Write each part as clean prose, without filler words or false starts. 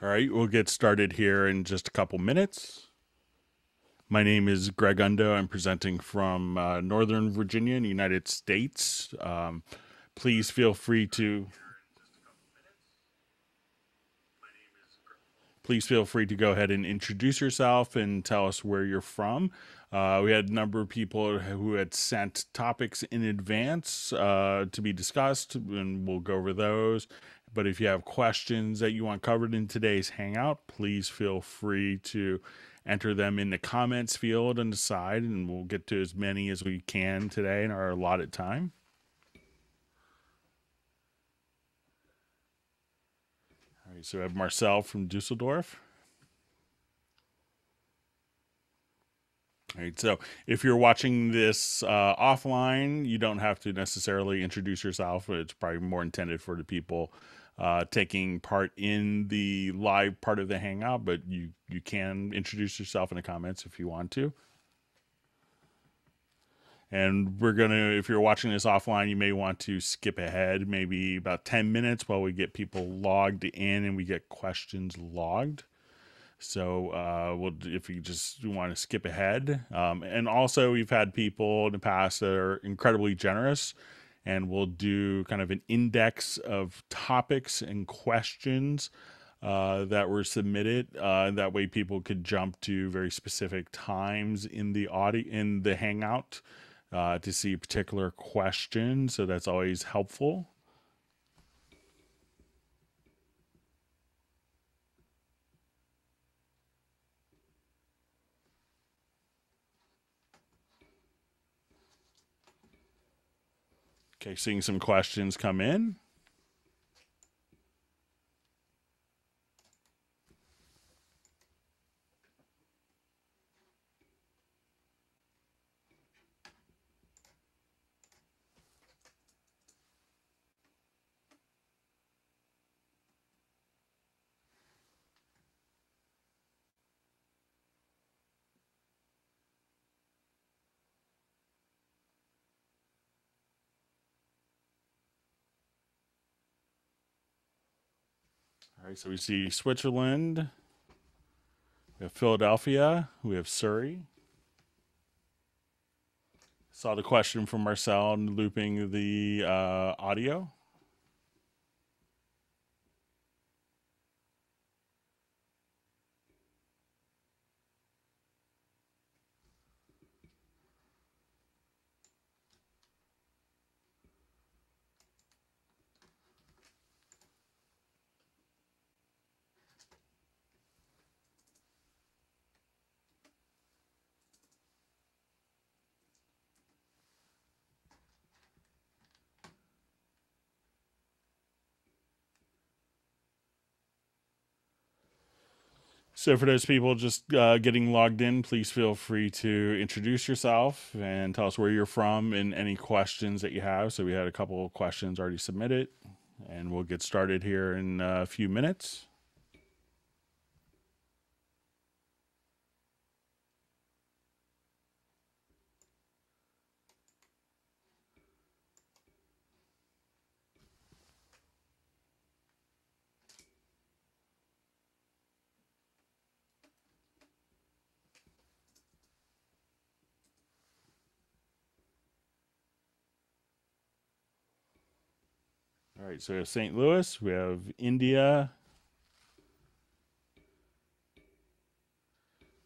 All right, we'll get started here in just a couple minutes. My name is Greg Ondo. I'm presenting from Northern Virginia in the United States. Please feel free to go ahead and introduce yourself and tell us where you're from. We had a number of people who had sent topics in advance to be discussed, and we'll go over those. But if you have questions that you want covered in today's Hangout, please feel free to enter them in the comments field on the side, and we'll get to as many as we can today in our allotted time. All right, so we have Marcel from Dusseldorf. All right, so if you're watching this offline, you don't have to necessarily introduce yourself. It's probably more intended for the people taking part in the live part of the Hangout, but you can introduce yourself in the comments if you want to. And if you're watching this offline, you may want to skip ahead maybe about 10 minutes while we get people logged in and we get questions logged. So if you just want to skip ahead. And also we've had people in the past that are incredibly generous, and we'll do kind of an index of topics and questions that were submitted. That way people could jump to very specific times in the Hangout to see a particular question. So that's always helpful. Okay, seeing some questions come in. All right, so we see Switzerland, we have Philadelphia, we have Surrey. Saw the question from Marcel on looping the audio. So for those people just getting logged in, please feel free to introduce yourself and tell us where you're from and any questions that you have. So we had a couple of questions already submitted, and we'll get started here in a few minutes. All right, so we have St. Louis, we have India,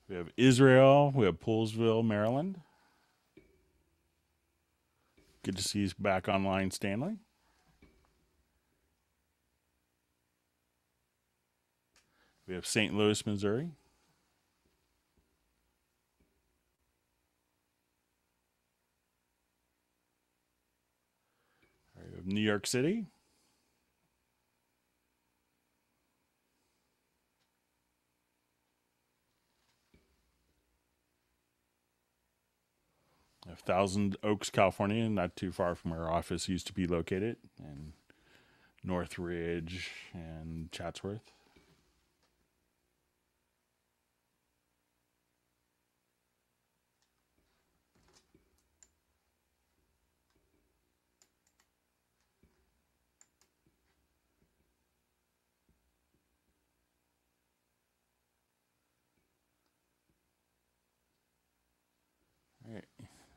we have Israel, we have Poolesville, Maryland. Good to see you back online, Stanley. We have St. Louis, Missouri. All right, we have New York City. Thousand Oaks, California, not too far from where our office used to be located, and Northridge and Chatsworth.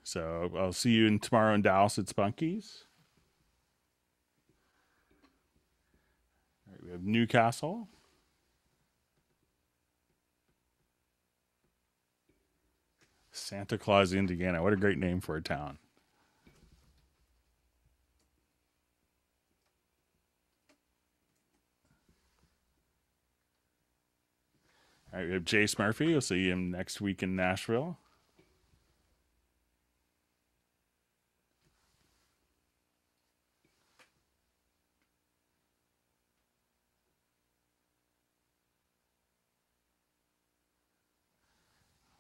So I'll see you tomorrow in Dallas at Spunky's. All right, we have Newcastle. Santa Claus, Indiana. What a great name for a town. All right, we have Jace Murphy. You'll see him next week in Nashville.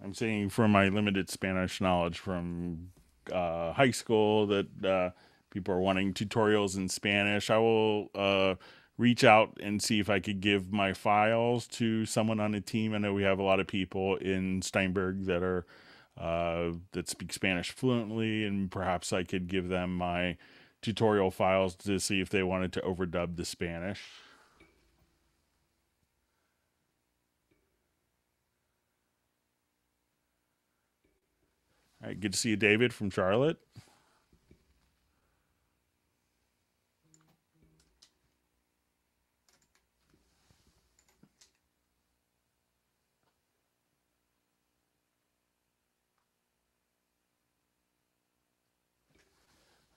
I'm saying from my limited Spanish knowledge from high school that people are wanting tutorials in Spanish. I will reach out and see if I could give my files to someone on the team. I know we have a lot of people in Steinberg that are that speak Spanish fluently, and perhaps I could give them my tutorial files to see if they wanted to overdub the Spanish. All right, good to see you, David from Charlotte.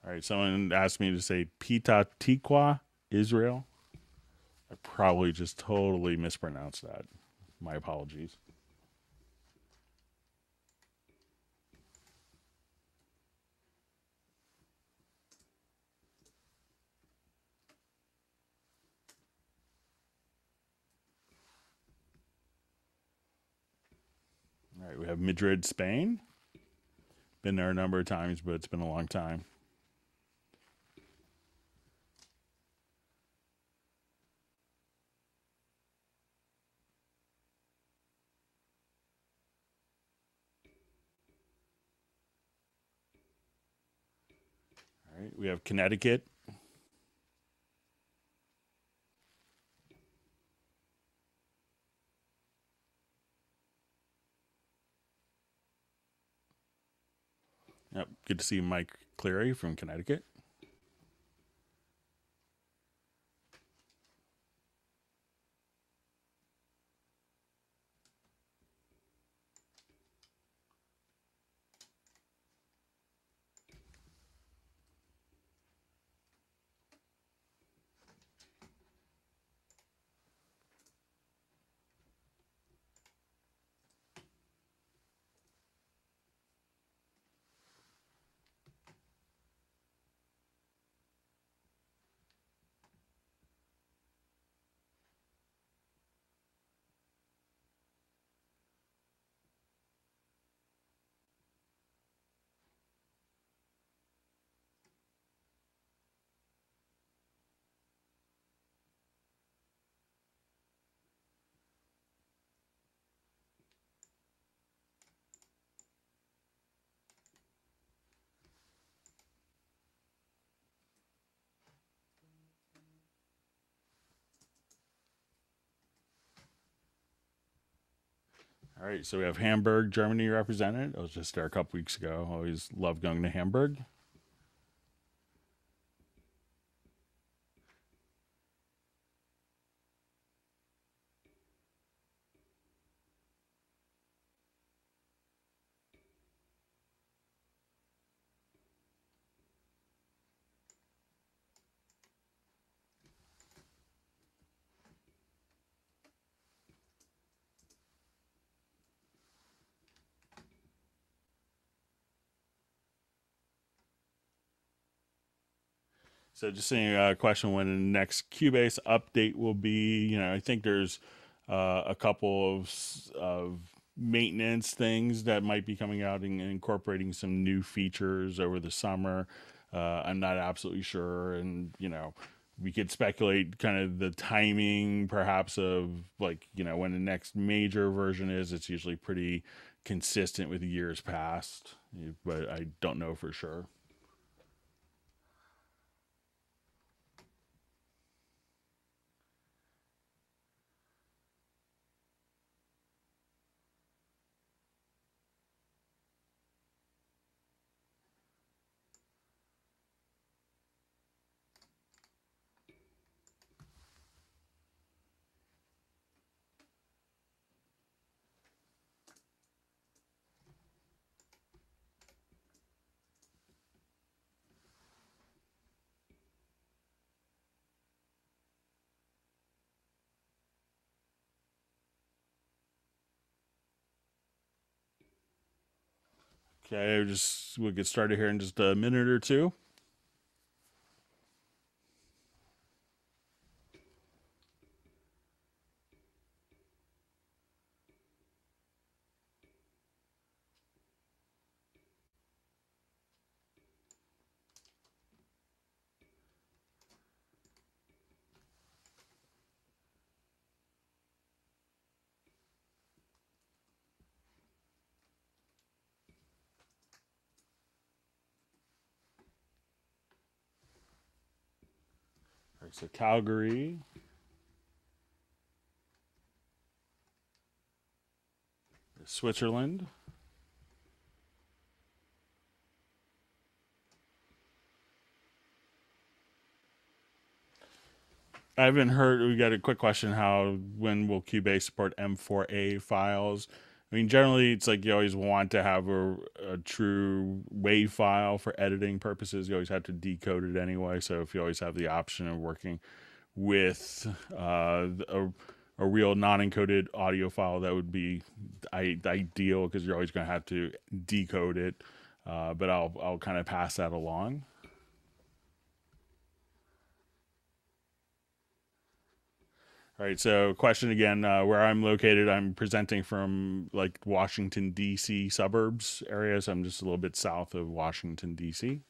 All right, someone asked me to say Pita Tikwa, Israel. I probably just totally mispronounced that. My apologies. All right, we have Madrid, Spain. Been there a number of times, but it's been a long time. All right, we have Connecticut. Yep, good to see Mike Cleary from Connecticut. All right, so we have Hamburg, Germany represented. I was just there a couple weeks ago. Always love going to Hamburg. So just seeing a question when the next Cubase update will be. You know, I think there's a couple of maintenance things that might be coming out and incorporating some new features over the summer. I'm not absolutely sure, and you know, we could speculate kind of the timing, perhaps of like when the next major version is. It's usually pretty consistent with years past, but I don't know for sure. Okay, we'll get started here in just a minute or two. All right, so Calgary, Switzerland. I haven't heard. We got a quick question: when will Cubase support M4A files? I mean, generally, it's like you always want to have a true WAV file for editing purposes. You always have to decode it anyway. So if you always have the option of working with a real non-encoded audio file, that would be ideal because you're always going to have to decode it. But I'll kind of pass that along. All right, so question again, where I'm located, I'm presenting from like Washington, D.C. suburbs area, so I'm just a little bit south of Washington, D.C.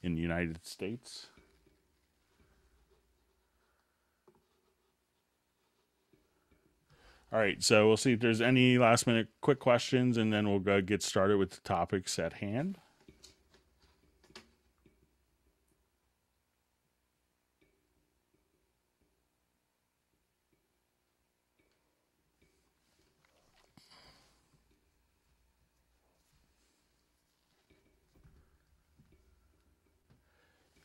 in the United States. All right, so we'll see if there's any last minute quick questions, and then we'll go get started with the topics at hand.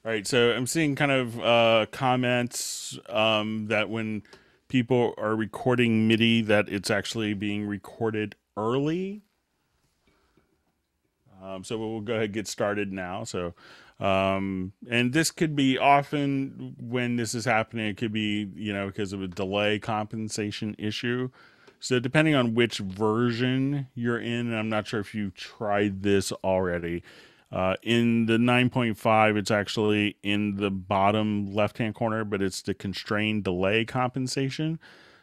All right, so I'm seeing kind of comments that when people are recording MIDI, that it's actually being recorded early. So we'll go ahead and get started now. So, and this could be often when this is happening, it could be, because of a delay compensation issue. So depending on which version you're in, and I'm not sure if you tried this already, in the 9.5, it's actually in the bottom left-hand corner, but it's the constrained delay compensation.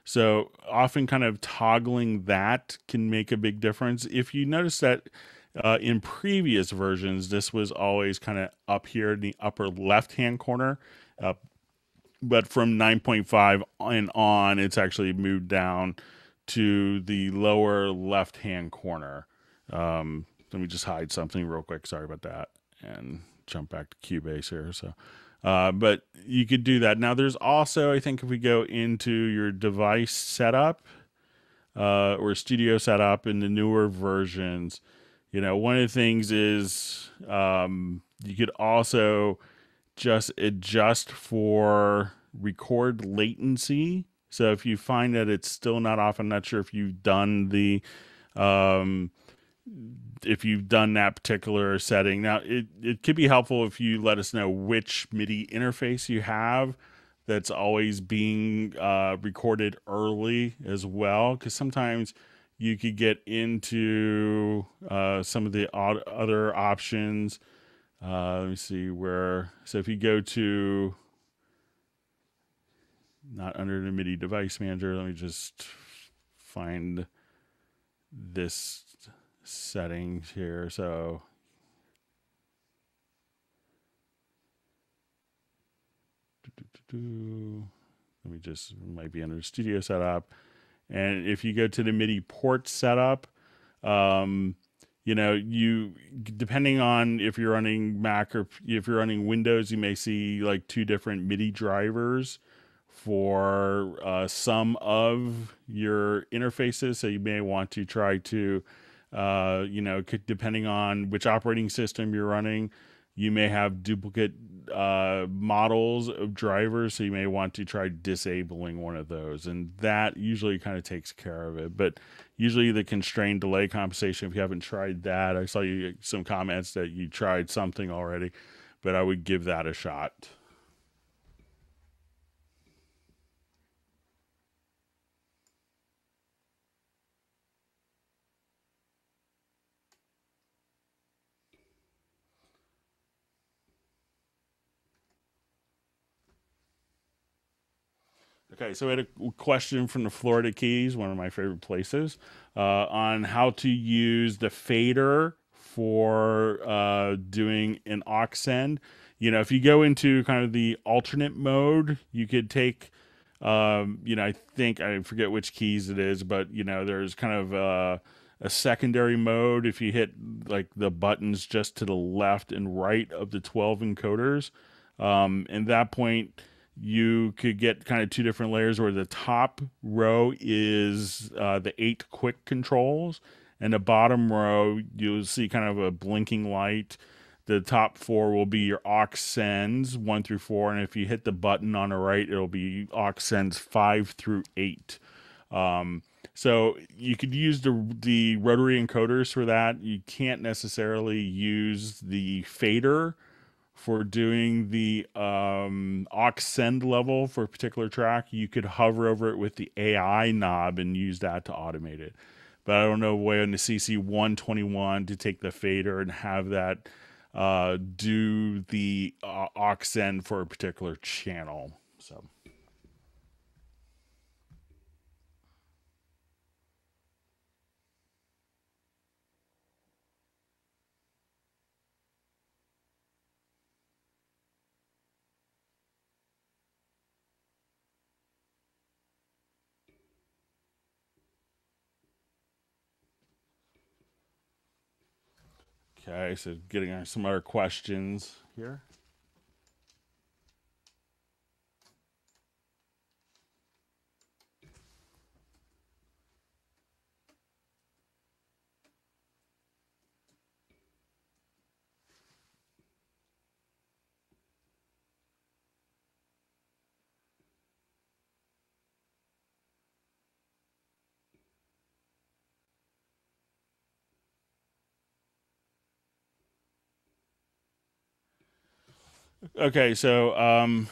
So often kind of toggling that can make a big difference. If you notice that in previous versions, this was always kind of up here in the upper left-hand corner. But from 9.5 and on, it's actually moved down to the lower left-hand corner. Let me just hide something real quick. Sorry about that. And jump back to Cubase here. So, but you could do that. Now, there's also, I think if we go into your device setup or studio setup in the newer versions, one of the things is you could also just adjust for record latency. So if you find that it's still not off, I'm not sure if you've done that particular setting. Now, it could be helpful if you let us know which MIDI interface you have that's always being recorded early as well, because sometimes you could get into some of the other options. Let me see so if you go to, not under the MIDI device manager, let me just find this settings here. So let me just, might be under studio setup. And if you go to the MIDI port setup, you depending on if you're running Mac or if you're running Windows, you may see like two different MIDI drivers for some of your interfaces. So you may want to try to, depending on which operating system you're running, you may have duplicate models of drivers, so you may want to try disabling one of those, and that usually kind of takes care of it. But usually the constrained delay compensation, if you haven't tried that, I saw you some comments that you tried something already, but I would give that a shot. Okay, so we had a question from the Florida Keys, one of my favorite places, on how to use the fader for doing an aux send. You know, if you go into kind of the alternate mode, you could take, you know, I forget which keys it is, but, you know, there's kind of a secondary mode if you hit like the buttons just to the left and right of the 12 encoders. At that point, you could get kind of two different layers where the top row is the 8 quick controls, and the bottom row you'll see kind of a blinking light. The top 4 will be your aux sends 1 through 4, and if you hit the button on the right, it'll be aux sends 5 through 8. So you could use the rotary encoders for that. You can't necessarily use the fader for doing the aux send level for a particular track. You could hover over it with the AI knob and use that to automate it. But I don't know a way on the CC121 to take the fader and have that do the aux send for a particular channel. So. Okay, so getting some other questions here. Okay, so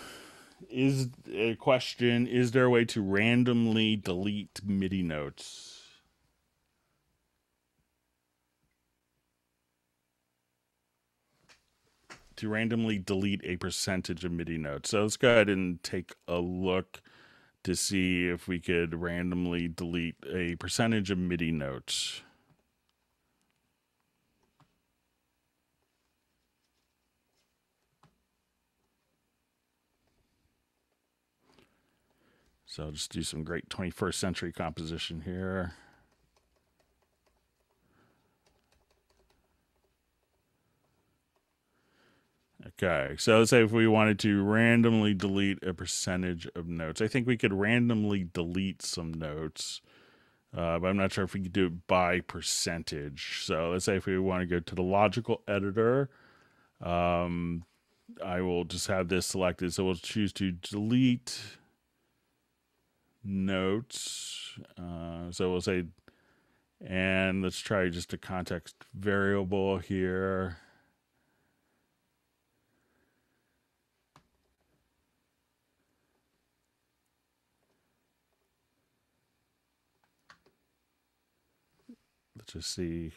is a question, is there a way to randomly delete MIDI notes? To randomly delete a percentage of MIDI notes. So let's go ahead and take a look to see if we could randomly delete a percentage of MIDI notes. So I'll just do some great 21st century composition here. Okay, so let's say if we wanted to randomly delete a percentage of notes, I think we could randomly delete some notes, but I'm not sure if we could do it by percentage. So let's say if we want to go to the logical editor, I will just have this selected. So we'll choose to delete notes. So we'll say, and let's try just a context variable here. Let's just see.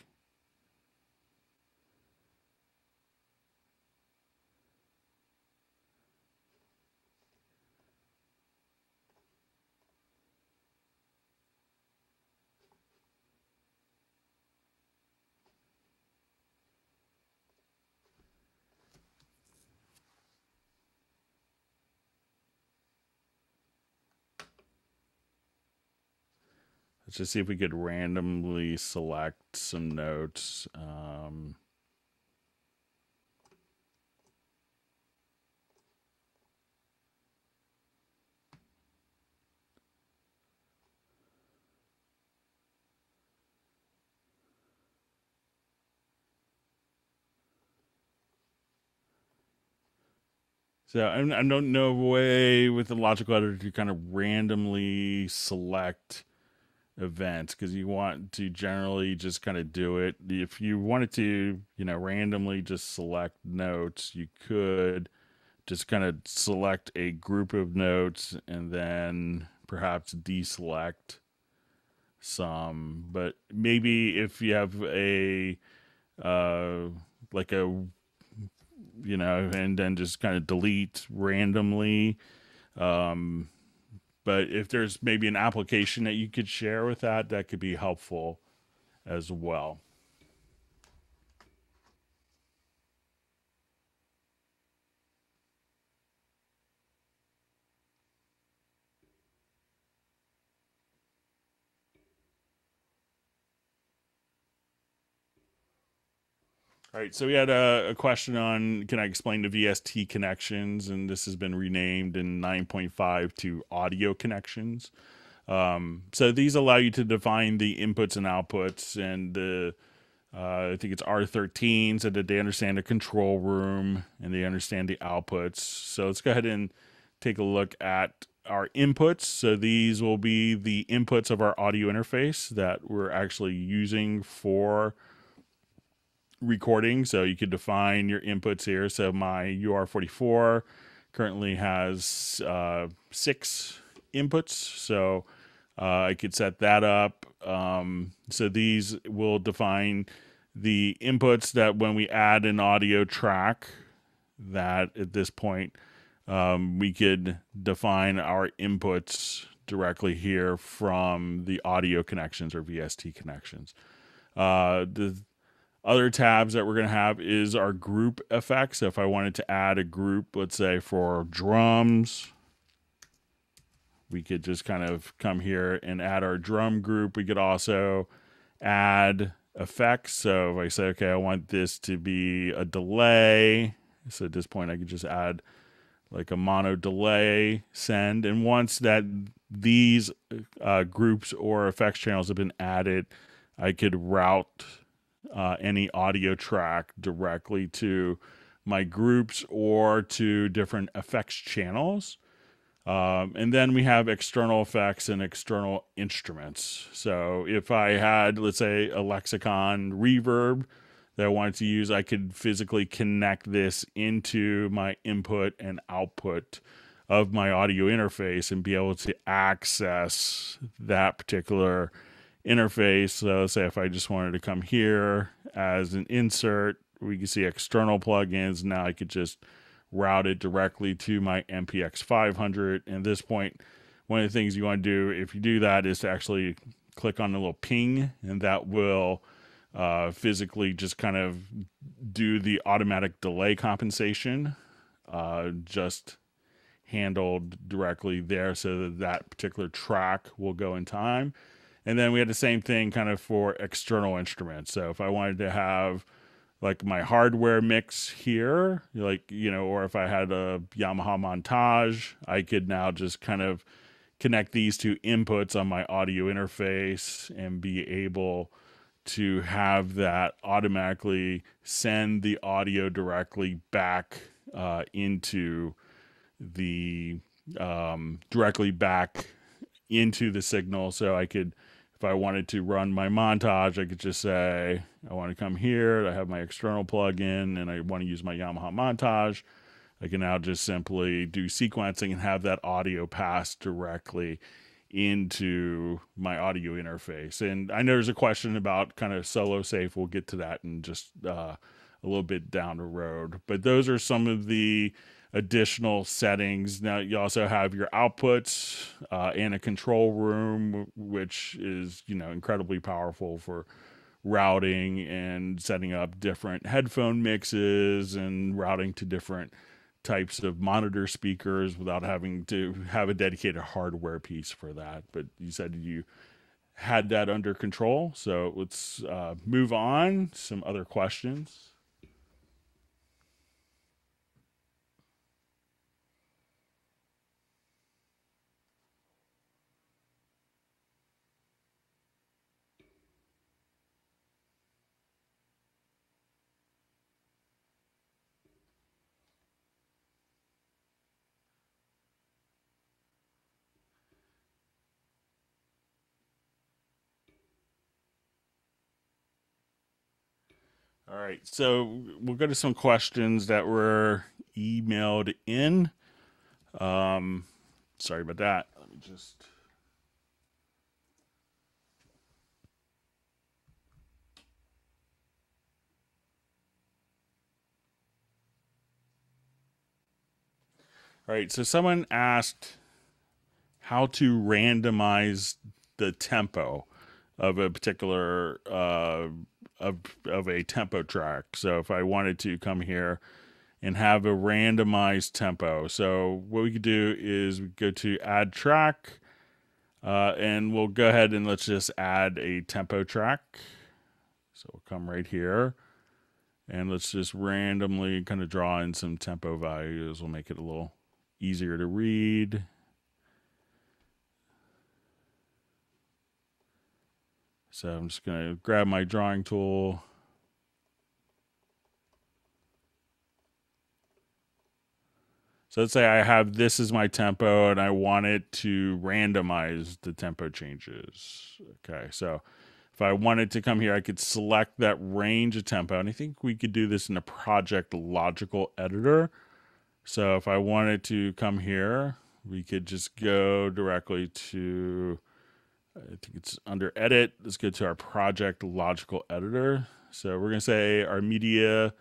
Let's just see if we could randomly select some notes. So I don't know a way with the logical editor to kind of randomly select events, because you want to generally just kind of do it. If you wanted to, you know, randomly just select notes, you could just kind of select a group of notes and then perhaps deselect some. But maybe if you have a like a, you know, and then just kind of delete randomly, But if there's maybe an application that you could share with that, that could be helpful as well. All right, so we had a question on, can I explain the VST connections? And this has been renamed in 9.5 to audio connections. So these allow you to define the inputs and outputs, and the I think it's R13, so that they understand the control room and they understand the outputs. So let's go ahead and take a look at our inputs. So these will be the inputs of our audio interface that we're actually using for recording. So you could define your inputs here. So my UR44 currently has 6 inputs. So I could set that up. So these will define the inputs that when we add an audio track, that at this point we could define our inputs directly here from the audio connections or VST connections. The other tabs that we're going to have is our group effects. So if I wanted to add a group, let's say for drums, we could just kind of come here and add our drum group. We could also add effects. So if I say, okay, I want this to be a delay. So at this point, I could just add like a mono delay send. And once that these groups or effects channels have been added, I could route any audio track directly to my groups or to different effects channels. And then we have external effects and external instruments. So if I had, let's say, a lexicon reverb that I wanted to use, I could physically connect this into my input and output of my audio interface and be able to access that particular interface. So say if I just wanted to come here as an insert, we can see external plugins. Now I could just route it directly to my MPX 500. And at this point, one of the things you want to do if you do that is to actually click on the little ping, and that will physically just kind of do the automatic delay compensation, just handled directly there, so that that particular track will go in time. And then we had the same thing kind of for external instruments. So if I wanted to have like my hardware mix here, like, you know, or if I had a Yamaha montage, I could now just kind of connect these two inputs on my audio interface and be able to have that automatically send the audio directly back into the signal. So I could, if I wanted to run my montage, I could just say, I want to come here, I have my external plugin, and I want to use my Yamaha montage. I can now just simply do sequencing and have that audio pass directly into my audio interface. And I know there's a question about kind of solo safe. We'll get to that in just a little bit down the road. But those are some of the additional settings. Now you also have your outputs and a control room, which is, you know, incredibly powerful for routing and setting up different headphone mixes and routing to different types of monitor speakers without having to have a dedicated hardware piece for that. But you said you had that under control, so let's move on. Some other questions. All right, so we'll go to some questions that were emailed in. Sorry about that. Let me just. All right, so someone asked, how to randomize the tempo of a particular of a tempo track. So if I wanted to come here and have a randomized tempo, so what we could do is we go to add track, and we'll go ahead and let's just add a tempo track. So we'll come right here and let's just randomly kind of draw in some tempo values. We'll make it a little easier to read. So I'm just going to grab my drawing tool. So let's say I have this as my tempo and I want it to randomize the tempo changes. Okay, so if I wanted to come here, I could select that range of tempo. And I think we could do this in a project logical editor. So if I wanted to come here, we could just go directly to, I think it's under edit. Let's go to our project logical editor. So we're going to say our media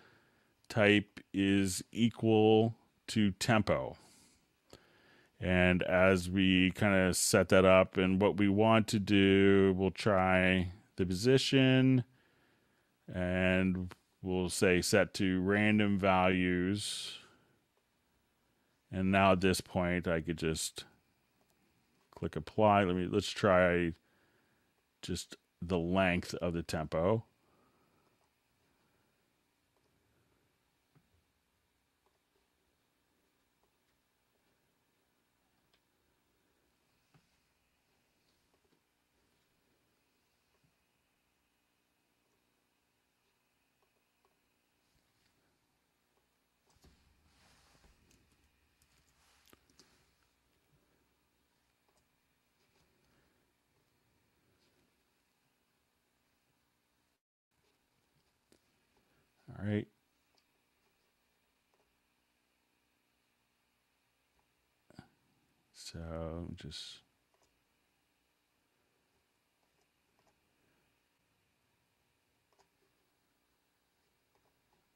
type is equal to tempo. And as we kind of set that up and what we want to do, we'll try the position and we'll say set to random values. And now at this point, I could just click apply. Let's try just the length of the tempo. All right. So just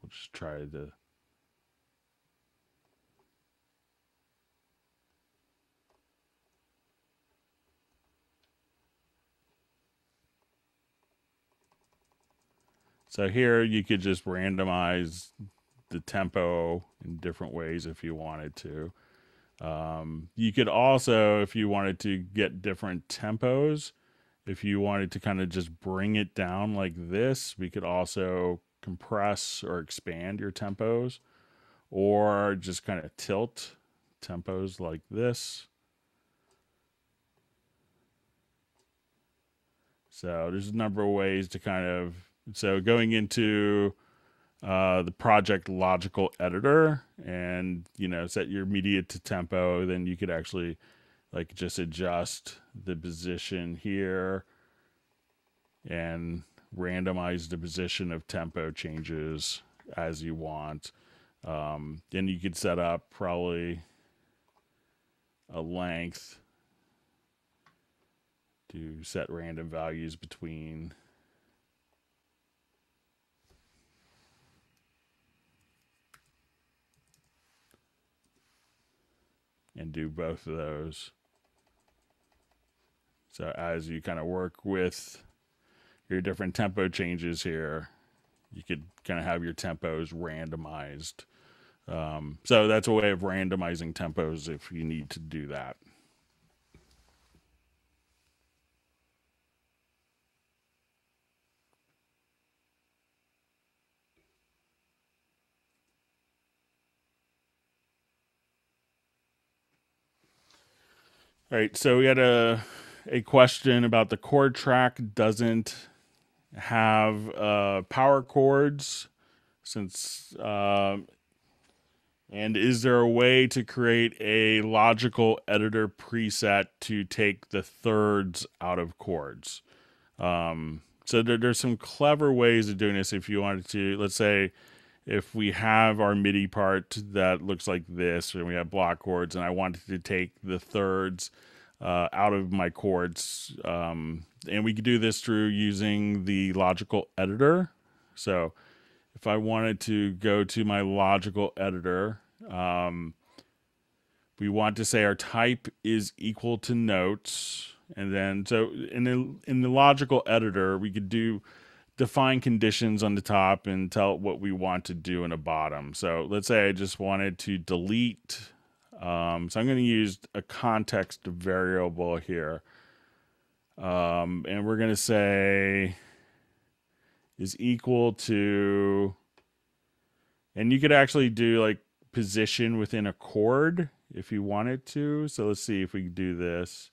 we'll just try the so here you could just randomize the tempo in different ways if you wanted to. You could also, if you wanted to get different tempos, if you wanted to kind of just bring it down like this, we could also compress or expand your tempos, or just kind of tilt tempos like this. So there's a number of ways to kind of, so going into the project logical editor and, set your media to tempo, then you could actually like just adjust the position here and randomize the position of tempo changes as you want. Then you could set up probably a length to set random values between. And do both of those. So as you kind of work with your different tempo changes here, you could kind of have your tempos randomized. So that's a way of randomizing tempos if you need to do that. All right, so we had a question about the chord track doesn't have power chords, since and is there a way to create a logical editor preset to take the thirds out of chords? So there's some clever ways of doing this. If you wanted to, let's say, if we have our MIDI part that looks like this, and we have block chords, and I wanted to take the thirds out of my chords, and we could do this through using the logical editor. So if I wanted to go to my logical editor, We want to say our type is equal to notes. And then, so in the logical editor, we could define conditions on the top and tell it what we want to do in the bottom. So let's say I just wanted to delete. So I'm going to use a context variable here. And we're going to say is equal to, and you could actually do like position within a chord if you wanted to. So let's see if we can do this.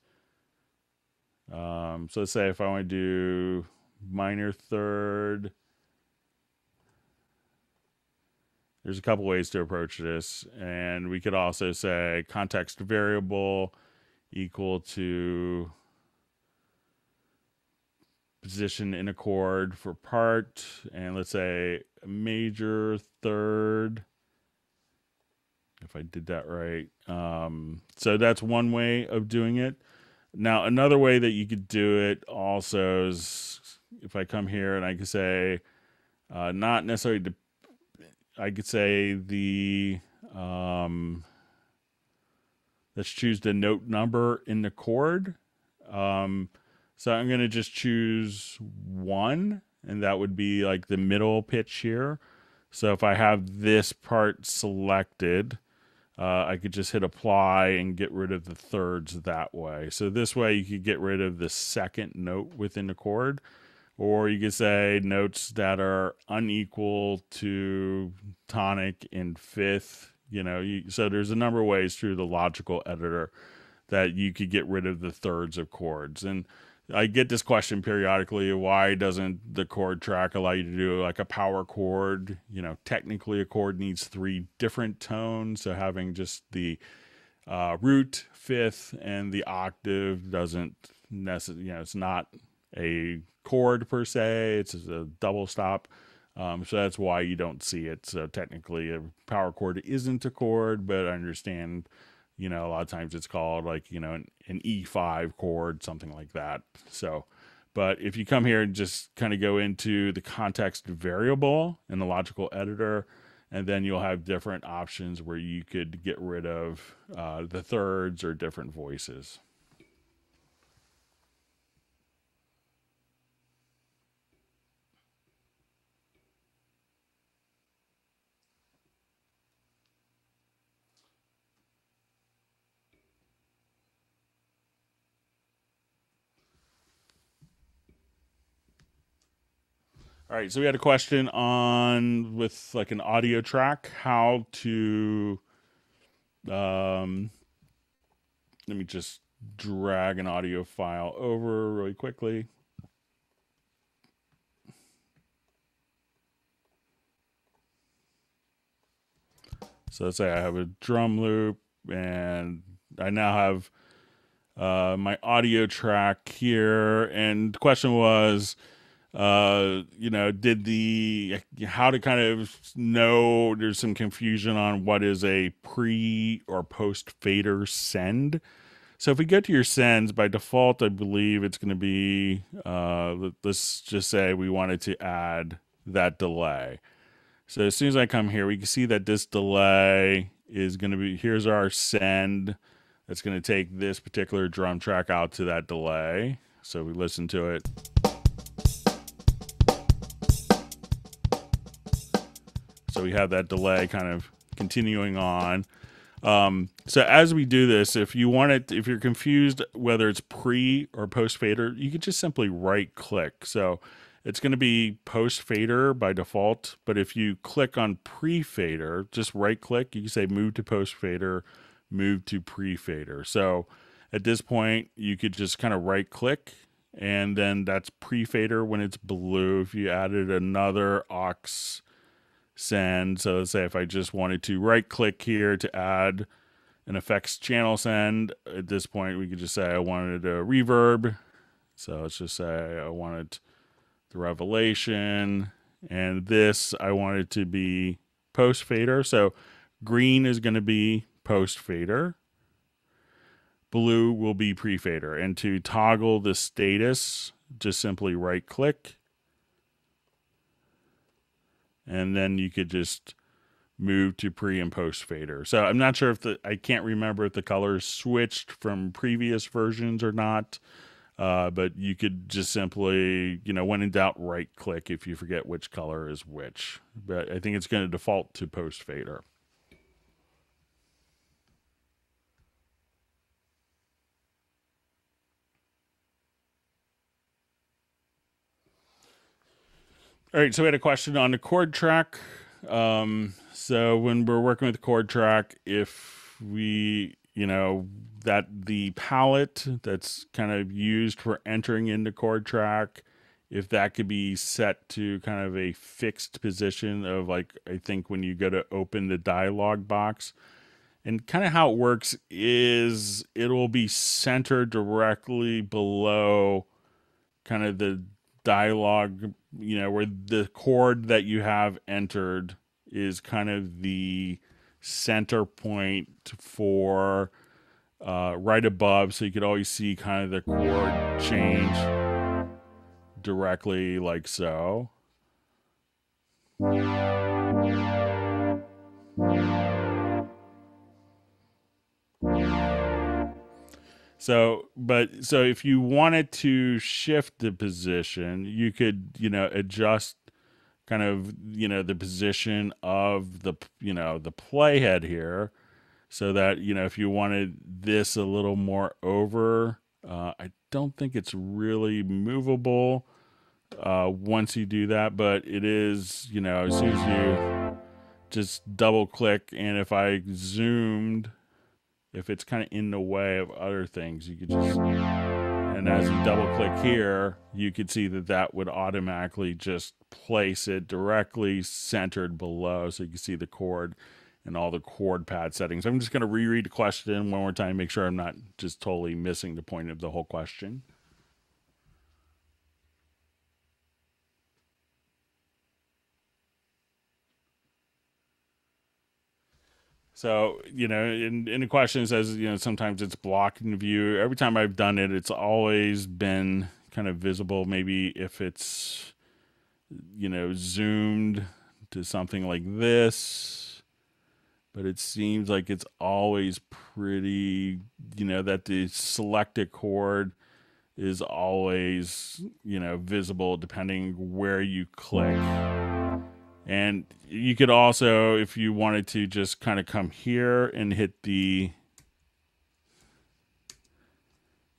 So let's say if I want to do minor third, there's a couple ways to approach this. And we could also say context variable equal to position in a chord for part, and let's say major third, if I did that right. So that's one way of doing it. Now, another way that you could do it also is if I come here and I could say, not necessarily, I could say let's choose the note number in the chord. So I'm going to just choose 1, and that would be like the middle pitch here. So if I have this part selected, I could just hit apply and get rid of the thirds that way. So this way you could get rid of the second note within the chord, or you could say notes that are unequal to tonic in fifth. You know, so there's a number of ways through the logical editor that you could get rid of the thirds of chords. And I get this question periodically, why doesn't the chord track allow you to do like a power chord? You know, technically a chord needs 3 different tones, so having just the root, fifth, and the octave doesn't necessarily, you know, it's not a chord per se, it's a double stop. So that's why you don't see it. So technically a power chord isn't a chord, but I understand, you know, a lot of times it's called like, you know, an E5 chord, something like that. So, but if you come here and just kind of go into the context variable in the logical editor, and then you'll have different options where you could get rid of the thirds or different voices. All right, so we had a question on with like an audio track, how to, let me just drag an audio file over really quickly. So let's say I have a drum loop and I now have my audio track here. And the question was, you know, how to kind of know, there's some confusion on what is a pre or post fader send. So if we go to your sends, by default, I believe it's going to be, let's just say we wanted to add that delay. So as soon as I come here, we can see that this delay is going to be, here's our send. That's going to take this particular drum track out to that delay. So we listen to it. So we have that delay kind of continuing on. So as we do this, if you're confused whether it's pre or post fader, you can just simply right click. So it's going to be post fader by default, but if you click on pre fader, just right click, you can say move to post fader, move to pre fader. So at this point, you could just kind of right click, and then that's pre fader when it's blue. If you added another aux send, so let's say if I just wanted to right click here to add an effects channel send, at this point we could just say I wanted a reverb. So let's just say I wanted the revelation, and this I wanted to be post fader. So green is going to be post fader, blue will be pre fader. And to toggle the status, just simply right click, and then you could just move to pre and post fader. So I'm not sure if I can't remember if the colors switched from previous versions or not. But you could just simply, when in doubt, right click if you forget which color is which. But I think it's going to default to post fader. All right, so we had a question on the chord track. So when we're working with the chord track, if we, that the palette that's kind of used for entering into chord track, if that could be set to kind of a fixed position of, like, I think when you go to open the dialog box, and kind of how it works is it will be centered directly below kind of the dialogue, where the chord that you have entered is kind of the center point for right above, so you could always see kind of the chord change directly like so. So if you wanted to shift the position, you could, adjust kind of, the position of the, the playhead here, so that, if you wanted this a little more over, I don't think it's really movable once you do that, but it is, as soon as you just double click, and if I zoomed, if it's kind of in the way of other things, you could just, and as you double click here, you could see that would automatically just place it directly centered below, so you can see the chord and all the chord pad settings. I'm just going to reread the question one more time, make sure I'm not just totally missing the point of the whole question. So, in the question it says, sometimes it's blocking view. Every time I've done it, it's always been kind of visible. Maybe if it's, zoomed to something like this, but it seems like it's always pretty, that the selected chord is always, visible depending where you click. And you could also, if you wanted to, just kind of come here and hit the,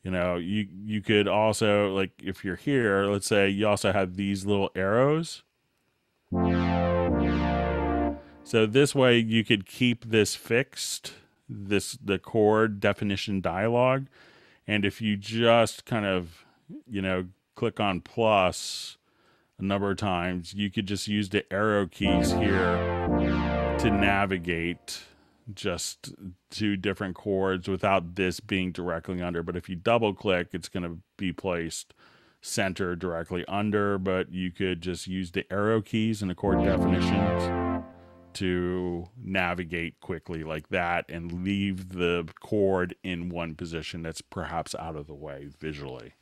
you could also, like, if you're here, let's say you also have these little arrows. So this way you could keep this fixed, the chord definition dialog. And if you just kind of, click on plus a number of times, you could just use the arrow keys here to navigate just to different chords without this being directly under. But if you double click, it's going to be placed center directly under, but you could just use the arrow keys and the chord definitions to navigate quickly like that and leave the chord in one position that's perhaps out of the way visually.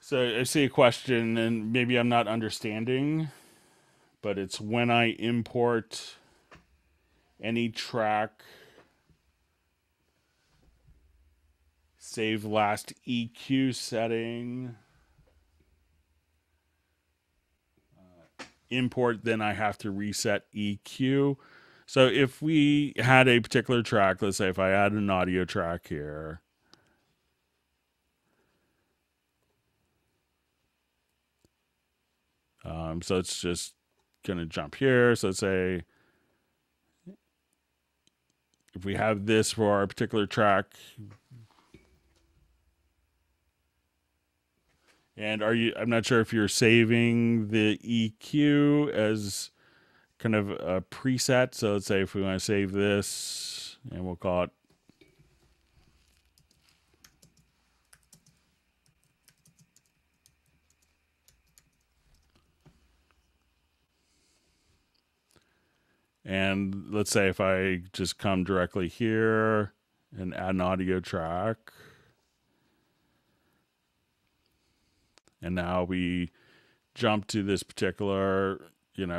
So I see a question, and maybe I'm not understanding, but it's when I import any track, save last EQ setting, import, then I have to reset EQ. So if we had a particular track, let's say if I add an audio track here, so it's just going to jump here. So let's say if we have this for our particular track, and I'm not sure if you're saving the EQ as kind of a preset. So let's say if we want to save this, and we'll call it And let's say if I just come directly here and add an audio track. And now we jump to this particular,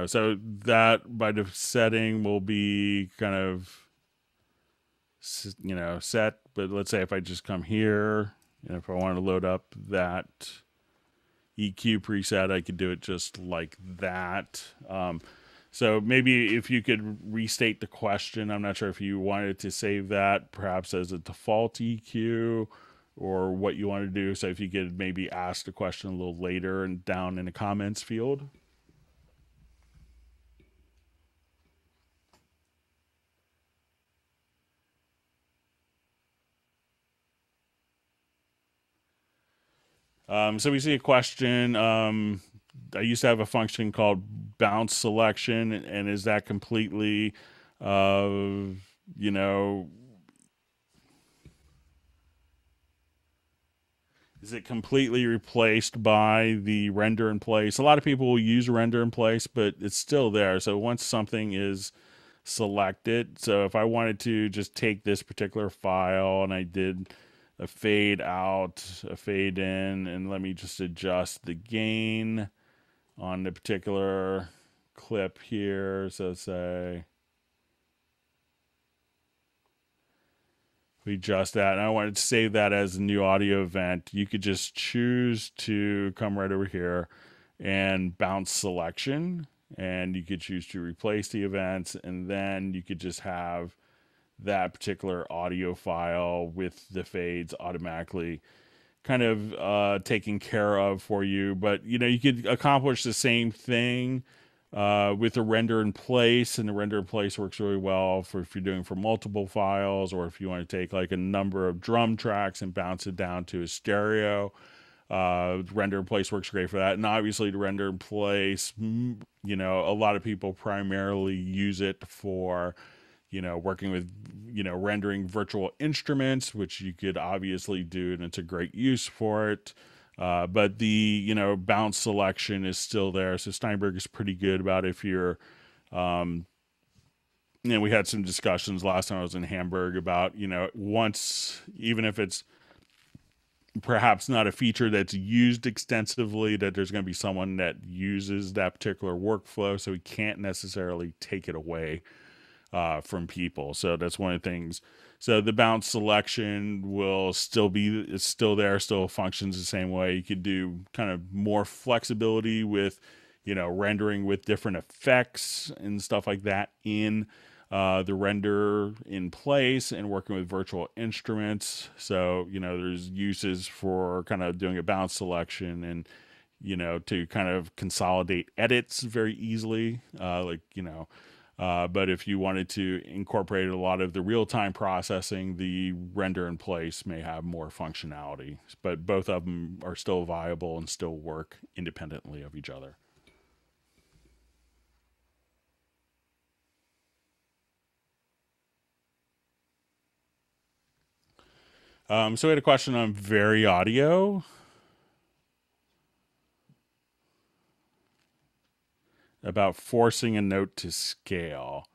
so that by the setting will be kind of, set. But let's say if I just come here, and if I want to load up that EQ preset, I could do it just like that. So maybe if you could restate the question, I'm not sure if you wanted to save that perhaps as a default EQ or what you want to do. So if you could maybe ask the question a little later and down in the comments field. So we see a question. I used to have a function called bounce selection, and is that completely, is it completely replaced by the render in place? A lot of people will use render in place, but it's still there. So once something is selected, so if I wanted to just take this particular file and I did a fade out, a fade in, and let me just adjust the gain on the particular clip here. So say we adjust that, and I wanted to save that as a new audio event. You could just choose to come right over here and bounce selection, and you could choose to replace the events, and then you could just have that particular audio file with the fades automatically kind of taken care of for you. But you could accomplish the same thing with a render in place, and the render in place works really well for if you're doing for multiple files, or if you want to take like a number of drum tracks and bounce it down to a stereo. Render in place works great for that. And obviously the render in place, a lot of people primarily use it for working with, rendering virtual instruments, which you could obviously do, and it's a great use for it. But the, bounce selection is still there. So Steinberg is pretty good about if you're, we had some discussions last time I was in Hamburg about, once, even if it's perhaps not a feature that's used extensively, that there's going to be someone that uses that particular workflow. So we can't necessarily take it away from people. So that's one of the things. So the bounce selection will still be, it's still there, still functions the same way. You could do kind of more flexibility with, rendering with different effects and stuff like that in the render in place, and working with virtual instruments. So, there's uses for kind of doing a bounce selection and, to kind of consolidate edits very easily, but if you wanted to incorporate a lot of the real-time processing, the render in place may have more functionality. But both of them are still viable and still work independently of each other. So we had a question on VariAudio. About forcing a note to scale.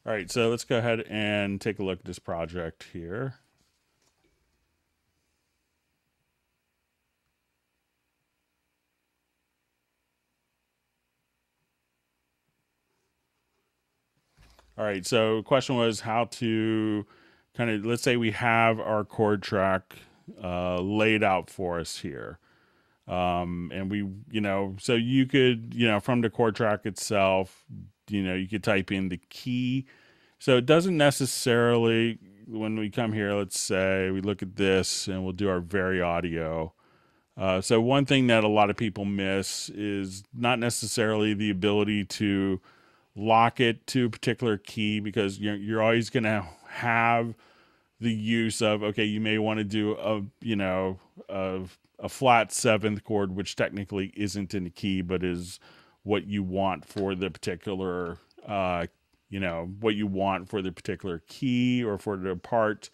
All right, so let's go ahead and take a look at this project here. All right, so the question was how to kind of, let's say we have our chord track laid out for us here. And we, so you could, from the chord track itself, you could type in the key. So it doesn't necessarily, when we come here, let's say we look at this and we'll do our VariAudio. So one thing that a lot of people miss is not necessarily the ability to lock it to a particular key, because you're always going to have the use of, okay, you may want to do a flat seventh chord, which technically isn't in the key, but is what you want for the particular, what you want for the particular key or for the part.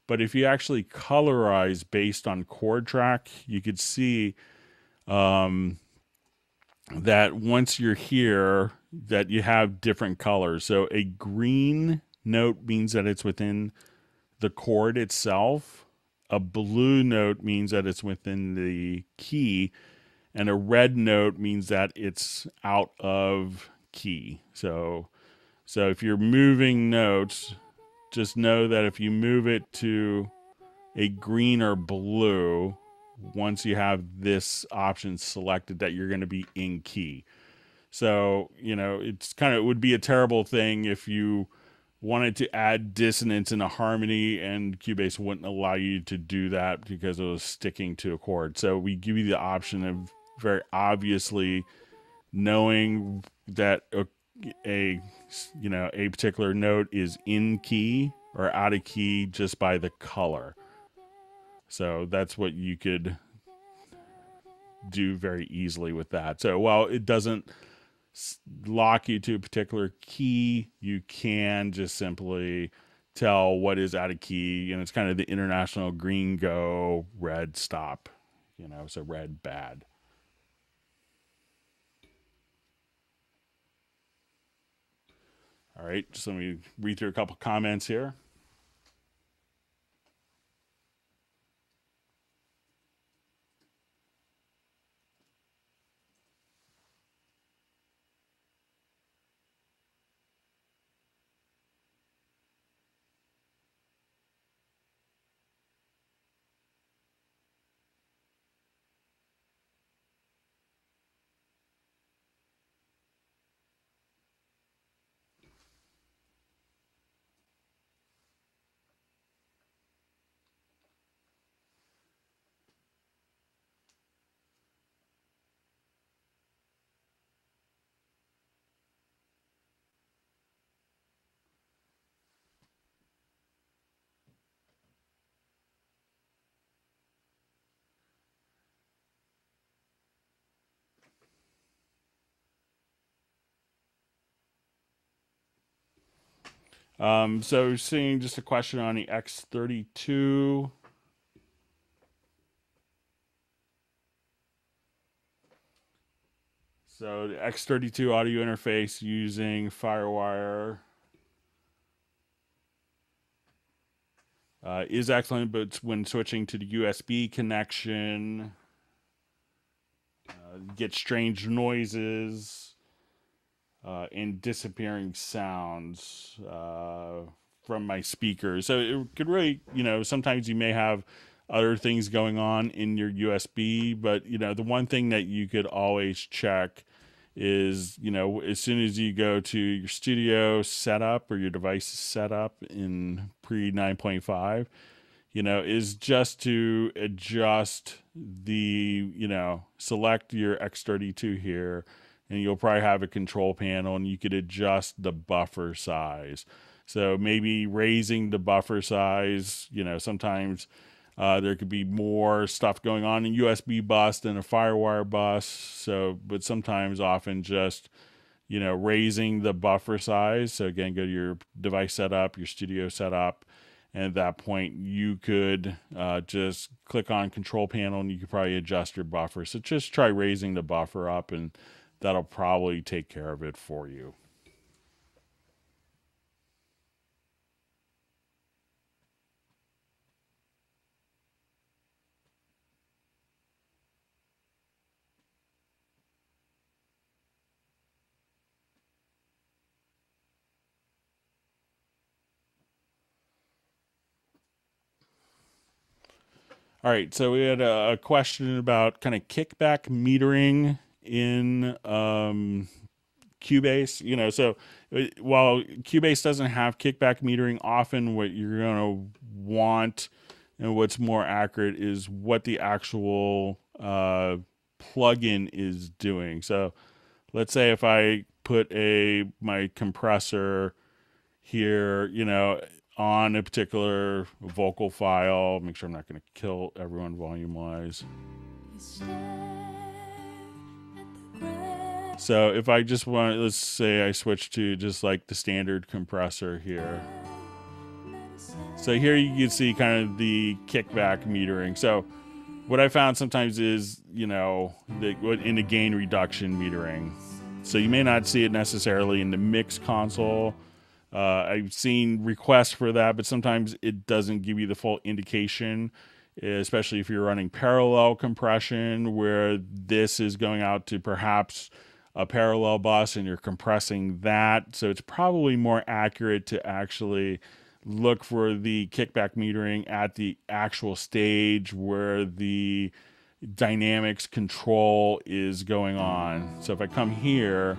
But if you actually colorize based on chord track, you could see that once you're here, that you have different colors. So a green note means that it's within the chord itself. A blue note means that it's within the key. And a red note means that it's out of key. So if you're moving notes, just know that if you move it to a green or blue, once you have this option selected, that you're going to be in key. So, it would be a terrible thing if you wanted to add dissonance in a harmony and Cubase wouldn't allow you to do that because it was sticking to a chord. So we give you the option of very obviously knowing that a particular note is in key or out of key just by the color. So that's what you could do very easily with that. So while it doesn't lock you to a particular key, you can just simply tell what is out of key, and it's kind of the international green go, red stop, so red bad. All right, just let me read through a couple comments here. So seeing just a question on the X32. So the X32 audio interface using FireWire is excellent, but when switching to the USB connection, get strange noises and disappearing sounds from my speakers. So it could really, sometimes you may have other things going on in your USB, but the one thing that you could always check is, as soon as you go to your studio setup or your device setup in pre 9.5, is just to adjust the, select your X32 here, and you'll probably have a control panel and you could adjust the buffer size. So maybe raising the buffer size, sometimes there could be more stuff going on in USB bus than a FireWire bus. So, but sometimes often just, raising the buffer size. So again, go to your device setup, your studio setup, and at that point you could just click on control panel and you could probably adjust your buffer. So just try raising the buffer up and that'll probably take care of it for you. All right, so we had a question about kind of kickback metering in Cubase, you know, so while Cubase doesn't have kickback metering, often what you're going to want and what's more accurate is what the actual plugin is doing. So let's say if I put my compressor here, you know, on a particular vocal file, make sure I'm not going to kill everyone volume wise. So if I just want, let's say I switch to just like the standard compressor here. So here you can see kind of the kickback metering. So what I found sometimes is, you know, in the gain reduction metering. So you may not see it necessarily in the mix console. I've seen requests for that, but sometimes it doesn't give you the full indication, especially if you're running parallel compression, where this is going out to perhaps a parallel bus and you're compressing that. So it's probably more accurate to actually look for the kickback metering at the actual stage where the dynamics control is going on. So if I come here,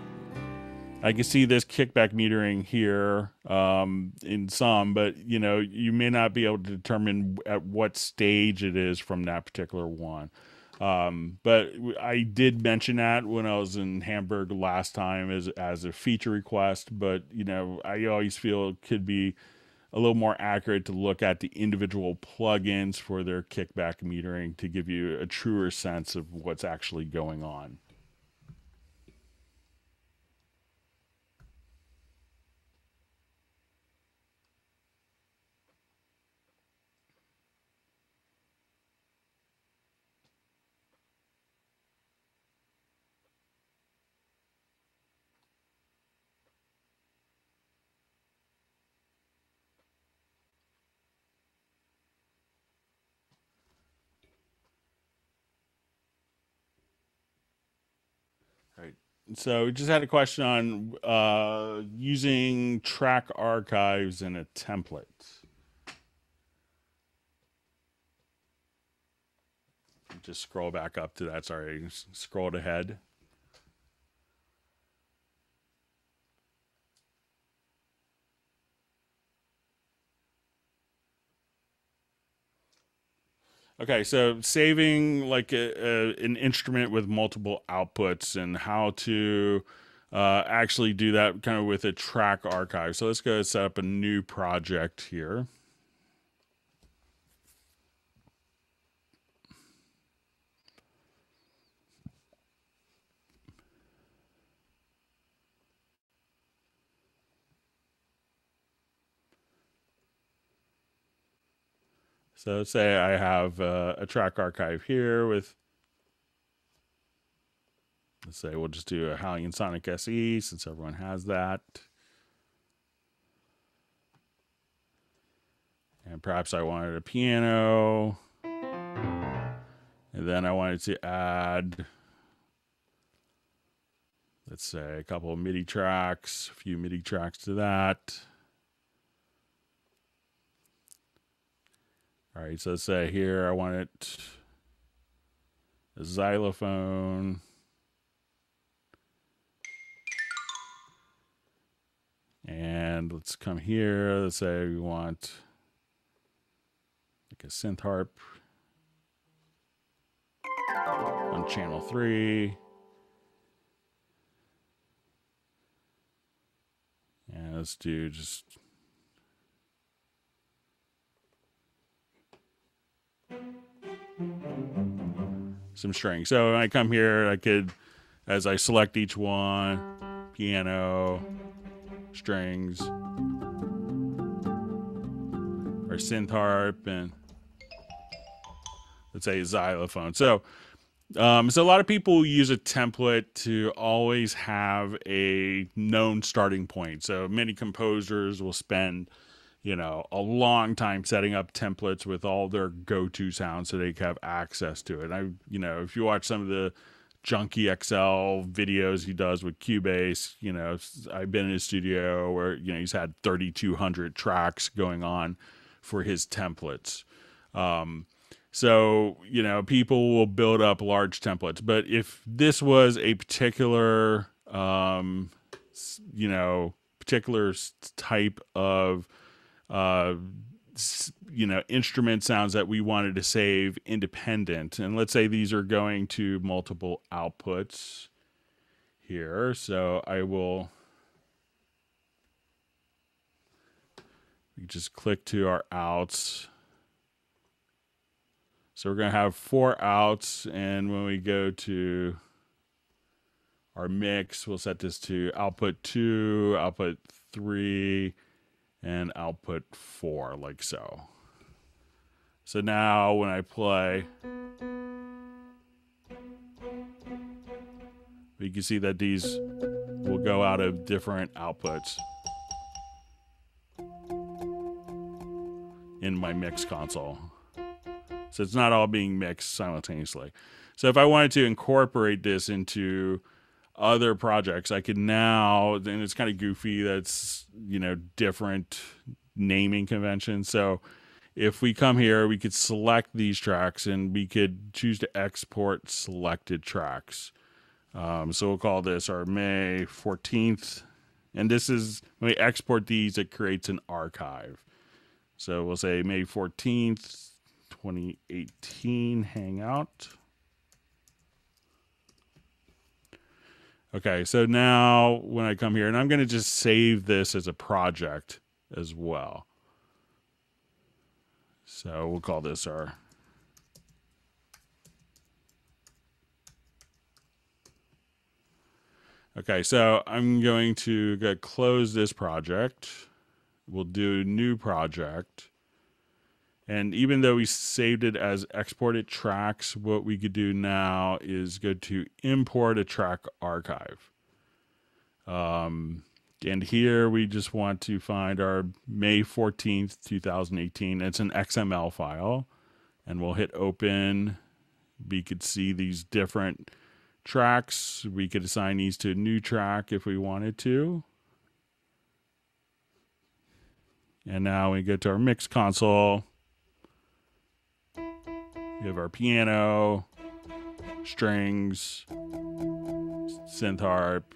I can see this kickback metering here in some, but you know, you may not be able to determine at what stage it is from that particular one. But I did mention that when I was in Hamburg last time as a feature request, but you know, I always feel it could be a little more accurate to look at the individual plugins for their kickback metering to give you a truer sense of what's actually going on. Right. So we just had a question on using track archives in a template. Just scroll back up to that. Sorry, scrolled ahead. Okay, so saving like an instrument with multiple outputs and how to actually do that kind of with a track archive. So let's go set up a new project here. So let's say I have a track archive here with, let's say we'll just do a Helicon Sonic SE since everyone has that. And perhaps I wanted a piano. And then I wanted to add, let's say, a couple of MIDI tracks, a few MIDI tracks to that. All right, so let's say here I want it a xylophone. And let's come here. Let's say we want like a synth harp on channel 3. And let's do just some strings. So when I come here, I could, as I select each one, piano, strings, or synth harp, and let's say xylophone. So a lot of people use a template to always have a known starting point. So many composers will spend, you know, a long time setting up templates with all their go-to sounds so they can have access to it. You know, if you watch some of the Junkie XL videos he does with Cubase, you know, I've been in his studio where, you know, he's had 3,200 tracks going on for his templates. So, you know, people will build up large templates, but if this was a particular you know, particular type of, you know, instrument sounds that we wanted to save independent. And let's say these are going to multiple outputs here. So I will just click to our outs. So we're going to have 4 outs. And when we go to our mix, we'll set this to output 2, output 3, and output 4, like so. So now when I play, you can see that these will go out of different outputs in my mix console. So it's not all being mixed simultaneously. So if I wanted to incorporate this into other projects, I could now, and it's kind of goofy, that's, you know, different naming conventions. So if we come here, we could select these tracks and we could choose to export selected tracks. So we'll call this our May 14th. And this is, when we export these, it creates an archive. So we'll say May 14th, 2018 Hangout. Okay, so now when I come here, and I'm going to just save this as a project as well. So we'll call this our okay, so I'm going to close this project. We'll do new project. And even though we saved it as exported tracks, what we could do now is go to import a track archive. And here we just want to find our May 14th, 2018. It's an XML file. And we'll hit open. We could see these different tracks. We could assign these to a new track if we wanted to. And now we go to our mix console. We have our piano, strings, synth harp,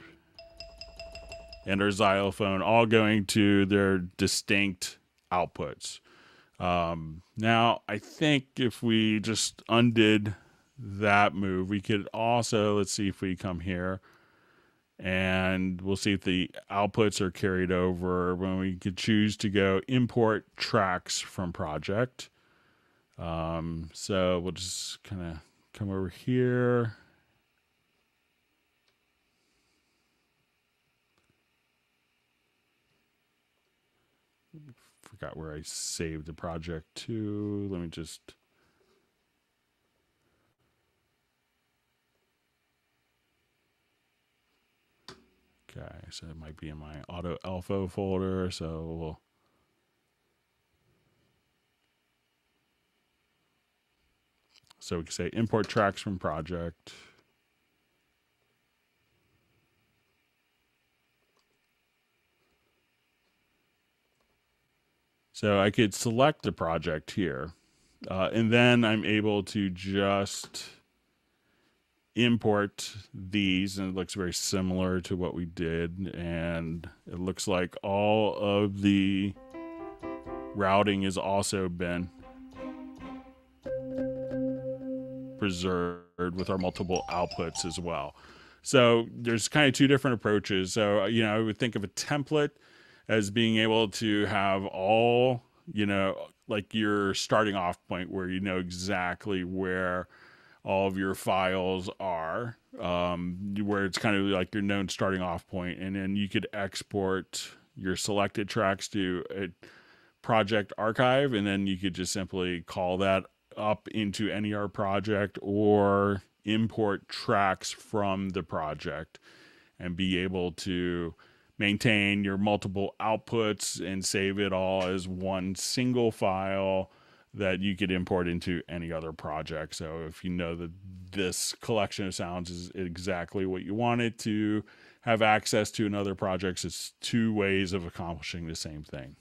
and our xylophone all going to their distinct outputs. Now, I think if we just undid that move, we could also, let's see if we come here, and we'll see if the outputs are carried over when we could choose to go import tracks from project. So we'll just kind of come over here. Forgot where I saved the project to. Let me just. Okay, so it might be in my auto alpha folder. So we'll. So we can say import tracks from project. So I could select the project here, and then I'm able to just import these, and it looks very similar to what we did. And it looks like all of the routing has also been preserved with our multiple outputs as well. So there's kind of 2 different approaches. So, you know, I would think of a template as being able to have all, you know, like your starting off point where you know exactly where all of your files are, where it's kind of like your known starting off point. And then you could export your selected tracks to a project archive, and then you could just simply call that up into any other project or import tracks from the project and be able to maintain your multiple outputs and save it all as one single file that you could import into any other project. So if you know that this collection of sounds is exactly what you wanted to have access to in other projects, it's 2 ways of accomplishing the same thing.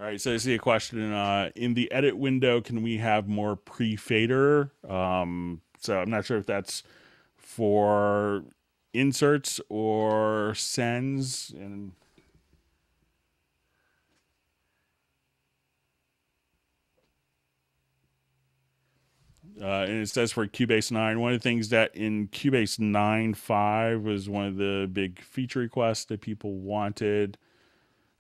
All right, so I see a question in the edit window. Can we have more pre-fader? So I'm not sure if that's for inserts or sends, and it says for Cubase 9. One of the things that in Cubase 9.5 was one of the big feature requests that people wanted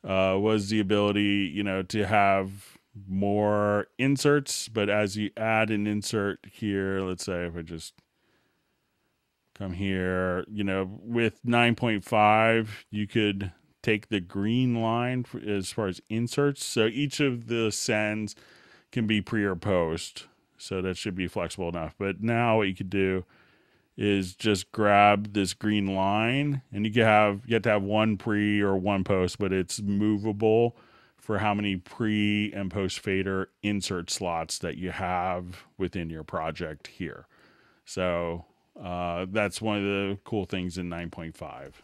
was the ability, to have more inserts. But as you add an insert here, let's say if I just come here, with 9.5, you could take the green line as far as inserts. So each of the sends can be pre or post. So that should be flexible enough. But now what you could do is just grab this green line, and you have to have one pre or one post, but it's movable for how many pre and post fader insert slots that you have within your project here. So that's one of the cool things in 9.5.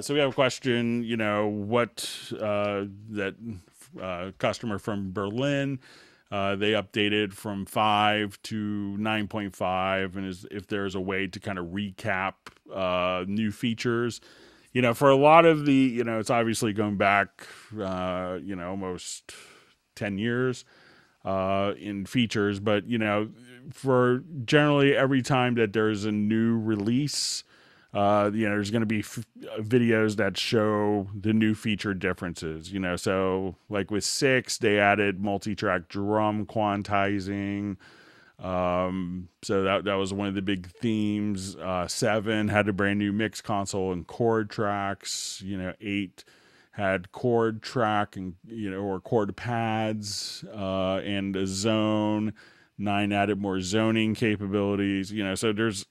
So we have a question, what that customer from Berlin, they updated from 5 to 9.5, and if there's a way to kind of recap new features. For a lot of the, it's obviously going back, almost 10 years in features, but, for generally every time that there's a new release, there's going to be videos that show the new feature differences, so like with 6, they added multi-track drum quantizing. So that was one of the big themes. 7 had a brand new mix console and chord tracks, 8 had chord track and, or chord pads, and a zone. 9 added more zoning capabilities, so there's,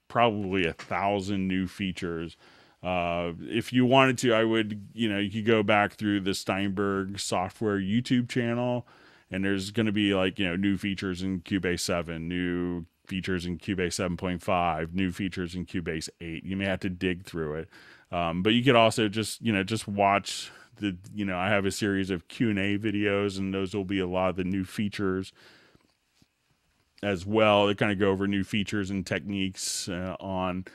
probably 1,000 new features. If you wanted to, I would, you could go back through the Steinberg software YouTube channel, and there's going to be like, new features in Cubase 7, new features in Cubase 7.5, new features in Cubase 8. You may have to dig through it. But you could also just watch the, I have a series of Q&A videos, and those will be a lot of the new features as well. They kind of go over new features and techniques on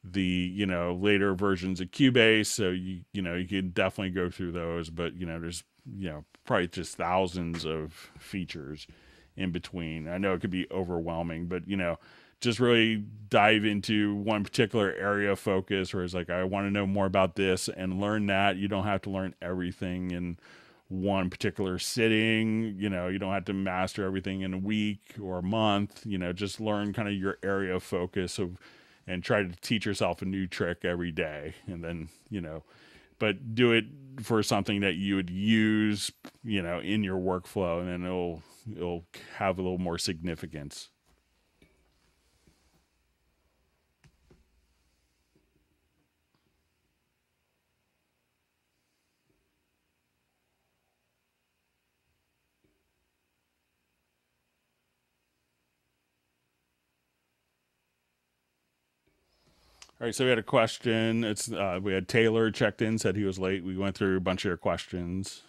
the later versions of Cubase, so you can definitely go through those. But there's probably just thousands of features in between. I know it could be overwhelming, but just really dive into one particular area of focus, where it's like, I want to know more about this and learn that. You don't have to learn everything in one particular sitting. You don't have to master everything in a week or a month. Just learn kind of your area of focus and try to teach yourself a new trick every day. And then, but do it for something that you would use, in your workflow, and then it'll have a little more significance. All right, so we had a question. It's we had Taylor checked in, said he was late. We went through a bunch of your questions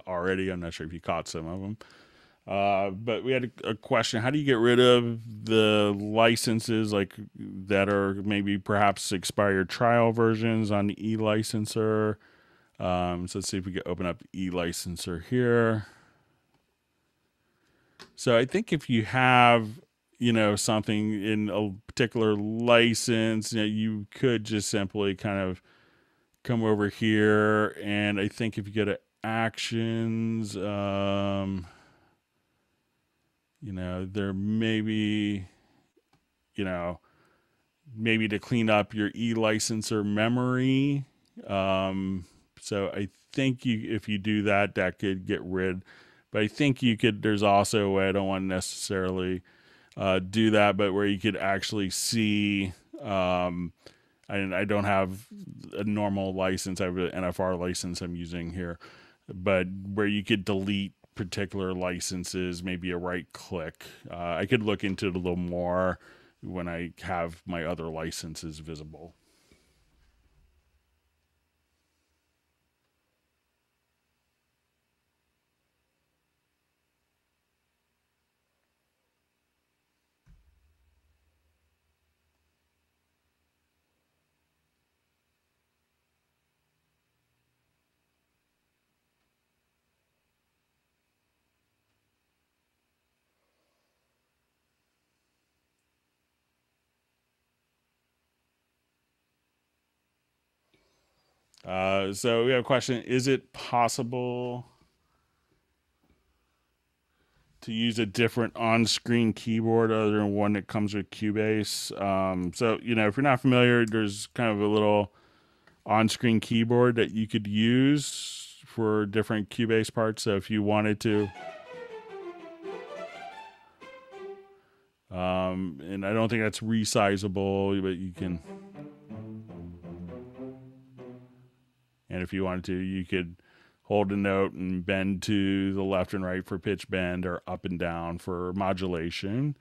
already. I'm not sure if you caught some of them. But we had a question. How do you get rid of the licenses that are maybe perhaps expired trial versions on the e-licenser? So let's see if we can open up e-licenser here. So I think if you have something in a particular license, you could just simply kind of come over here, and I think if you go to actions, there may be, maybe to clean up your e-licenser memory. So I think if you do that, that could get rid. But I think you could, there's also a way, I don't want to necessarily do that, but where you could actually see I don't have a normal license. I have an NFR license I'm using here, but where you could delete particular licenses, maybe a right click. I could look into it a little more when I have my other licenses visible. So we have a question: is it possible to use a different on-screen keyboard other than one that comes with Cubase? So, you know, if you're not familiar, there's kind of a little on-screen keyboard that you could use for different Cubase parts. So if you wanted to, and I don't think that's resizable, but you can, and if you wanted to, you could hold a note and bend to the left and right for pitch bend, or up and down for modulation.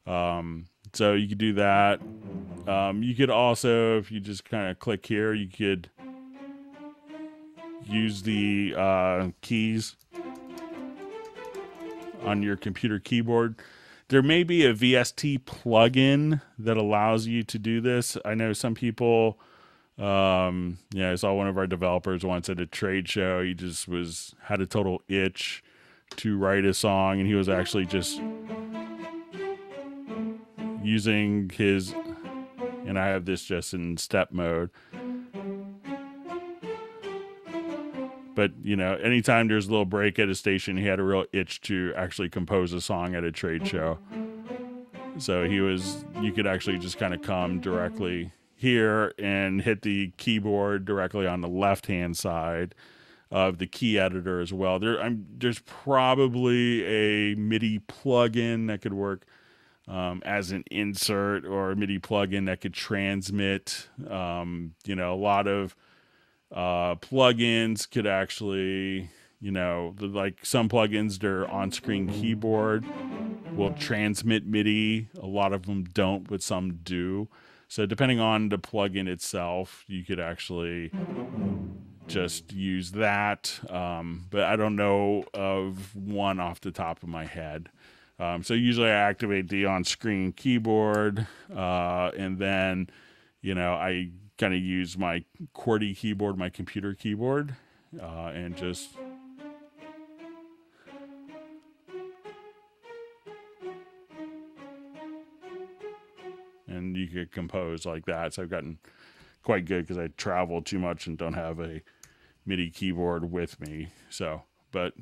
So you could do that. You could also, if you just kind of click here, you could use the keys on your computer keyboard. There may be a VST plugin that allows you to do this. I know some people, I saw one of our developers once at a trade show. He just had a total itch to write a song, and he was actually just using his, and I have this just in step mode. But, you know, anytime there's a little break at a station, he had a real itch to actually compose a song at a trade show. So you could actually just kind of come directly here and hit the keyboard directly on the left-hand side of the key editor as well. There's probably a MIDI plugin that could work as an insert, or a MIDI plugin that could transmit. You know, a lot of plugins could actually, you know, like some plugins, their on-screen keyboard will transmit MIDI. A lot of them don't, but some do. So depending on the plugin itself, you could actually just use that. But I don't know of one off the top of my head. So usually I activate the on-screen keyboard, and then, you know, I kind of use my QWERTY keyboard, my computer keyboard, and just and you could compose like that. So I've gotten quite good because I travel too much and don't have a MIDI keyboard with me. So, but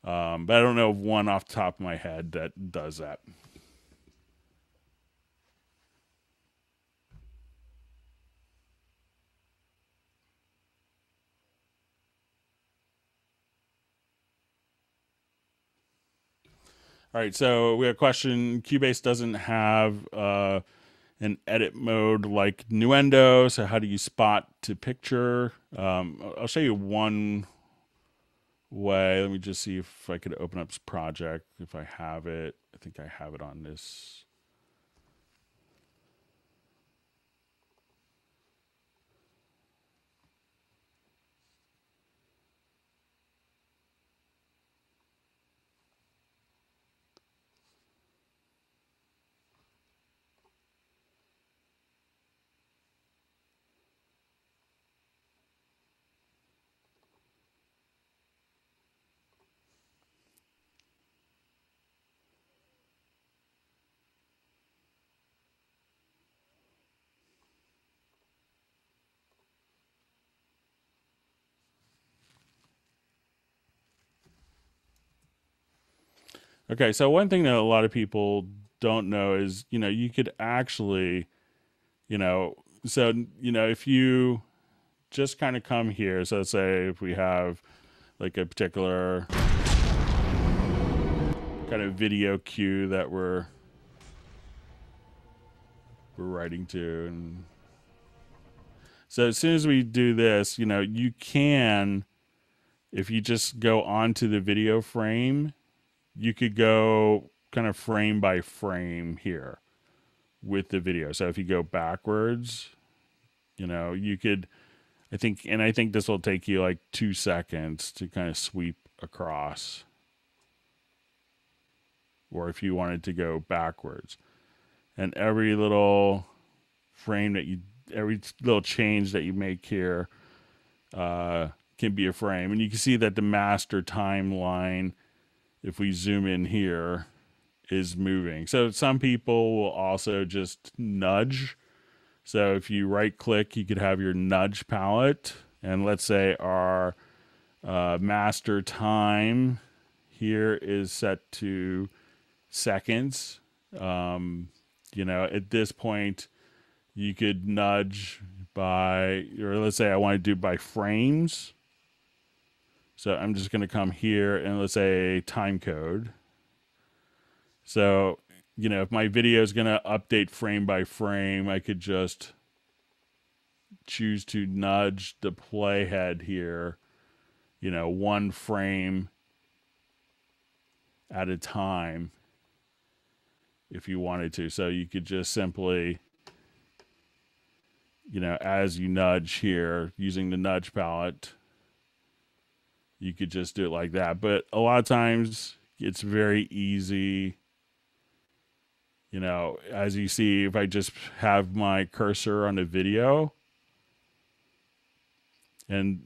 I don't know of one off the top of my head that does that. All right, so we have a question. Cubase doesn't have an edit mode like Nuendo, so how do you spot to picture? I'll show you one way. Let me just see if I could open up this project, if I have it. I think I have it on this. Okay, so one thing that a lot of people don't know is, you know, you could actually, you know, so, you know, if you just kind of come here, so let's say if we have like a particular kind of video cue that we're writing to, and So as soon as we do this, you know, you can, if you just go onto the video frame, you could go kind of frame by frame here with the video. So if you go backwards, you know, you could, I think this will take you like 2 seconds to kind of sweep across. Or if you wanted to go backwards. And every little frame that you, every little change that you make here can be a frame. And you can see that the master timeline, if we zoom in here, is moving. So some people will also just nudge. So if you right click, you could have your nudge palette. And let's say our master time here is set to seconds. You know, at this point, you could nudge by, or let's say I want to do by frames. So I'm just going to come here and let's say time code. So, you know, if my video is going to update frame by frame, I could just choose to nudge the playhead here, you know, 1 frame at a time if you wanted to. So you could just simply, you know, as you nudge here using the nudge palette, you could just do it like that. But a lot of times it's very easy. You know, as you see, if I just have my cursor on the video, and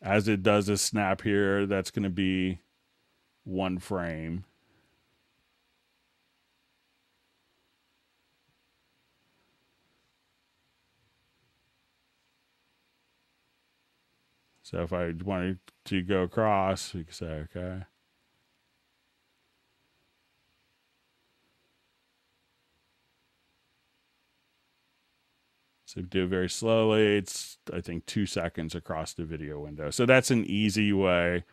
as it does a snap here, that's going to be 1 frame. So if I wanted to go across, we could say, okay. So do it very slowly. It's, I think, 2 seconds across the video window. So that's an easy way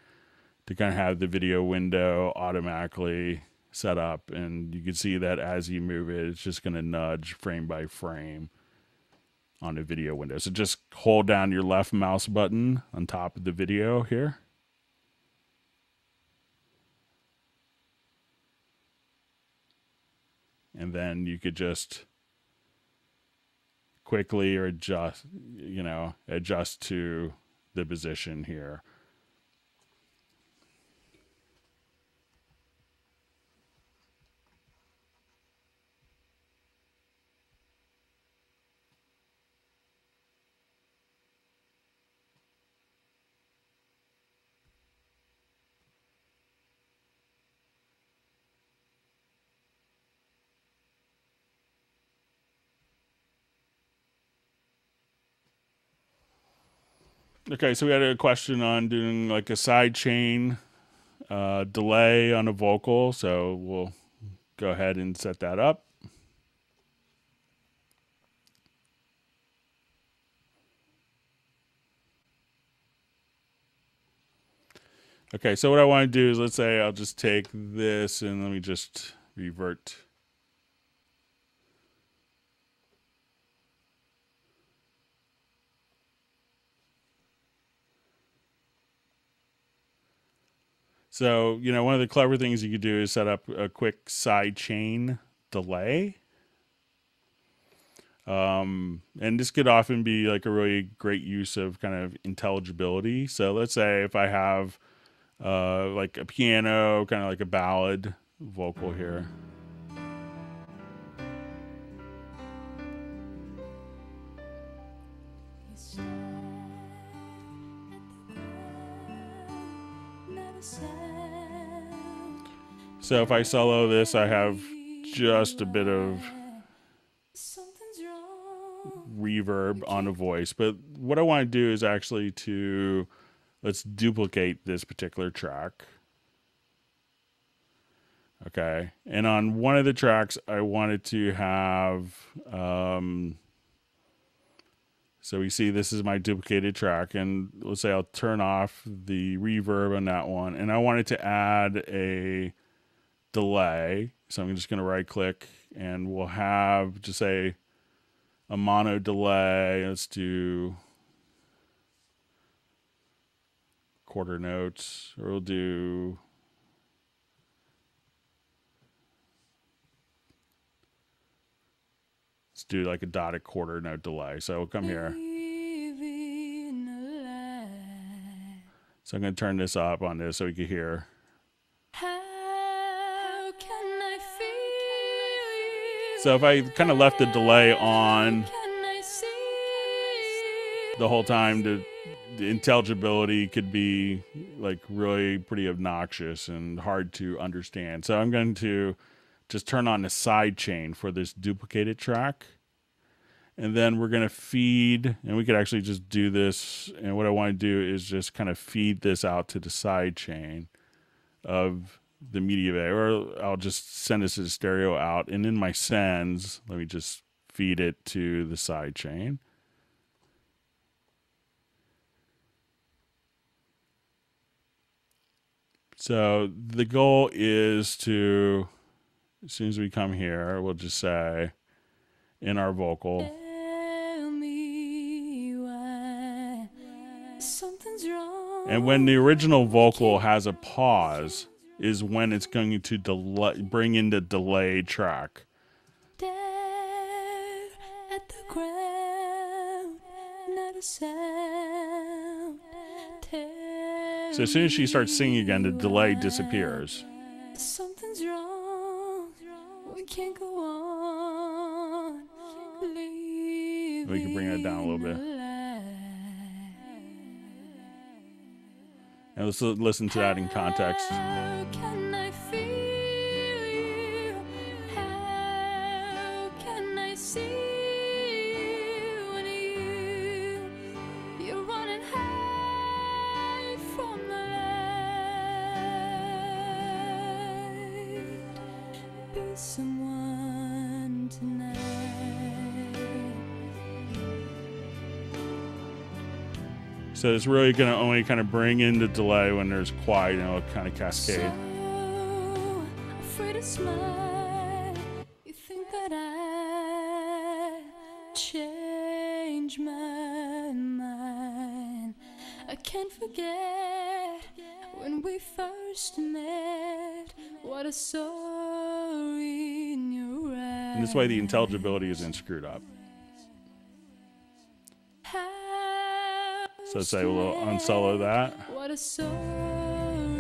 to kind of have the video window automatically set up. And you can see that as you move it, it's just going to nudge frame by frame on the video window. So just hold down your left mouse button on top of the video here. And then you could just quickly or adjust, you know, adjust to the position here. Okay, so we had a question on doing like a sidechain delay on a vocal, so we'll go ahead and set that up. Okay, so what I want to do is, let's say I'll just take this and let me just revert. So, you know, one of the clever things you could do is set up a quick sidechain delay. And this could often be like a really great use of kind of intelligibility. So let's say if I have like a piano, kind of like a ballad vocal here. So if I solo this, I have just a bit of reverb on the voice. But what I want to do is actually to, let's duplicate this particular track. Okay. And on one of the tracks, I wanted to have, so we see this is my duplicated track, and let's say I'll turn off the reverb on that one, and I wanted to add a delay. So I'm just going to right click, and we'll have, just say a mono delay. Let's do quarter notes, or we'll do like a dotted quarter note delay. So we'll come here. So I'm going to turn this up on this so we can hear. So if I kind of left the delay on the whole time, the intelligibility could be like really pretty obnoxious and hard to understand. So I'm going to just turn on the sidechain for this duplicated track. And then we're going to feed, and we could actually just do this. And what I want to do is just kind of feed this out to the sidechain of the media bay, or I'll just send this as stereo out. And in my sends, let me just feed it to the sidechain. So the goal is to, as soon as we come here, we'll just say in our vocal, something's wrong. And when the original vocal has a pause is when it's going to bring in the delayed track. There at the ground, not a sound. So as soon as she starts singing again, the delay disappears. Something's wrong. We can't go on. We can bring that down a little bit. And let's listen to that in context. How can I feel you? How can I see you when you're running high from the light? Be someone tonight. So it's really going to only kind of bring in the delay when there's quiet, and it'll kind of cascade. So afraid to smile. You think that I change my mind. I can't forget when we first met. What I saw in your eyes. And this way the intelligibility isn't screwed up. So say we'll unsolo that. What I saw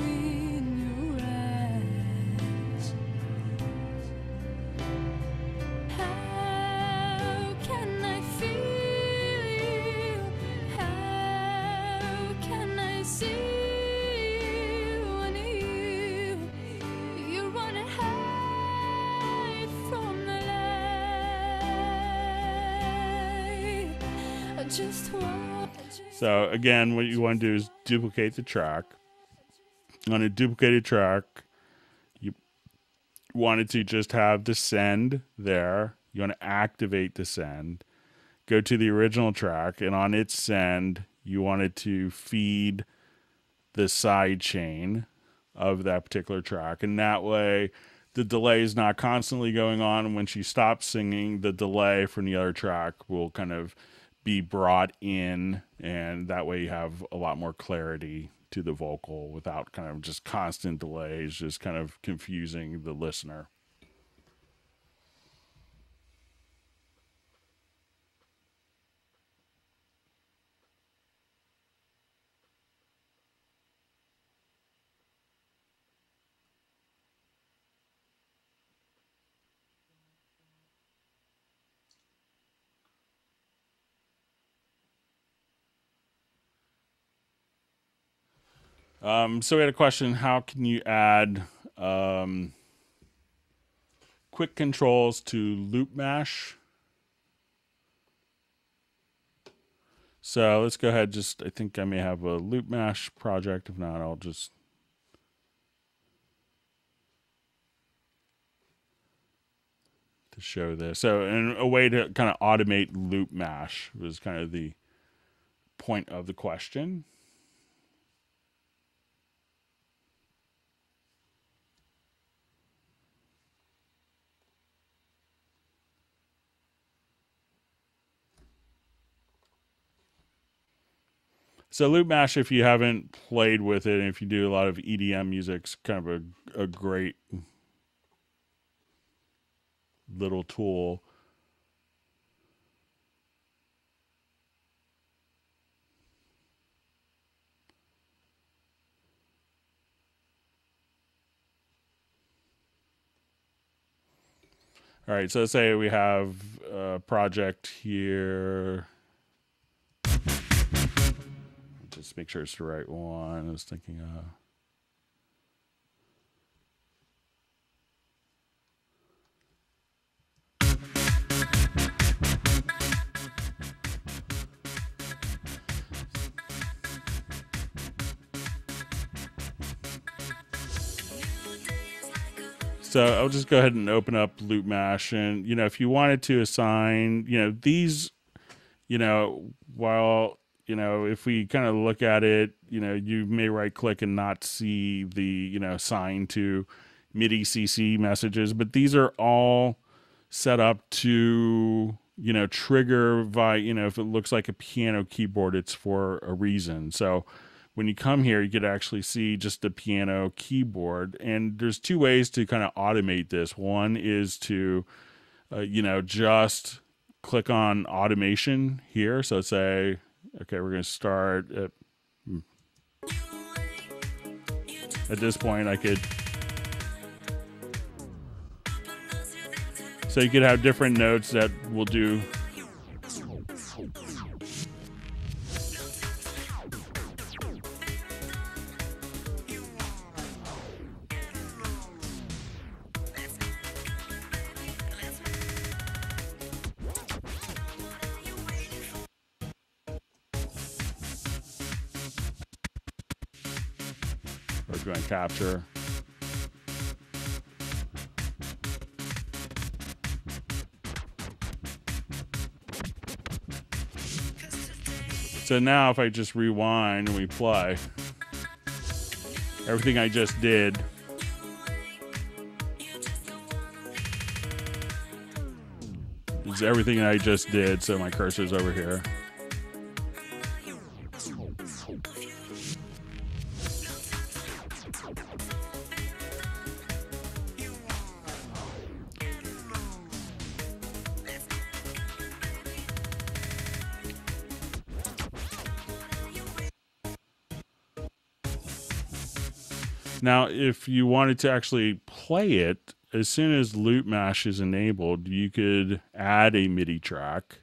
in your eyes. How can I feel you? How can I see you when you're running high from the light? I just want. So again, what you want to do is duplicate the track. On a duplicated track, you want it to just have the send there. You want to activate the send. Go to the original track, and on its send, you want it to feed the side chain of that particular track. And that way, the delay is not constantly going on. And when she stops singing, the delay from the other track will kind of be brought in, and that way you have a lot more clarity to the vocal without kind of just constant delays, just kind of confusing the listener. So we had a question, how can you add quick controls to LoopMash? So let's go ahead, I think I may have a LoopMash project. If not, I'll just to show this. So and a way to kind of automate LoopMash was kind of the point of the question. So LoopMash, if you haven't played with it, and if you do a lot of EDM music, it's kind of a great little tool. All right, so let's say we have a project here. Just make sure it's the right one. I was thinking so I'll just go ahead and open up LoopMash, and if you wanted to assign, these, while if we kind of look at it, you may right click and not see the assign to MIDI CC messages, but these are all set up to trigger via if it looks like a piano keyboard, it's for a reason. So when you come here, you could actually see just the piano keyboard. And there's two ways to kind of automate this. One is to, just click on automation here. So say, okay, we're going to start at this point. I could, so you could have different notes that will do. We're going to capture. So now if I just rewind and we play, everything I just did is everything I just did. So my cursor's over here. Now, if you wanted to actually play it, as soon as LoopMash is enabled, you could add a MIDI track.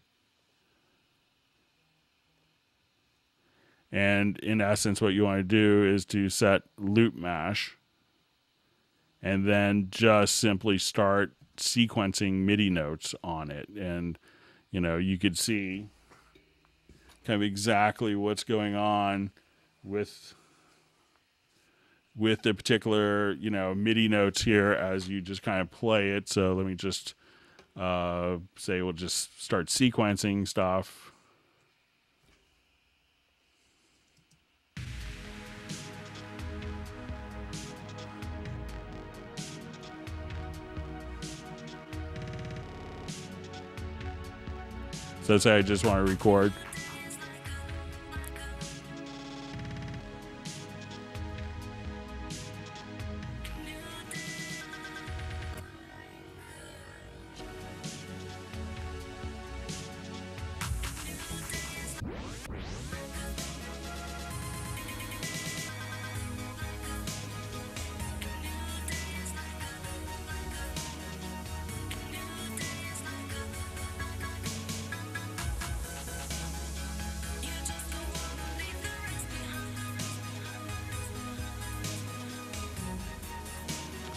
And in essence, what you want to do is to set LoopMash and then just simply start sequencing MIDI notes on it. And, you could see kind of exactly what's going on with the particular, MIDI notes here as you just kind of play it. So let me just say we'll just start sequencing stuff. So let's say I just want to record.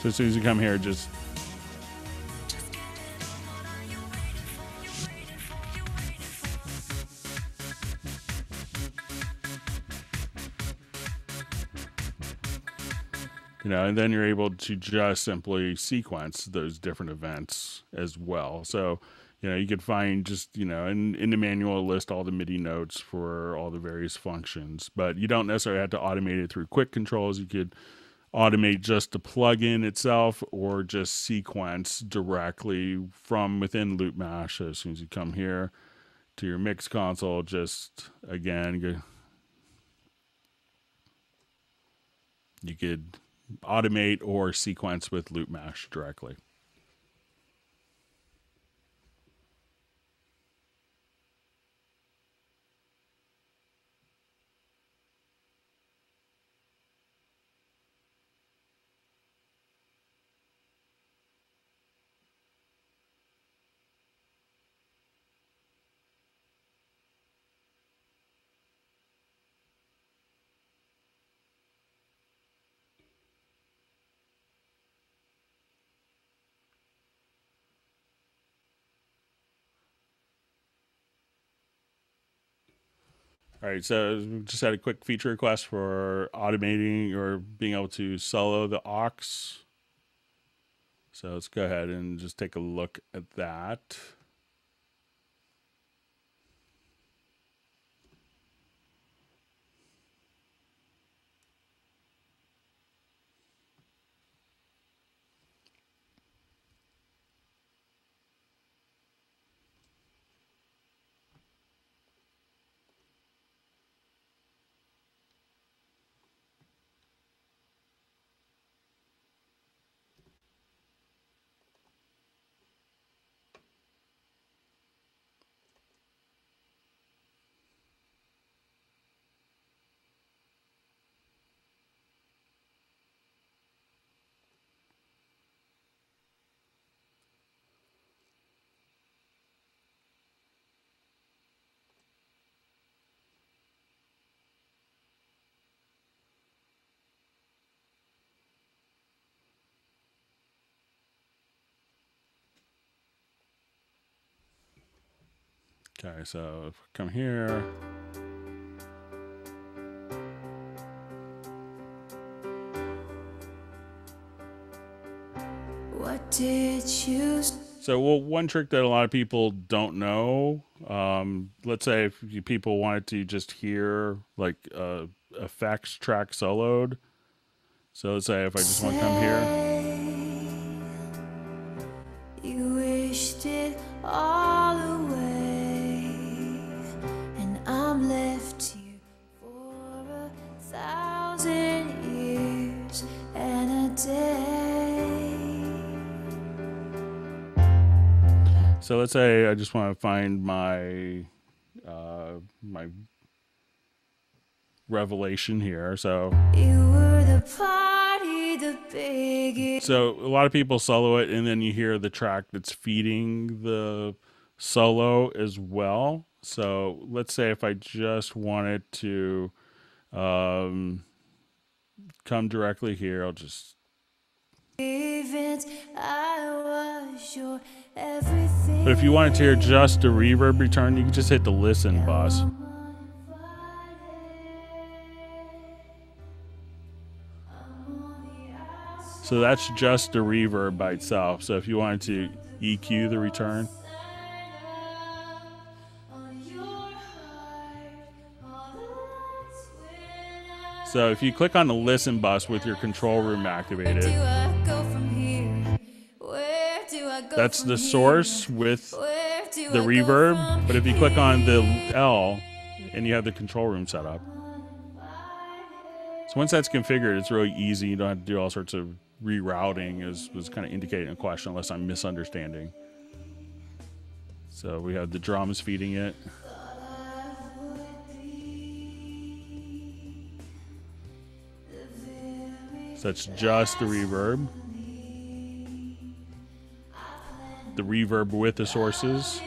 So as soon as you come here, just and then you're able to just simply sequence those different events as well. So, you could find just, in the manual list all the MIDI notes for all the various functions, but you don't necessarily have to automate it through quick controls. You could automate just the plugin itself or just sequence directly from within LoopMash. So as soon as you come here to your mix console, just again, You could automate or sequence with LoopMash directly. All right, so we just had a quick feature request for automating or being able to solo the aux. So let's go ahead and just take a look at that. Okay, so if we come here, What did you so one trick that a lot of people don't know, let's say if people wanted to just hear like effects track soloed. So let's say if I just want to come here. You wished it all away, and I'm left here for 1,000 years and a day. So let's say I just want to find my my revelation here. So You were the party, the biggest. so a lot of people solo it, and then you hear the track that's feeding the solo as well. So let's say if I just wanted to come directly here, I'll just Events, I was your everything. but if you wanted to hear just a reverb return, you can just hit the listen bus. So that's just a reverb by itself. So if you wanted to EQ the return, so if you click on the listen bus with your control room activated, that's the source with the reverb. But if you click on the L and you have the control room set up, so once that's configured, it's really easy. You don't have to do all sorts of rerouting, as was kind of indicated in a question, unless I'm misunderstanding. So we have the drums feeding it. So that's just the reverb. The reverb with the sources.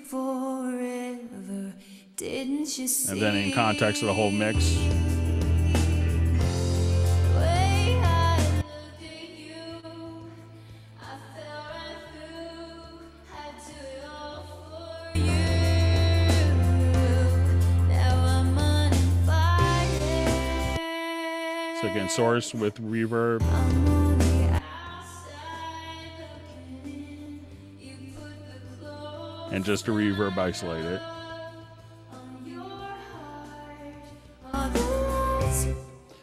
Forever, didn't you see? And then in context of the whole mix. The way I looked at you, I fell right through. Had to do it all for you. Now I'm uninvited. So again, source with reverb. I'm on the outside looking in. You put the clothes And just a reverb isolated. on your heart. All the lights.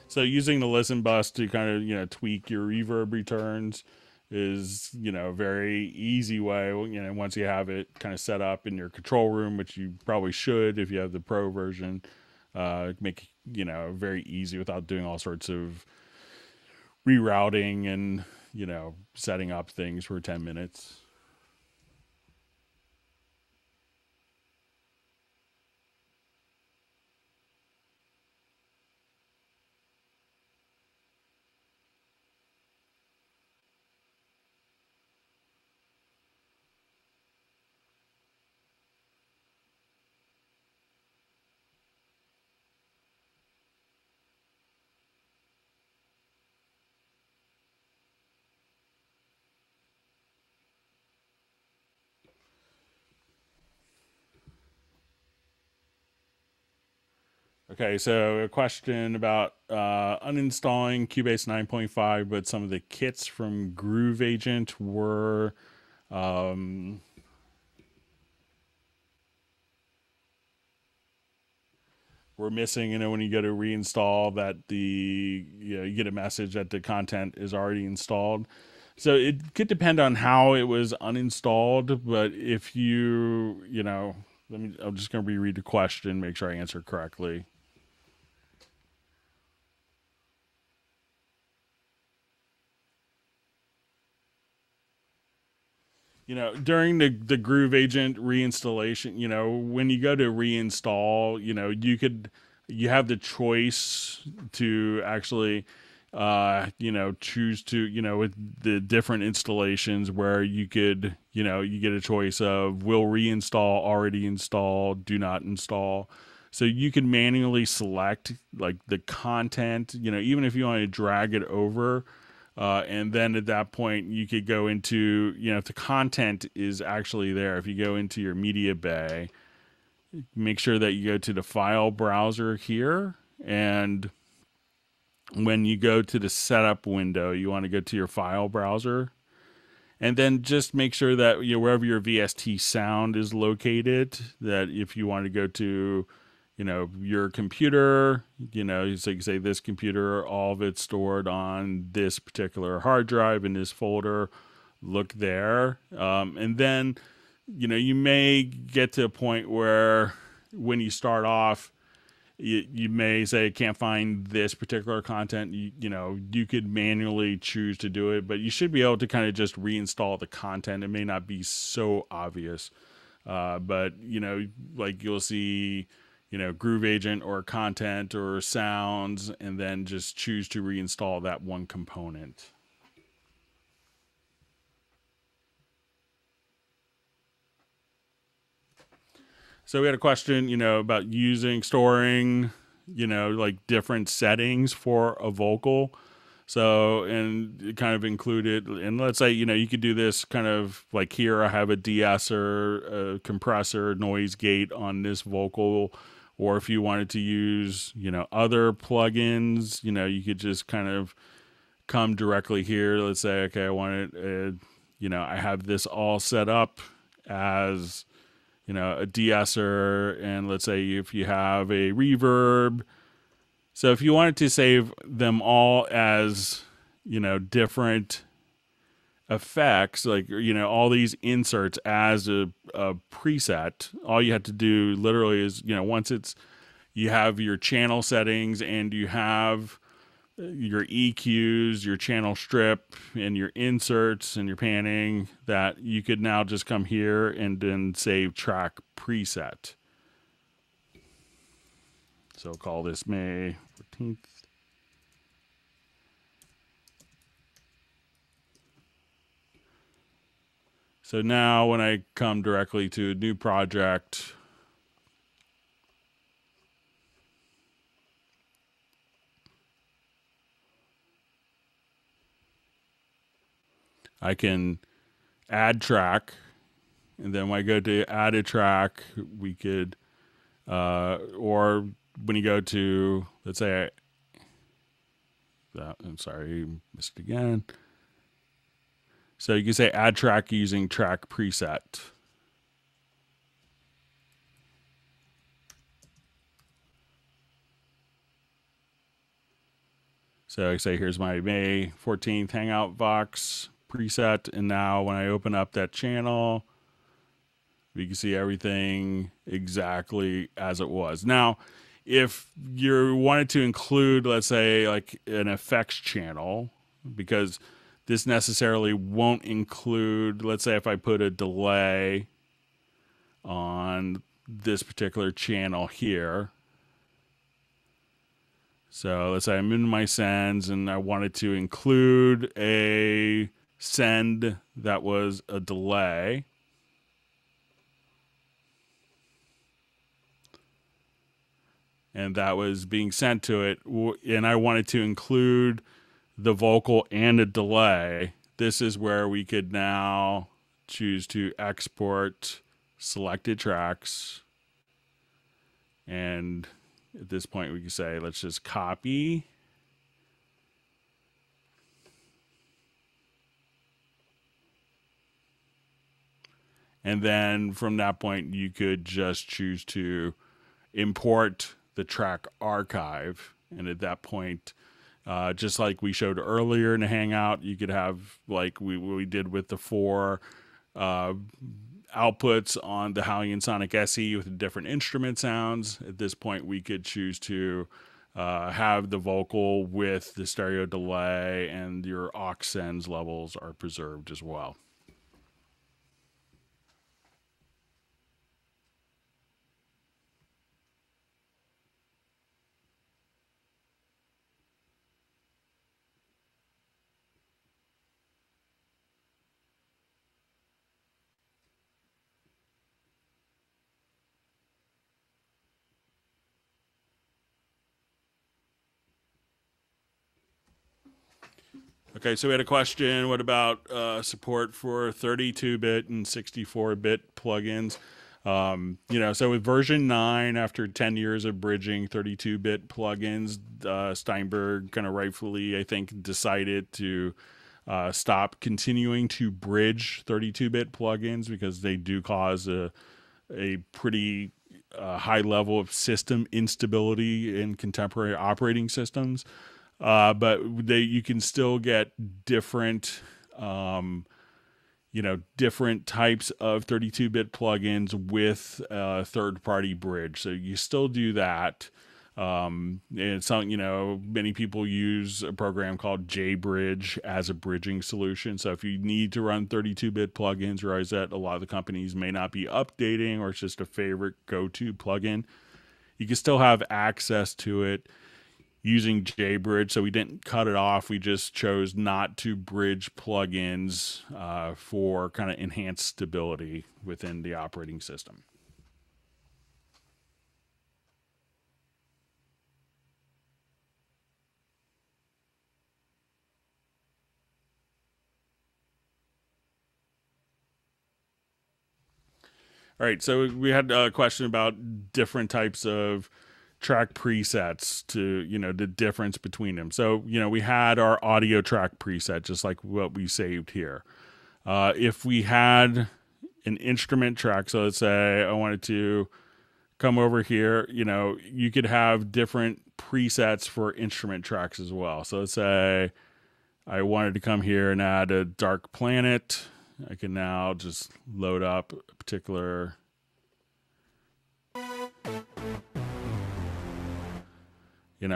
So using the listen bus to kind of, tweak your reverb returns is, a very easy way, once you have it kind of set up in your control room, which you probably should if you have the pro version, make, you know, very easy without doing all sorts of rerouting and, you know, setting up things for 10 minutes. Okay, so a question about uninstalling Cubase 9.5, but some of the kits from Groove Agent um, were missing. You know, when you go to reinstall, that you get a message that the content is already installed. So it could depend on how it was uninstalled, but if you know, I'm just going to reread the question, make sure I answer correctly. You know, during the Groove Agent reinstallation, you know, when you go to reinstall, you know, you have the choice to actually you know, choose to, you know, with the different installations where you could, you know, you get a choice of will reinstall, already installed, do not install. So you can manually select like the content, you know, even if you want to drag it over. And then at that point, you could go into, you know, if the content is actually there, if you go into your media bay, make sure that you go to the file browser here. And when you go to the setup window, you want to go to your file browser. And then just make sure that, you know, wherever your VST sound is located, that if you want to go to, you know, your computer, you know, so you can say this computer, all of it's stored on this particular hard drive in this folder, look there. And then, you know, you may get to a point where when you start off, you may say can't find this particular content. You know, you could manually choose to do it, but you should be able to kind of just reinstall the content. It may not be so obvious, but you know, like you'll see, you know, Groove Agent or content or sounds, and then just choose to reinstall that one component. So we had a question, you know, about storing, you know, like different settings for a vocal. So, and it kind of included, and let's say, you know, you could do this kind of like here, I have a de-esser, a compressor, noise gate on this vocal. Or if you wanted to use, you know, other plugins, you know, you could just kind of come directly here. Let's say, okay, I want it, you know, I have this all set up as, you know, a de-esser, and let's say if you have a reverb. So if you wanted to save them all as, you know, different effects, like, you know, all these inserts as a preset, all you have to do literally is, you know, once you have your channel settings and you have your EQs, your channel strip, and your inserts and your panning, that you could now just come here and then save track preset. So call this May 14th. So now when I come directly to a new project, I can add track, and then when I go to add a track, we could, or when you go to, let's say, I'm sorry, missed it again. So you can say add track using track preset. So I say, here's my May 14th Hangout Vox preset. And now when I open up that channel, we can see everything exactly as it was. Now, if you wanted to include, let's say, like an effects channel, because this necessarily won't include, let's say if I put a delay on this particular channel here. So let's say I'm in my sends and I wanted to include a send that was a delay. And that was being sent to it, and I wanted to include the vocal and a delay. This is where we could now choose to export selected tracks. And at this point, we can say, let's just copy. And then from that point, you could just choose to import the track archive. And at that point, just like we showed earlier in the Hangout, you could have, like we did with the 4 outputs on the Helicon Sonic SE with different instrument sounds. At this point, we could choose to have the vocal with the stereo delay, and your aux sends levels are preserved as well. Okay, so we had a question. What about support for 32-bit and 64-bit plugins? So with version 9, after 10 years of bridging 32-bit plugins, Steinberg kind of rightfully, I think, decided to stop continuing to bridge 32-bit plugins because they do cause a pretty high level of system instability in contemporary operating systems. But you can still get different, different types of 32-bit plugins with a third-party bridge. So you still do that. And many people use a program called JBridge as a bridging solution. So if you need to run 32-bit plugins, realize that a lot of the companies may not be updating, or it's just a favorite go-to plugin. You can still have access to it using JBridge. So we didn't cut it off. We just chose not to bridge plugins for kind of enhanced stability within the operating system. All right, so we had a question about different types of track presets, to the difference between them. So we had our audio track preset, just like what we saved here. If we had an instrument track, so let's say I wanted to come over here, you could have different presets for instrument tracks as well. So let's say I wanted to come here and add a dark planet. I can now just load up a particular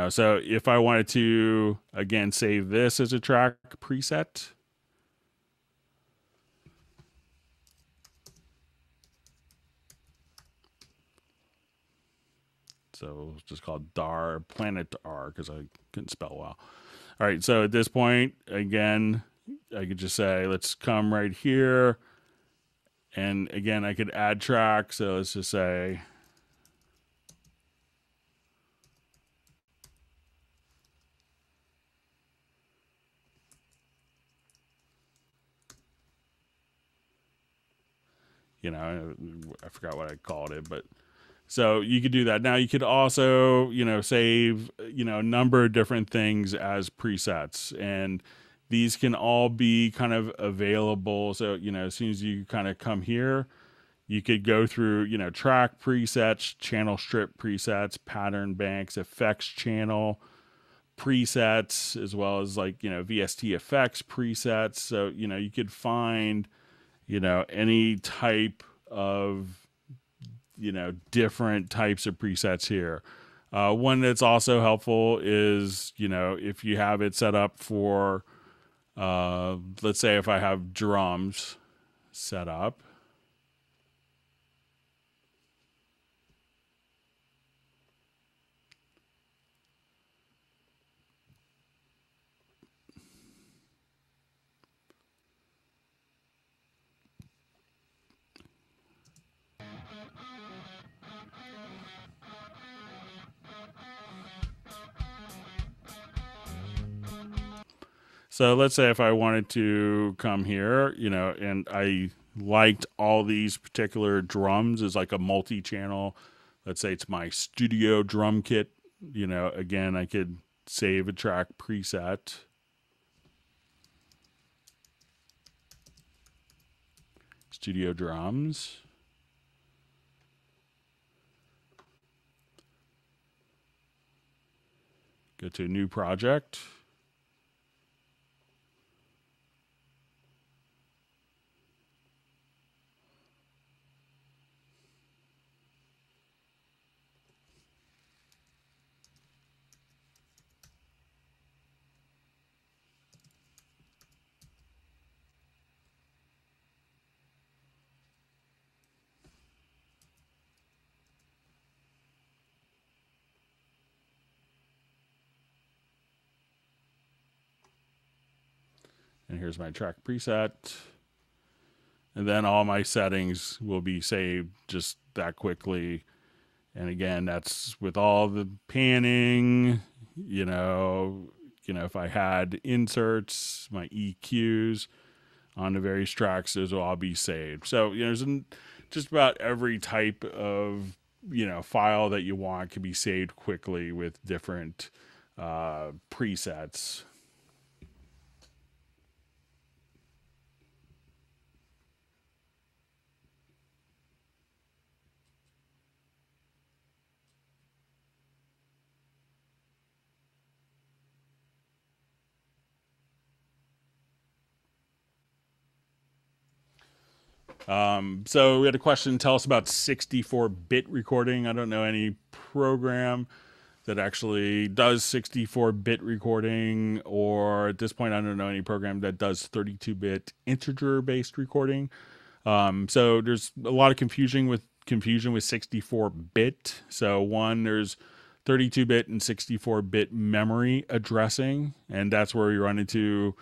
so if I wanted to, again, save this as a track preset. So it's just called Planet R, because I couldn't spell well. All right, so at this point, again, I could just say, let's come right here. And again, I could add tracks. So let's just say, I forgot what I called it, but so you could do that. Now you could also, save, a number of different things as presets, and these can all be kind of available. So, as soon as you kind of come here, you could go through, track presets, channel strip presets, pattern banks, effects channel presets, as well as like, VST effects presets. So, you could find, any type of, different types of presets here. One that's also helpful is, if you have it set up for, let's say if I have drums set up. So let's say if I wanted to come here, and I liked all these particular drums as like a multi-channel. Let's say it's my studio drum kit. Again, I could save a track preset. Studio drums. Go to a new project. And here's my track preset. And then all my settings will be saved just that quickly. And again, that's with all the panning, if I had inserts, my EQs on the various tracks, those will all be saved. So, there's just about every type of, file that you want can be saved quickly with different presets. So we had a question, tell us about 64-bit recording. I don't know any program that actually does 64-bit recording, or at this point, I don't know any program that does 32-bit integer-based recording. So there's a lot of confusion with 64-bit. So one, there's 32-bit and 64-bit memory addressing, and that's where you run into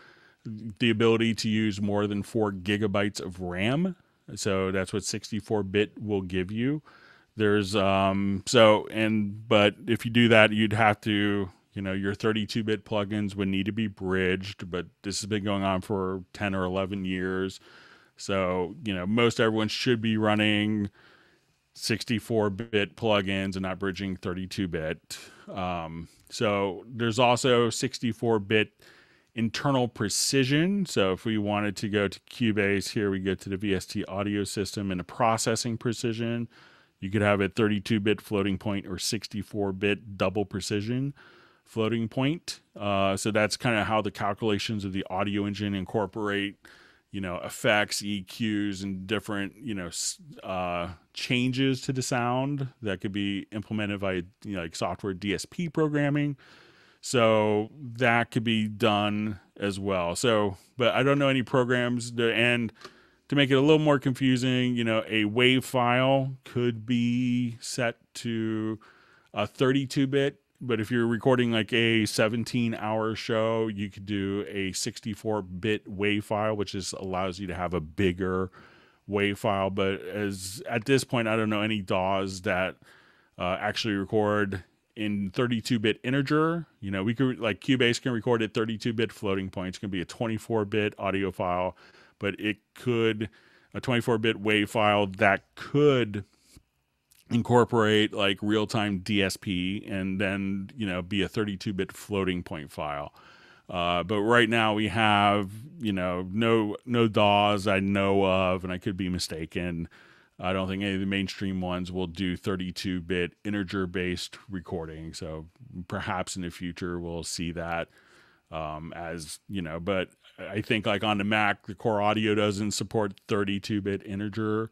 the ability to use more than 4 gigabytes of RAM. So that's what 64-bit will give you. There's but if you do that, you'd have to, your 32-bit plugins would need to be bridged, but this has been going on for 10 or 11 years. So, most everyone should be running 64-bit plugins and not bridging 32-bit. So there's also 64-bit internal precision. So if we wanted to go to Cubase, here we go to the VST audio system and a processing precision. You could have a 32-bit floating point or 64-bit double precision floating point. So that's kind of how the calculations of the audio engine incorporate, effects, EQs, and different, changes to the sound that could be implemented by, like software DSP programming. So that could be done as well. So, but I don't know any programs and to make it a little more confusing, a WAV file could be set to a 32-bit, but if you're recording like a 17-hour show, you could do a 64-bit WAV file, which allows you to have a bigger WAV file. But at this point, I don't know any DAWs that actually record in 32-bit integer. We could, like Cubase can record at 32-bit floating points. It can be a 24-bit audio file, but a 24-bit WAV file that could incorporate like real-time DSP and then, be a 32-bit floating point file. But right now we have, no DAWs I know of, and I could be mistaken. I don't think any of the mainstream ones will do 32-bit integer-based recording. So perhaps in the future we'll see that but I think like on the Mac, the core audio doesn't support 32-bit integer.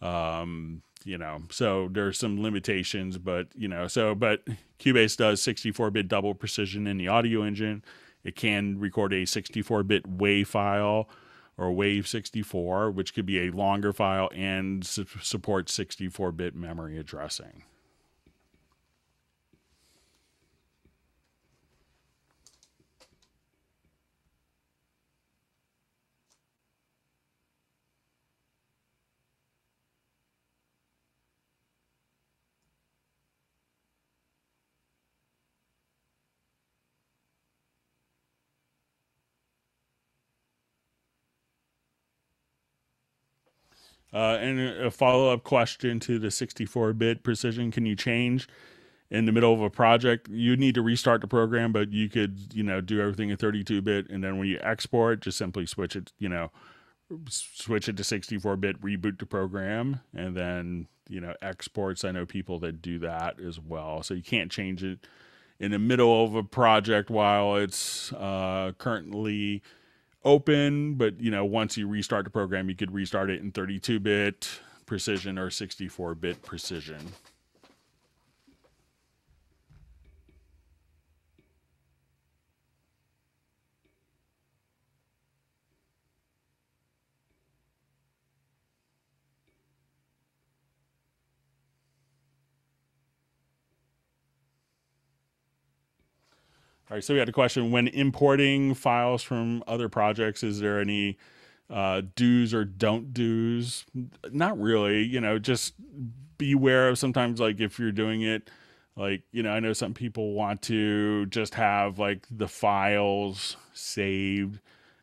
So there's some limitations, but but Cubase does 64-bit double precision in the audio engine. It can record a 64-bit WAV file or WAV64, which could be a longer file and supports 64-bit memory addressing. And a follow-up question to the 64-bit precision: can you change in the middle of a project? You need to restart the program, but you could, do everything in 32-bit, and then when you export, just simply switch it to 64-bit, reboot the program, and then exports. I know people that do that as well. So you can't change it in the middle of a project while it's currently open, but once you restart the program, you could restart it in 32-bit precision or 64-bit precision. All right, so we had a question: when importing files from other projects, is there any do's or don't do's? Not really. Just beware of sometimes, like if you're doing it, like I know some people want to just have like the files saved,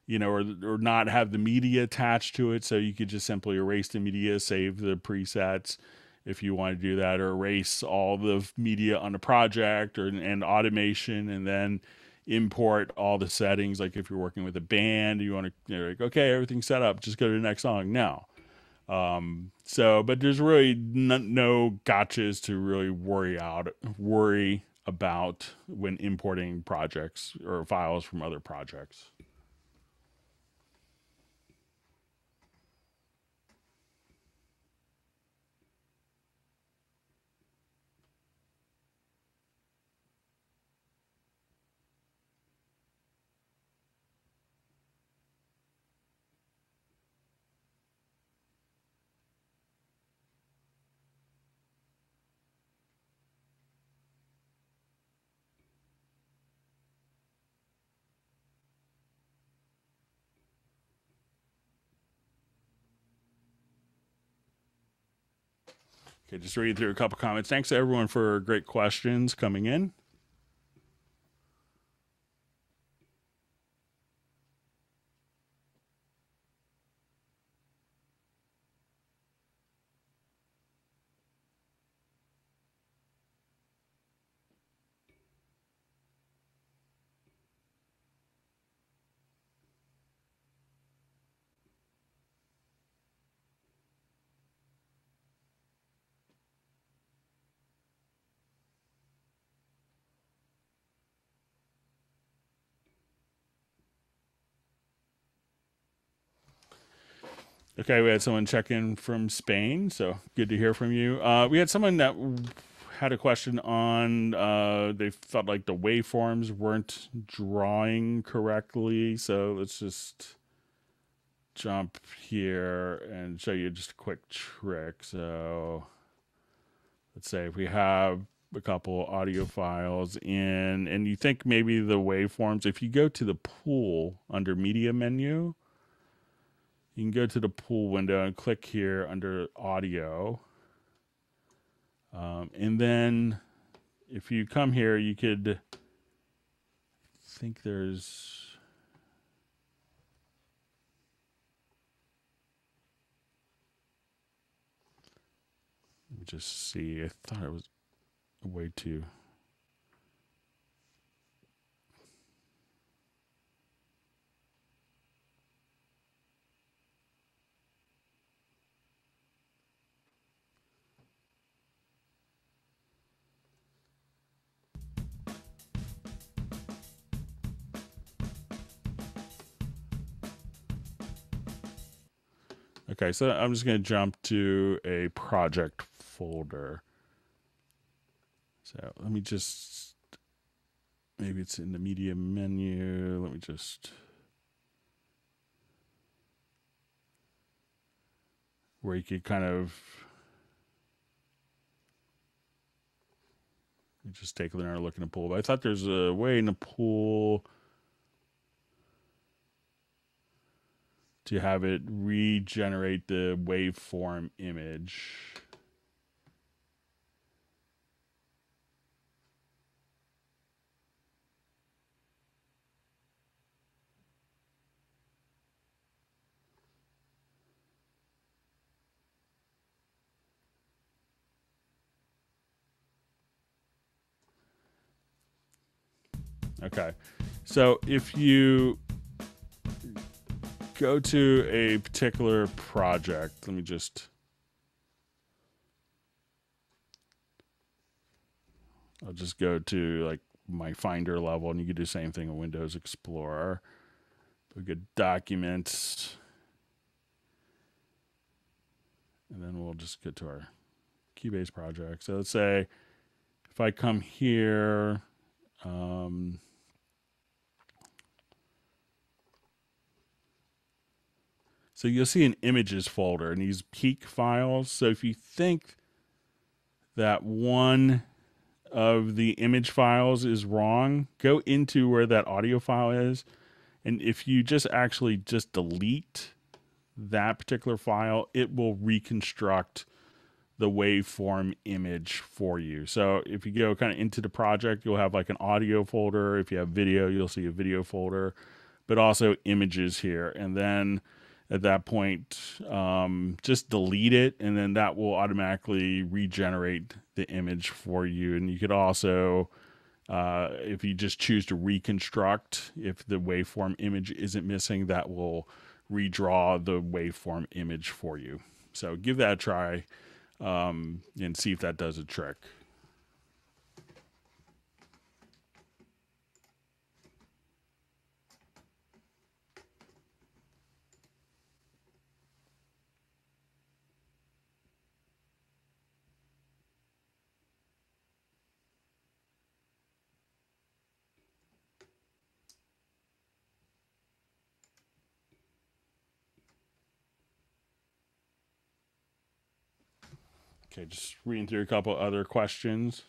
or not have the media attached to it, so you could just simply erase the media, save the presets if you want to do that, or erase all the media on the project and automation, and then import all the settings. Like if you're working with a band, you want to, like, okay, everything's set up, just go to the next song now. But there's really no gotchas to really worry about when importing projects or files from other projects. Okay, just reading through a couple comments. Thanks to everyone for great questions coming in. Okay, we had someone check in from Spain, so good to hear from you. We had someone that had a question on, they felt like the waveforms weren't drawing correctly, so let's just jump here and show you just a quick trick. So let's say if we have a couple audio files in, and you think maybe the waveforms, if you go to the pool under media menu, you can go to the pool window and click here under audio. And then if you come here, you could think there's, let me just see. I thought it was a way to, Okay, so I'm just going to jump to a project folder. So let me just, maybe it's in the media menu. Let me just, where you could kind of, just take another look in the pool. But I thought there's a way in the pool to have it regenerate the waveform image. Okay, so if you go to a particular project, let me just, I'll just go to like my Finder level, and you can do the same thing in Windows Explorer. We get documents, and then we'll just get to our Cubase project. So let's say if I come here, so you'll see an images folder and these peak files. So if you think that one of the image files is wrong, go into where that audio file is. And if you just actually just delete that particular file, it will reconstruct the waveform image for you. So if you go kind of into the project, you'll have like an audio folder. If you have video, you'll see a video folder, but also images here. And then at that point, just delete it, and then that will automatically regenerate the image for you. And you could also, if you just choose to reconstruct, if the waveform image isn't missing, that will redraw the waveform image for you. So give that a try, and see if that does a trick. Okay, just reading through a couple other questions.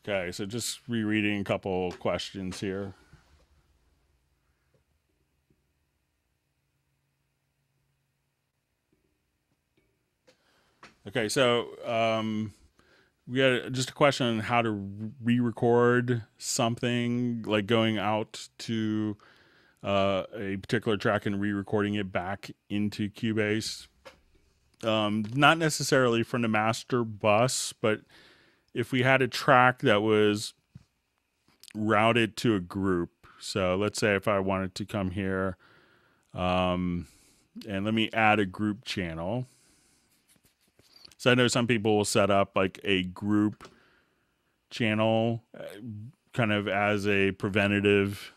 Okay, so just rereading a couple questions here. Okay, so we had just a question on how to re-record something, like going out to a particular track and re-recording it back into Cubase. Not necessarily from the master bus, but if we had a track that was routed to a group. So let's say if I wanted to come here, and let me add a group channel. So I know some people will set up like a group channel kind of as a preventative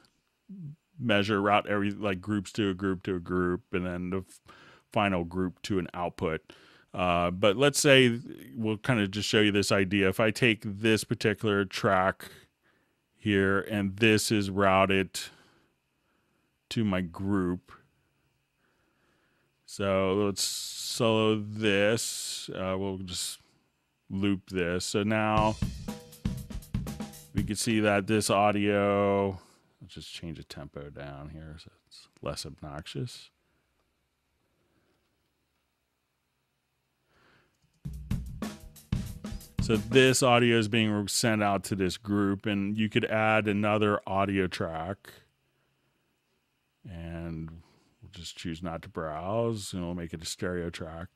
measure, route every like groups to a group to a group, and then the final group to an output. But let's say we'll kind of just show you this idea. If I take this particular track here and this is routed to my group. So let's solo this. We'll just loop this. So now we can see that this audio, let's just change the tempo down here so it's less obnoxious. So this audio is being sent out to this group, and you could add another audio track, and we'll just choose not to browse, and we'll make it a stereo track.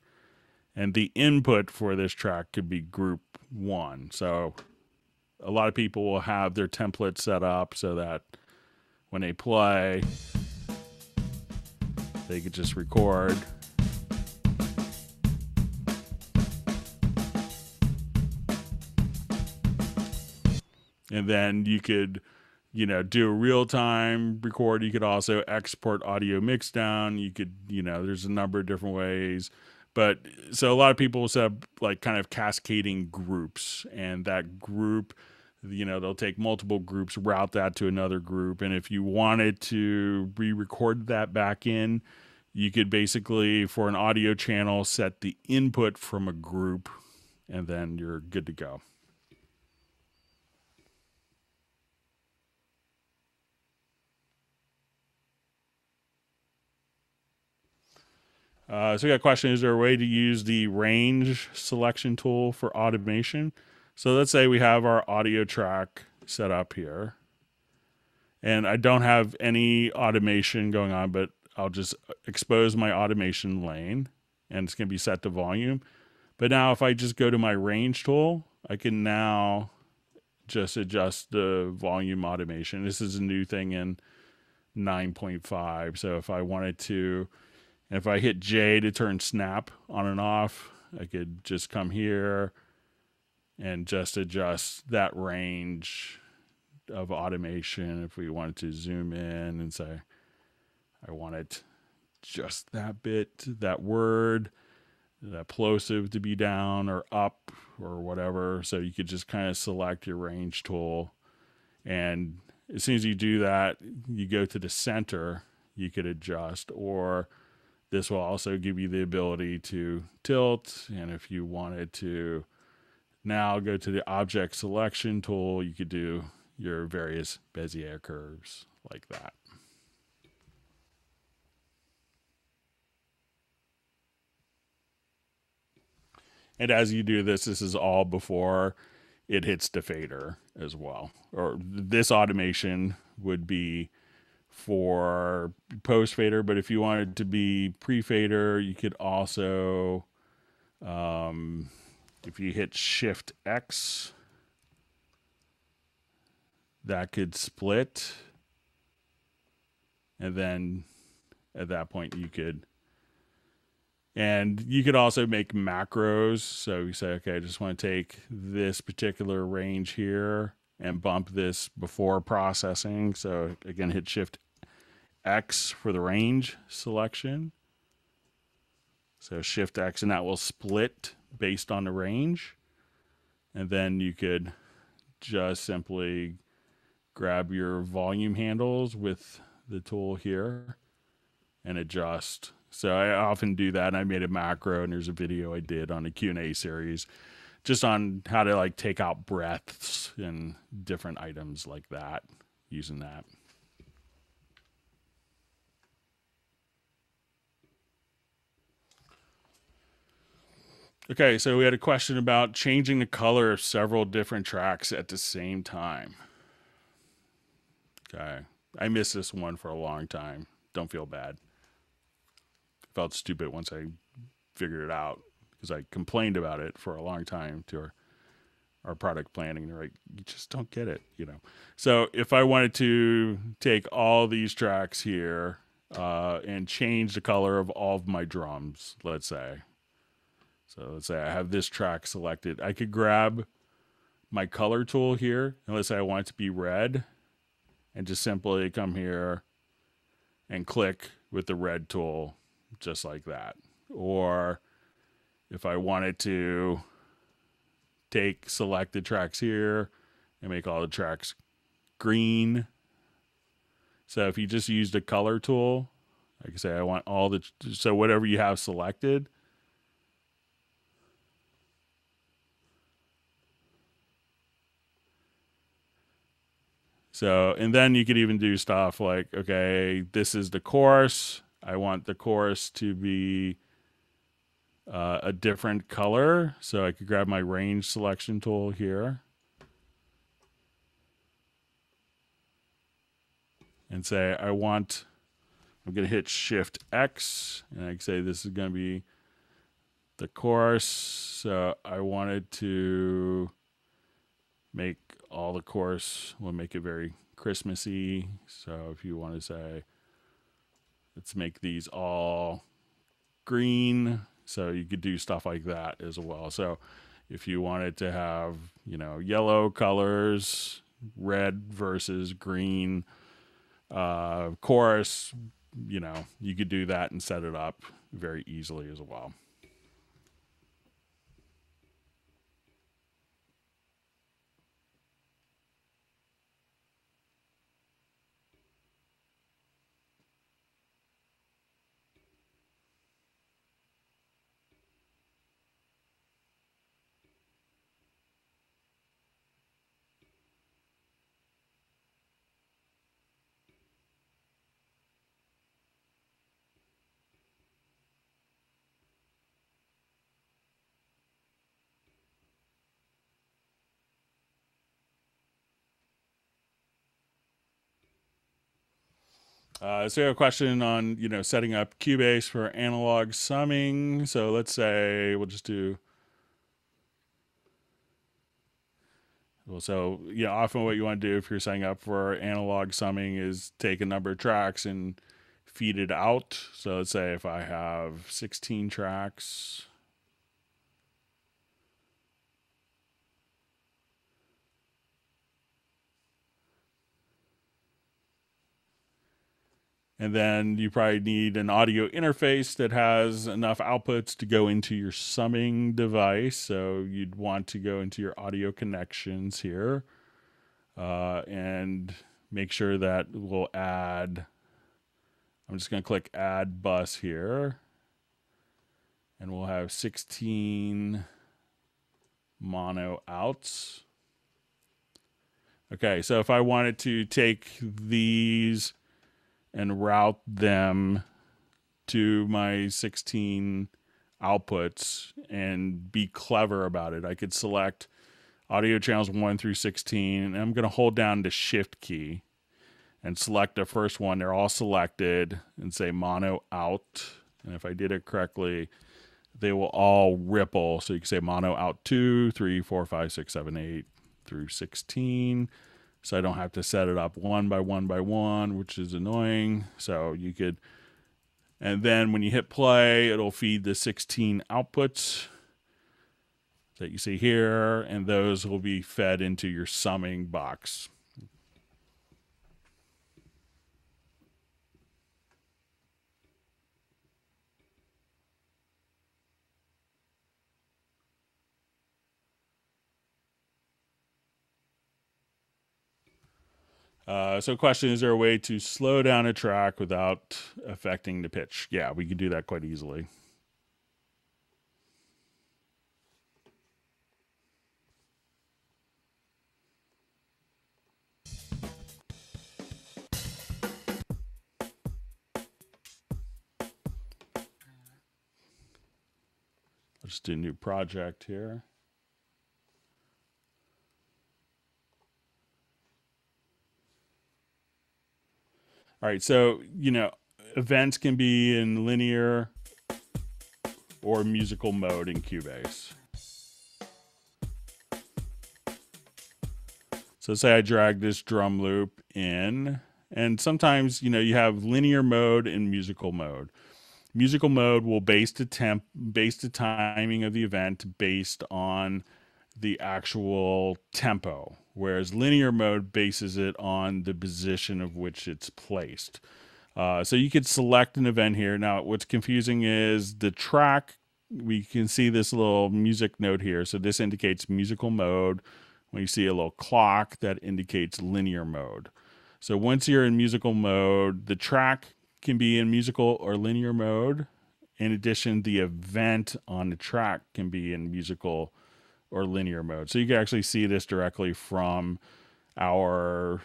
And the input for this track could be group 1. So a lot of people will have their template set up so that when they play, they could just record. And then you could, do a real-time record. You could also export audio mix down. You could, there's a number of different ways. But so a lot of people will set up like kind of cascading groups, and that group, they'll take multiple groups, route that to another group. And if you wanted to re-record that back in, you could basically, for an audio channel, set the input from a group, and then you're good to go. So we got a question, is there a way to use the range selection tool for automation? So let's say we have our audio track set up here, and I don't have any automation going on, but I'll just expose my automation lane, and it's going to be set to volume. But now if I just go to my range tool, I can now just adjust the volume automation. This is a new thing in 9.5. So if I wanted to, and if I hit J to turn snap on and off, I could just come here and just adjust that range of automation. If we wanted to zoom in and say, I want it just that bit, that word, that plosive to be down or up or whatever. So you could just kind of select your range tool. And as soon as you do that, you go to the center, you could adjust, or this will also give you the ability to tilt. And if you wanted to now go to the object selection tool, you could do your various Bezier curves like that. And as you do this, this is all before it hits the fader as well. Or this automation would be for post fader, but if you wanted to be pre fader, you could also, if you hit Shift X, that could split, and then at that point you could, and you could also make macros. So you say, okay, I just want to take this particular range here and bump this before processing. So again, hit Shift X for the range selection. So Shift X, and that will split based on the range. And then you could just simply grab your volume handles with the tool here and adjust. So I often do that, and I made a macro, and there's a video I did on a Q&A series just on how to like take out breaths and different items like that using that. Okay, so we had a question about changing the color of several different tracks at the same time. Okay, I missed this one for a long time. Don't feel bad. Felt stupid once I figured it out because I complained about it for a long time to our product planning. They're like, you just don't get it, So if I wanted to take all these tracks here and change the color of all of my drums, let's say. So let's say I have this track selected. I could grab my color tool here, and let's say I want it to be red, and just simply come here and click with the red tool just like that. Or if I wanted to take selected tracks here and make all the tracks green. So if you just used a color tool, like I say, I want all the, so whatever you have selected, so, and then you could even do stuff like, okay, this is the chorus. I want the chorus to be a different color. So I could grab my range selection tool here and say, I'm going to hit Shift X, and I can say this is going to be the chorus. So I wanted to make all the chorus, we'll make it very Christmassy. So if you want to say, let's make these all green. So you could do stuff like that as well. So if you wanted to have, you know, yellow colors, red versus green, chorus, you know, you could do that and set it up very easily as well. So we have a question on, you know, setting up Cubase for analog summing. So let's say we'll just do, well, so yeah, often what you want to do if you're setting up for analog summing is take a number of tracks and feed it out. So let's say if I have 16 tracks, and then you probably need an audio interface that has enough outputs to go into your summing device. So you'd want to go into your audio connections here and make sure that we'll add, I'm just going to click add bus here. And we'll have 16 mono outs. Okay, so if I wanted to take these and route them to my 16 outputs and be clever about it, I could select audio channels 1 through 16, and I'm going to hold down the shift key and select the first one. They're all selected, and say mono out. And if I did it correctly, they will all ripple. So you can say mono out 2, 3, 4, 5, 6, 7, 8 through 16. So I don't have to set it up one by one, which is annoying. So you could, and then when you hit play, it'll feed the 16 outputs that you see here, and those will be fed into your summing box. So question, is there a way to slow down a track without affecting the pitch? Yeah, we could do that quite easily. I'll just do a new project here. All right, so, you know, events can be in linear or musical mode in Cubase. So say I drag this drum loop in, and sometimes, you know, you have linear mode and musical mode. Musical mode will base the timing of the event based on the actual tempo, whereas linear mode bases it on the position of which it's placed. So you could select an event here. Now, what's confusing is the track. We can see this little music note here. So this indicates musical mode. When you see a little clock, that indicates linear mode. So once you're in musical mode, the track can be in musical or linear mode. In addition, the event on the track can be in musical or linear mode. So you can actually see this directly from our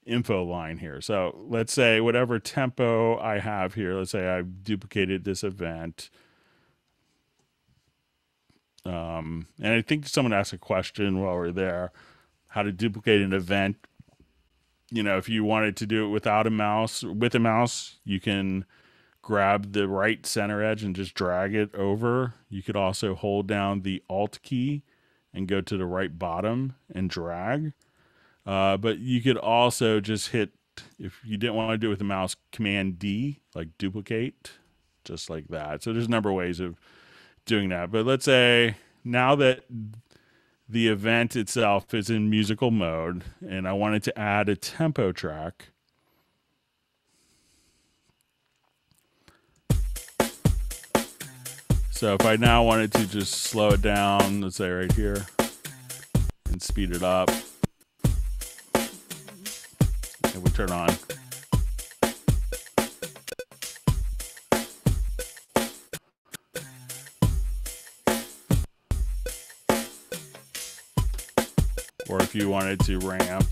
info line here. So let's say whatever tempo I have here, let's say I've duplicated this event. And I think someone asked a question while we're there, how to duplicate an event. You know, if you wanted to do it without a mouse, with a mouse, you can grab the right center edge and just drag it over. You could also hold down the Alt key and go to the right bottom and drag. But you could also just hit, if you didn't want to do it with the mouse, Command D, like duplicate, just like that. So there's a number of ways of doing that. But let's say now that the event itself is in musical mode and I wanted to add a tempo track. So if I now wanted to just slow it down, let's say right here, and speed it up, and we turn on. Or if you wanted to ramp.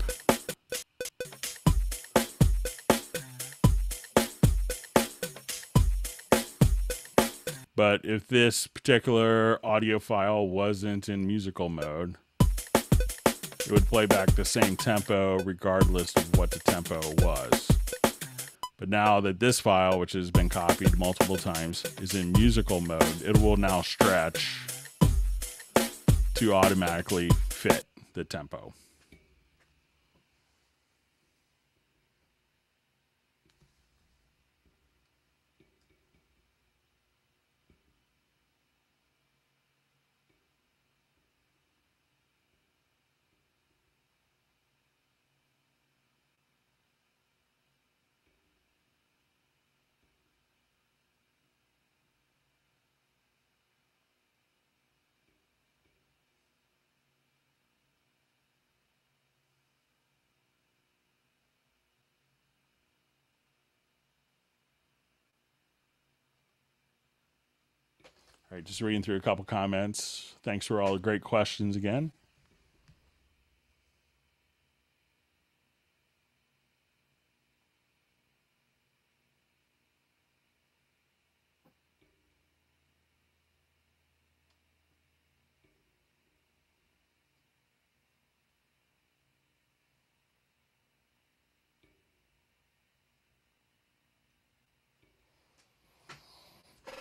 But if this particular audio file wasn't in musical mode, it would play back the same tempo regardless of what the tempo was. But now that this file, which has been copied multiple times, is in musical mode, it will now stretch to automatically fit the tempo. All right, just reading through a couple comments. Thanks for all the great questions again.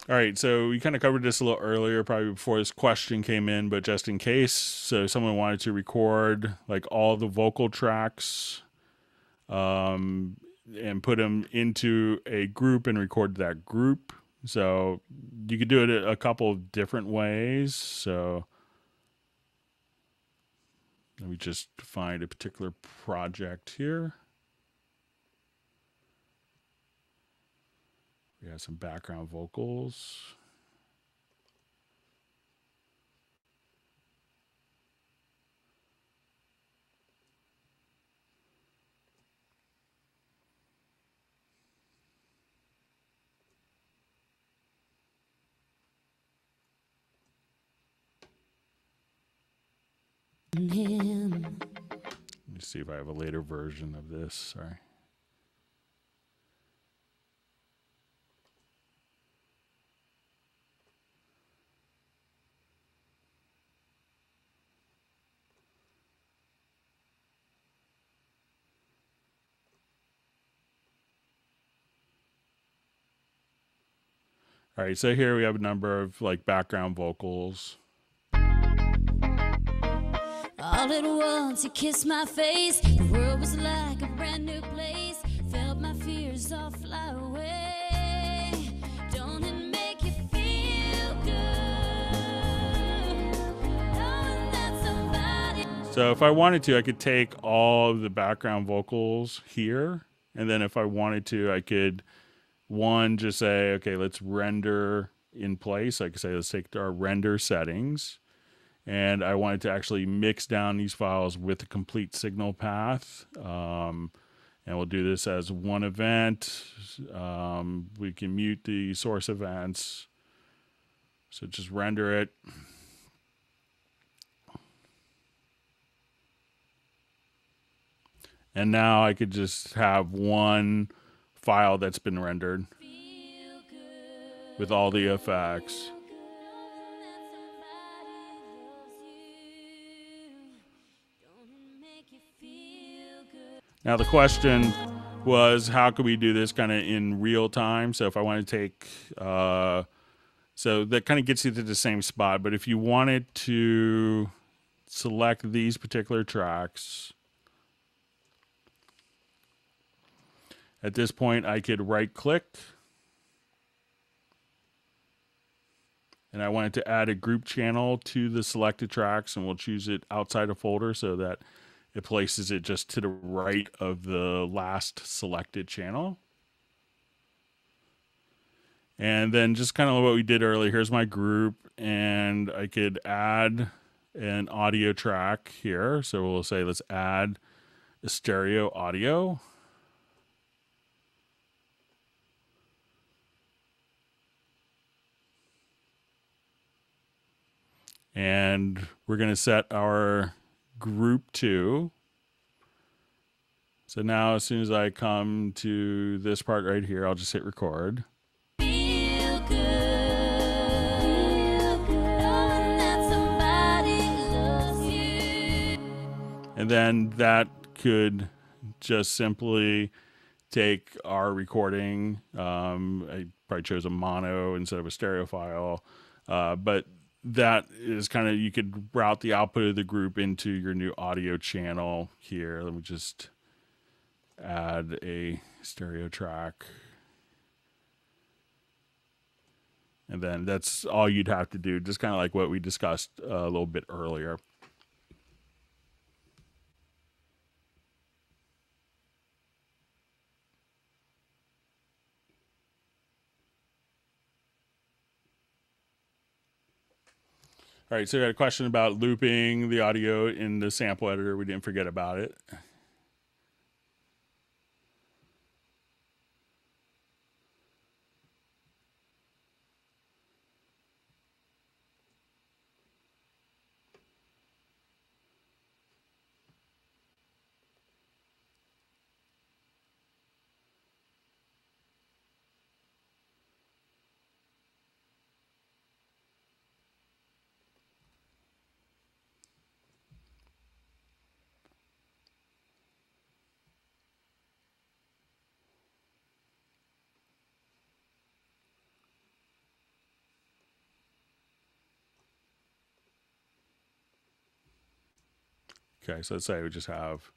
All right, so we kind of covered this a little earlier, probably before this question came in, but just in case. So someone wanted to record like all the vocal tracks and put them into a group and record that group. So you could do it a couple of different ways. So let me just find a particular project here. We have some background vocals. Let me see if I have a later version of this. Sorry. All right, so here we have a number of like background vocals. All at once you kissed my face. The world was like a brand new place. Felt my fears all fly away. Don't it make you feel good? Knowing that So if I wanted to, I could take all of the background vocals here. And then if I wanted to, I could, just say, okay, let's render in place. I could say, let's take our render settings. And I wanted to actually mix down these files with a complete signal path. And we'll do this as one event. We can mute the source events. So just render it. And now I could just have one file that's been rendered with all the effects. Now the question was, how could we do this kind of in real time? So if I want to take, so that kind of gets you to the same spot. But if you wanted to select these particular tracks, at this point I could right click, and I wanted to add a group channel to the selected tracks, and we'll choose it outside a folder so that it places it just to the right of the last selected channel. And then just kind of what we did earlier, here's my group, and I could add an audio track here. So we'll say, let's add a stereo audio. And we're going to set our group to. So now as soon as I come to this part right here, I'll just hit record. Feel good, knowing that somebody loves you. And then that could just simply take our recording. I probably chose a mono instead of a stereo file, but that is kind of, you could route the output of the group into your new audio channel here. Let me just add a stereo track. And then that's all you'd have to do, just kind of like what we discussed a little bit earlier. All right, so we got a question about looping the audio in the sample editor. We didn't forget about it. Okay, so let's say we just have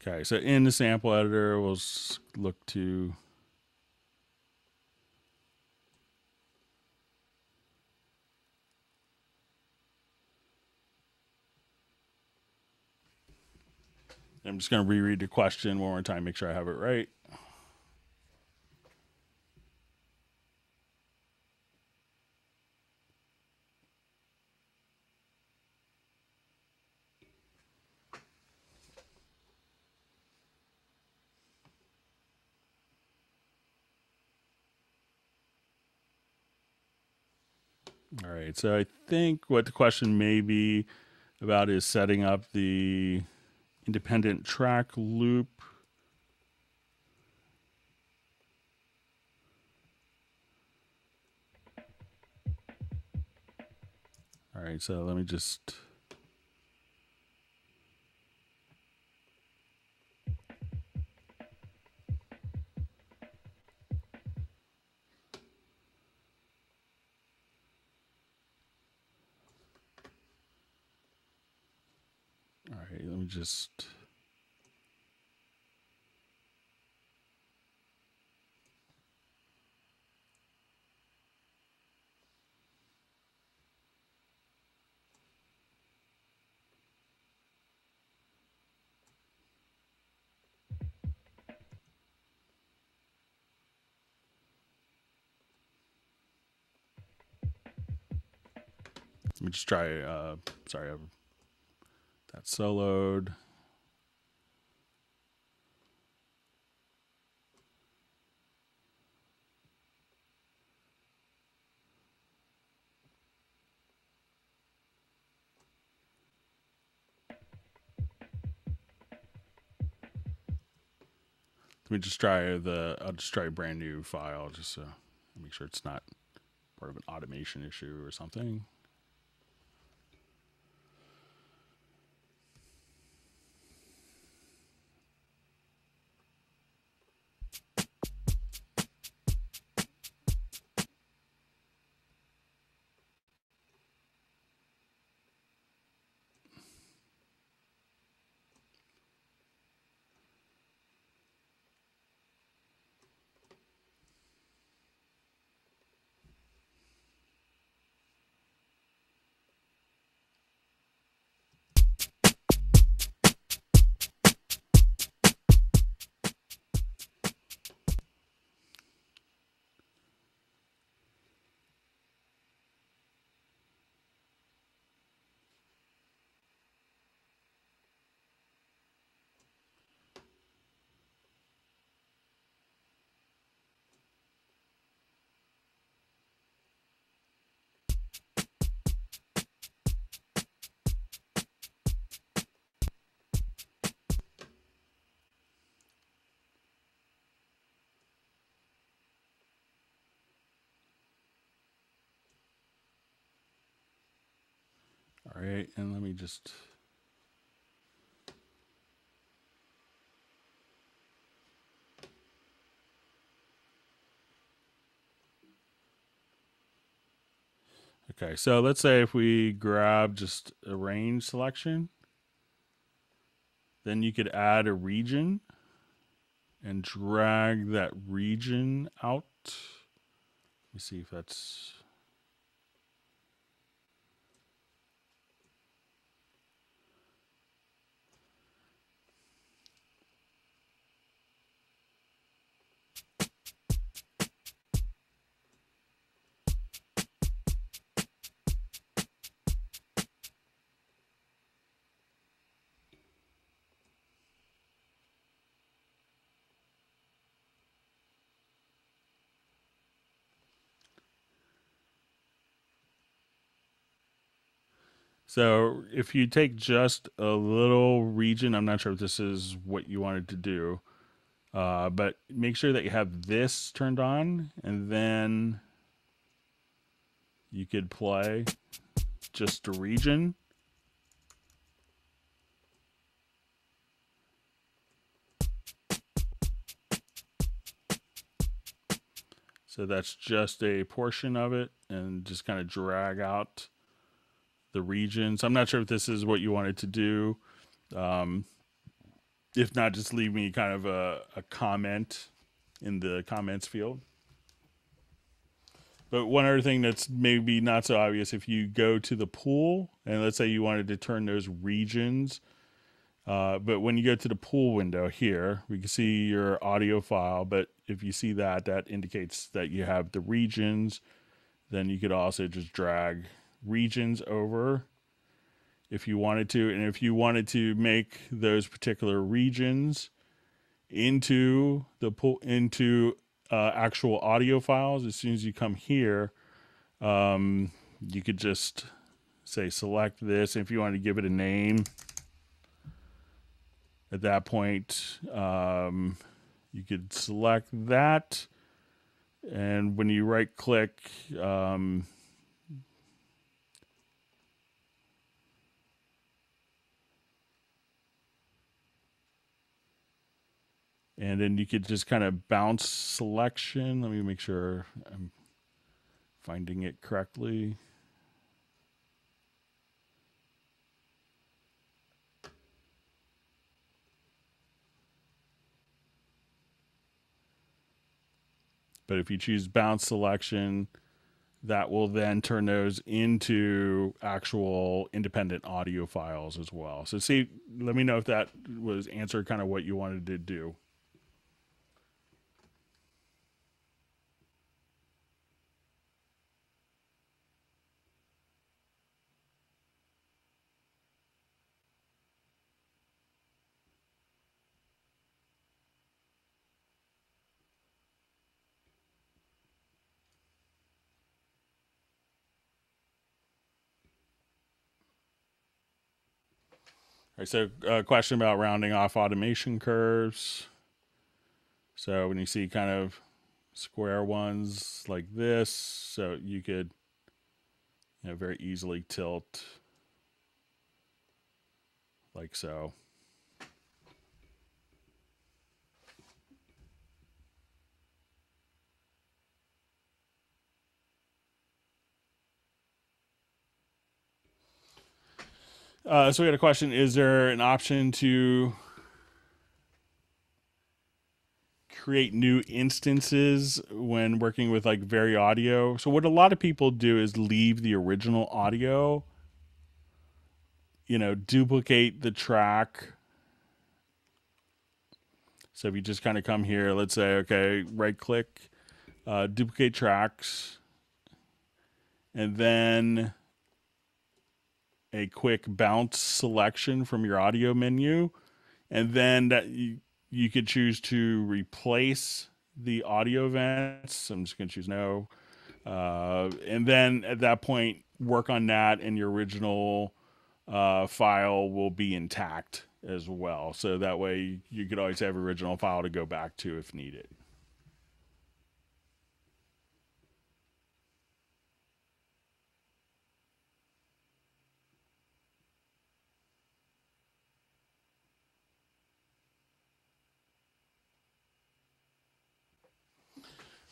okay, so in the sample editor, we'll look to I'm just going to reread the question one more time, make sure I have it right. All right, so I think what the question may be about is setting up the independent track loop. All right, so let me just all right, let me just Let me just try, sorry, that soloed. Let me just try I'll just try a brand new file just to make sure it's not part of an automation issue or something. All right, and let me just okay, so let's say if we grab just a range selection, then you could add a region and drag that region out. Let me see if that's so if you take just a little region, I'm not sure if this is what you wanted to do, but make sure that you have this turned on, and then you could play just a region. So that's just a portion of it, and just kind of drag out the regions. I'm not sure if this is what you wanted to do. If not, just leave me kind of a comment in the comments field. But one other thing that's maybe not so obvious, if you go to the pool, and let's say you wanted to turn those regions, but when you go to the pool window here, we can see your audio file, but if you see that, that indicates that you have the regions. Then you could also just drag regions over if you wanted to. And if you wanted to make those particular regions into the pool, into actual audio files, as soon as you come here, you could just say select this. If you want to give it a name, at that point, you could select that, and when you right click, and then you could just kind of bounce selection. Let me make sure I'm finding it correctly. But if you choose bounce selection, that will then turn those into actual independent audio files as well. So see, let me know if that was answered kind of what you wanted to do. right, so a question about rounding off automation curves. So when you see kind of square ones like this, so you could, very easily tilt like so. So we had a question, is there an option to create new instances when working with like VariAudio? So what a lot of people do is leave the original audio, duplicate the track. So if you just kind of come here, let's say, okay, right click, duplicate tracks, and then a quick bounce selection from your audio menu. And then that you could choose to replace the audio events. I'm just going to choose no. And then at that point, work on that, and your original file will be intact as well. So that way you could always have original file to go back to if needed.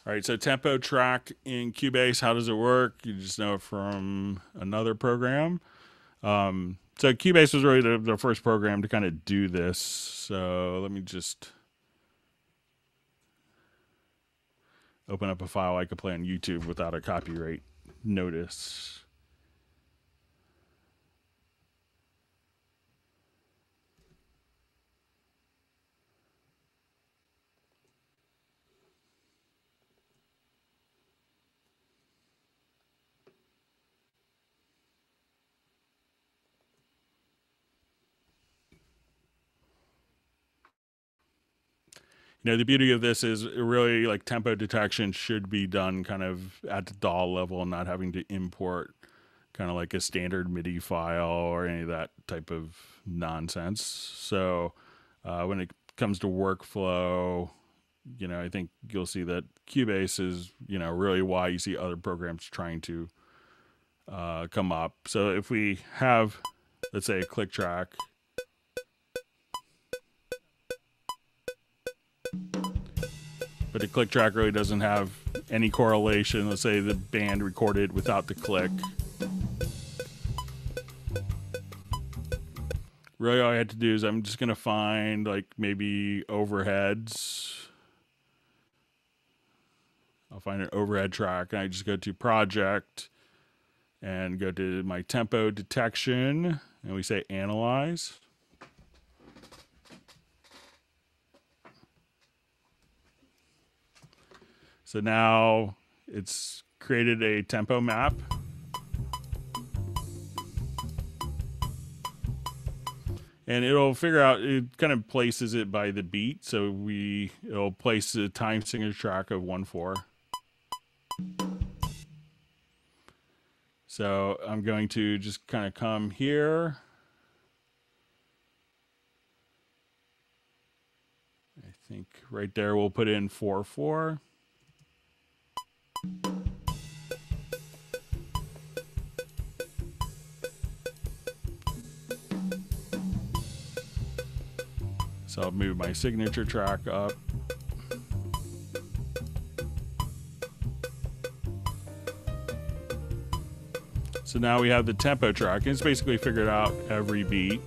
All right, so tempo track in Cubase, how does it work? You just know it from another program. So Cubase was really the first program to kind of do this. So let me just open up a file I could play on YouTube without a copyright notice. The beauty of this is really like tempo detection should be done kind of at the DAW level and not having to import kind of like a standard MIDI file or any of that type of nonsense. So when it comes to workflow, I think you'll see that Cubase is, really why you see other programs trying to come up. So if we have, let's say, a click track, but the click track really doesn't have any correlation. Let's say the band recorded without the click. Really all I had to do is I'm just going to find like maybe overheads. I'll find an overhead track, and I just go to project and go to my tempo detection, and we say analyze. So now it's created a tempo map. And it'll figure out, it kind of places it by the beat. So it'll place the time signature track of 1/4. So I'm going to just kind of come here. I think right there we'll put in 4/4. So I'll move my signature track up. So now we have the tempo track, and it's basically figured out every beat.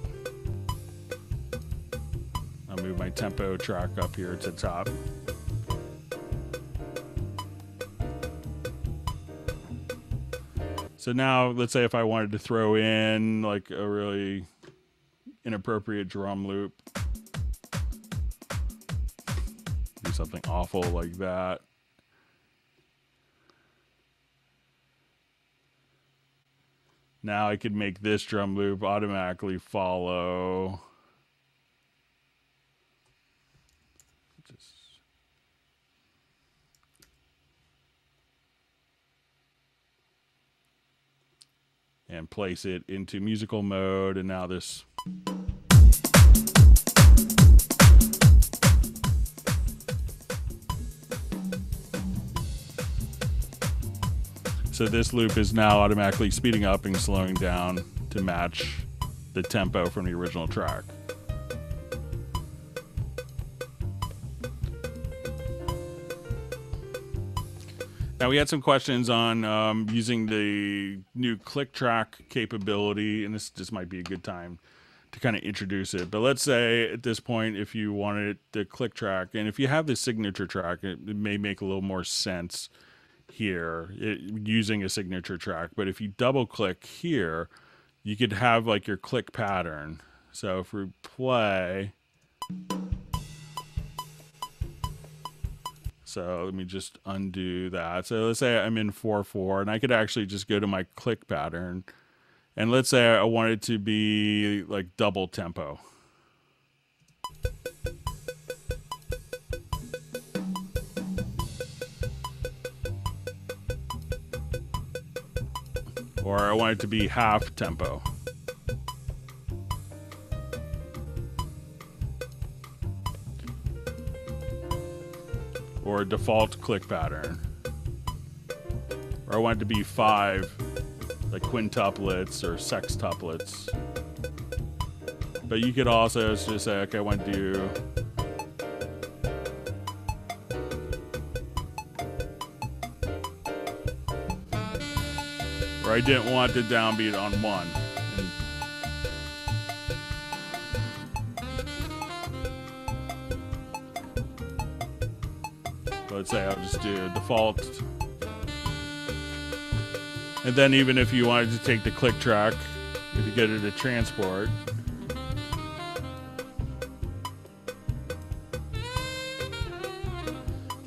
I'll move my tempo track up here to the top. So now let's say if I wanted to throw in like a really inappropriate drum loop, do something awful like that. Now I could make this drum loop automatically follow. And place it into musical mode, and now this So this loop is now automatically speeding up and slowing down to match the tempo from the original track. Now we had some questions on using the new click track capability, and this might be a good time to kind of introduce it. But let's say at this point, if you wanted the click track, and if you have the signature track, it may make a little more sense here using a signature track. But if you double click here, you could have like your click pattern. So if we play, so let me just undo that. So let's say I'm in 4/4, and I could actually just go to my click pattern. And let's say I want it to be like double tempo. Or I want it to be half tempo. Or default click pattern. Or I want it to be 5, like quintuplets or sextuplets. But you could also just say, okay, I want to do or I didn't want the downbeat on 1. Let's say I'll just do a default. And then even if you wanted to take the click track, if you go to the transport,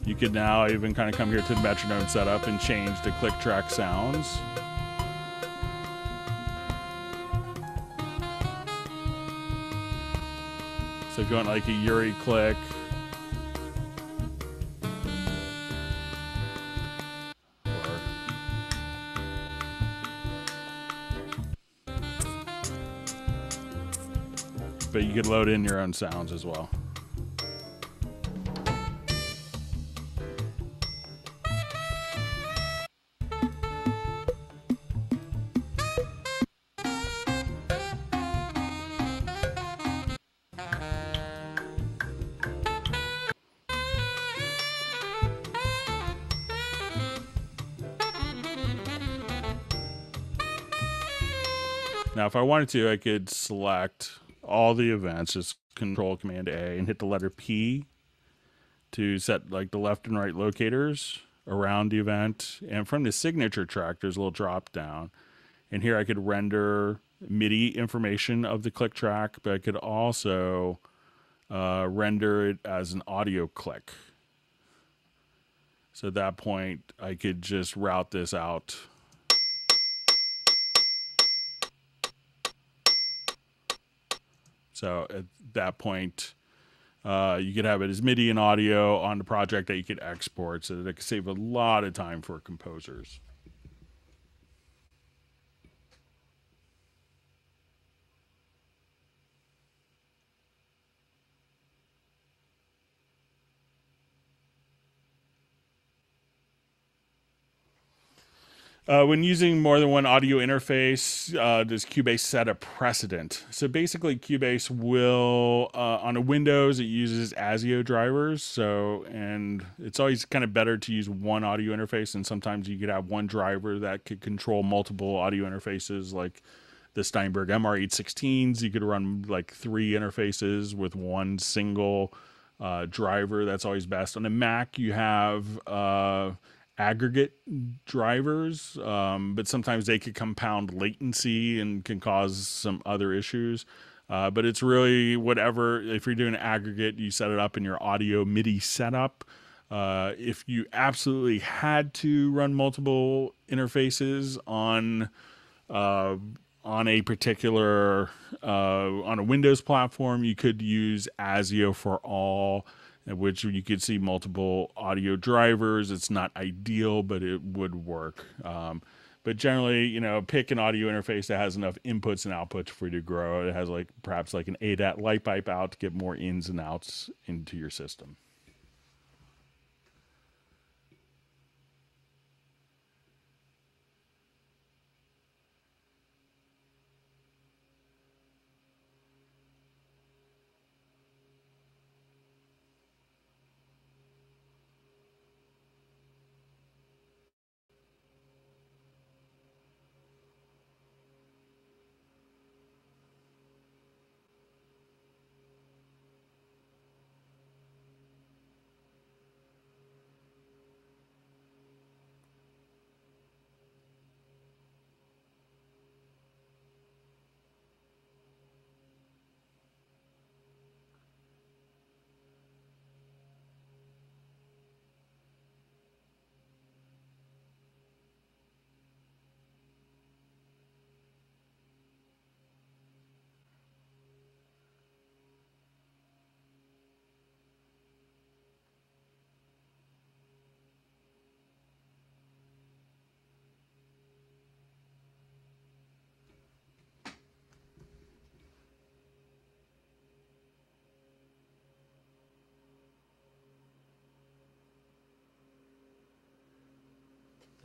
you could now even kind of come here to the metronome setup and change the click track sounds. So if you want like a Yuri click, but you could load in your own sounds as well. Now, if I wanted to, I could select all the events, just Control Command A, and hit the letter P to set like the left and right locators around the event. And from the signature track, there's a little drop down. And here I could render MIDI information of the click track, but I could also render it as an audio click. So at that point, I could just route this out. So at that point, you could have it as MIDI and audio on the project that you could export, so that it could save a lot of time for composers. When using more than one audio interface, does Cubase set a precedent? So basically, Cubase will, on a Windows, it uses ASIO drivers. So, and it's always kind of better to use one audio interface, and sometimes you could have one driver that could control multiple audio interfaces, like the Steinberg MR816s. You could run like 3 interfaces with one single driver. That's always best. On the Mac, you have aggregate drivers, but sometimes they could compound latency and can cause some other issues. But it's really whatever. If you're doing aggregate, you set it up in your audio MIDI setup. If you absolutely had to run multiple interfaces on a particular on a Windows platform, you could use ASIO for all, in which you could see multiple audio drivers. It's not ideal, but it would work. But generally, you know, pick an audio interface that has enough inputs and outputs for you to grow. It has like perhaps like an ADAT light pipe out to get more ins and outs into your system.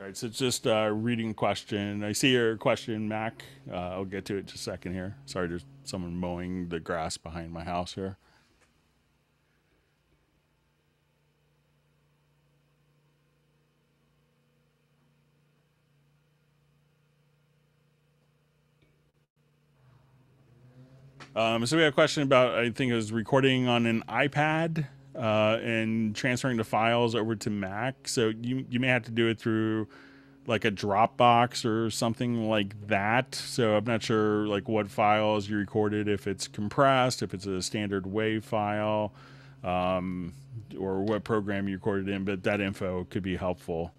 All right, so it's just reading question. I see your question, Mac. I'll get to it in just a second here. Sorry, there's someone mowing the grass behind my house here. So we have a question about, I think it was recording on an iPad and transferring the files over to Mac. So you may have to do it through like a Dropbox or something like that. So I'm not sure like what files you recorded, if it's compressed, if it's a standard WAV file, or what program you recorded in, but that info could be helpful.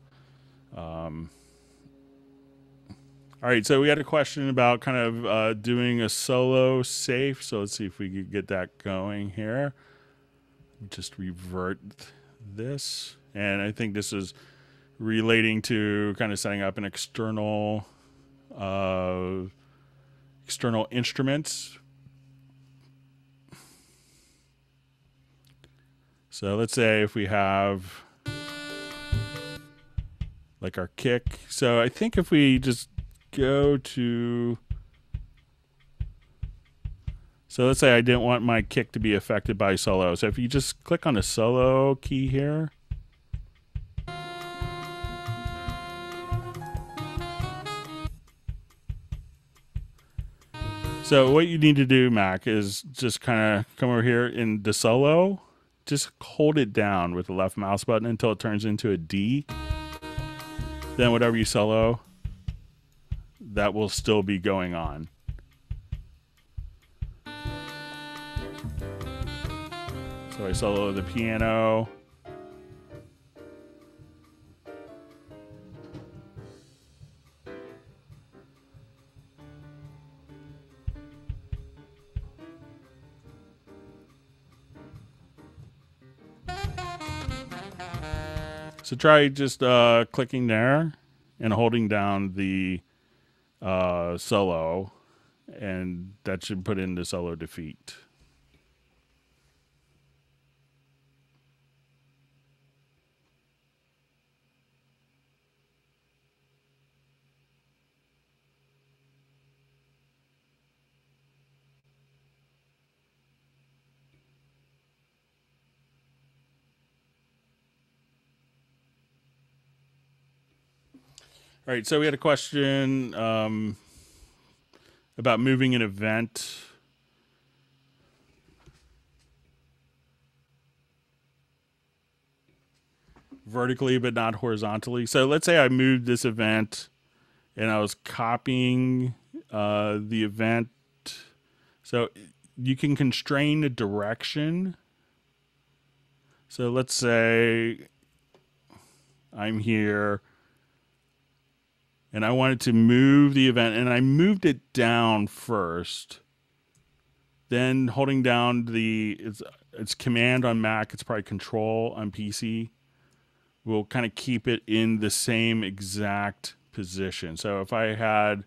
All right, so we had a question about kind of doing a solo safe. So let's see if we could get that going here. Just revert this. And I think this is relating to kind of setting up an external instruments. So let's say if we have like our kick. So I think if we just go to, so let's say I didn't want my kick to be affected by solo. So if you just click on the solo key here, so what you need to do, Mac, is just kind of come over here in the solo, just hold it down with the left mouse button until it turns into a D. Then whatever you solo, that will still be going on. So I solo the piano. So try just clicking there and holding down the solo, and that should put in the solo defeat. All right, so we had a question about moving an event. Vertically, but not horizontally. So let's say I moved this event and I was copying the event. So you can constrain the direction. So let's say I'm here and I wanted to move the event, and I moved it down first. Then holding down it's Command on Mac, it's probably Control on PC. We'll kind of keep it in the same exact position. So if I had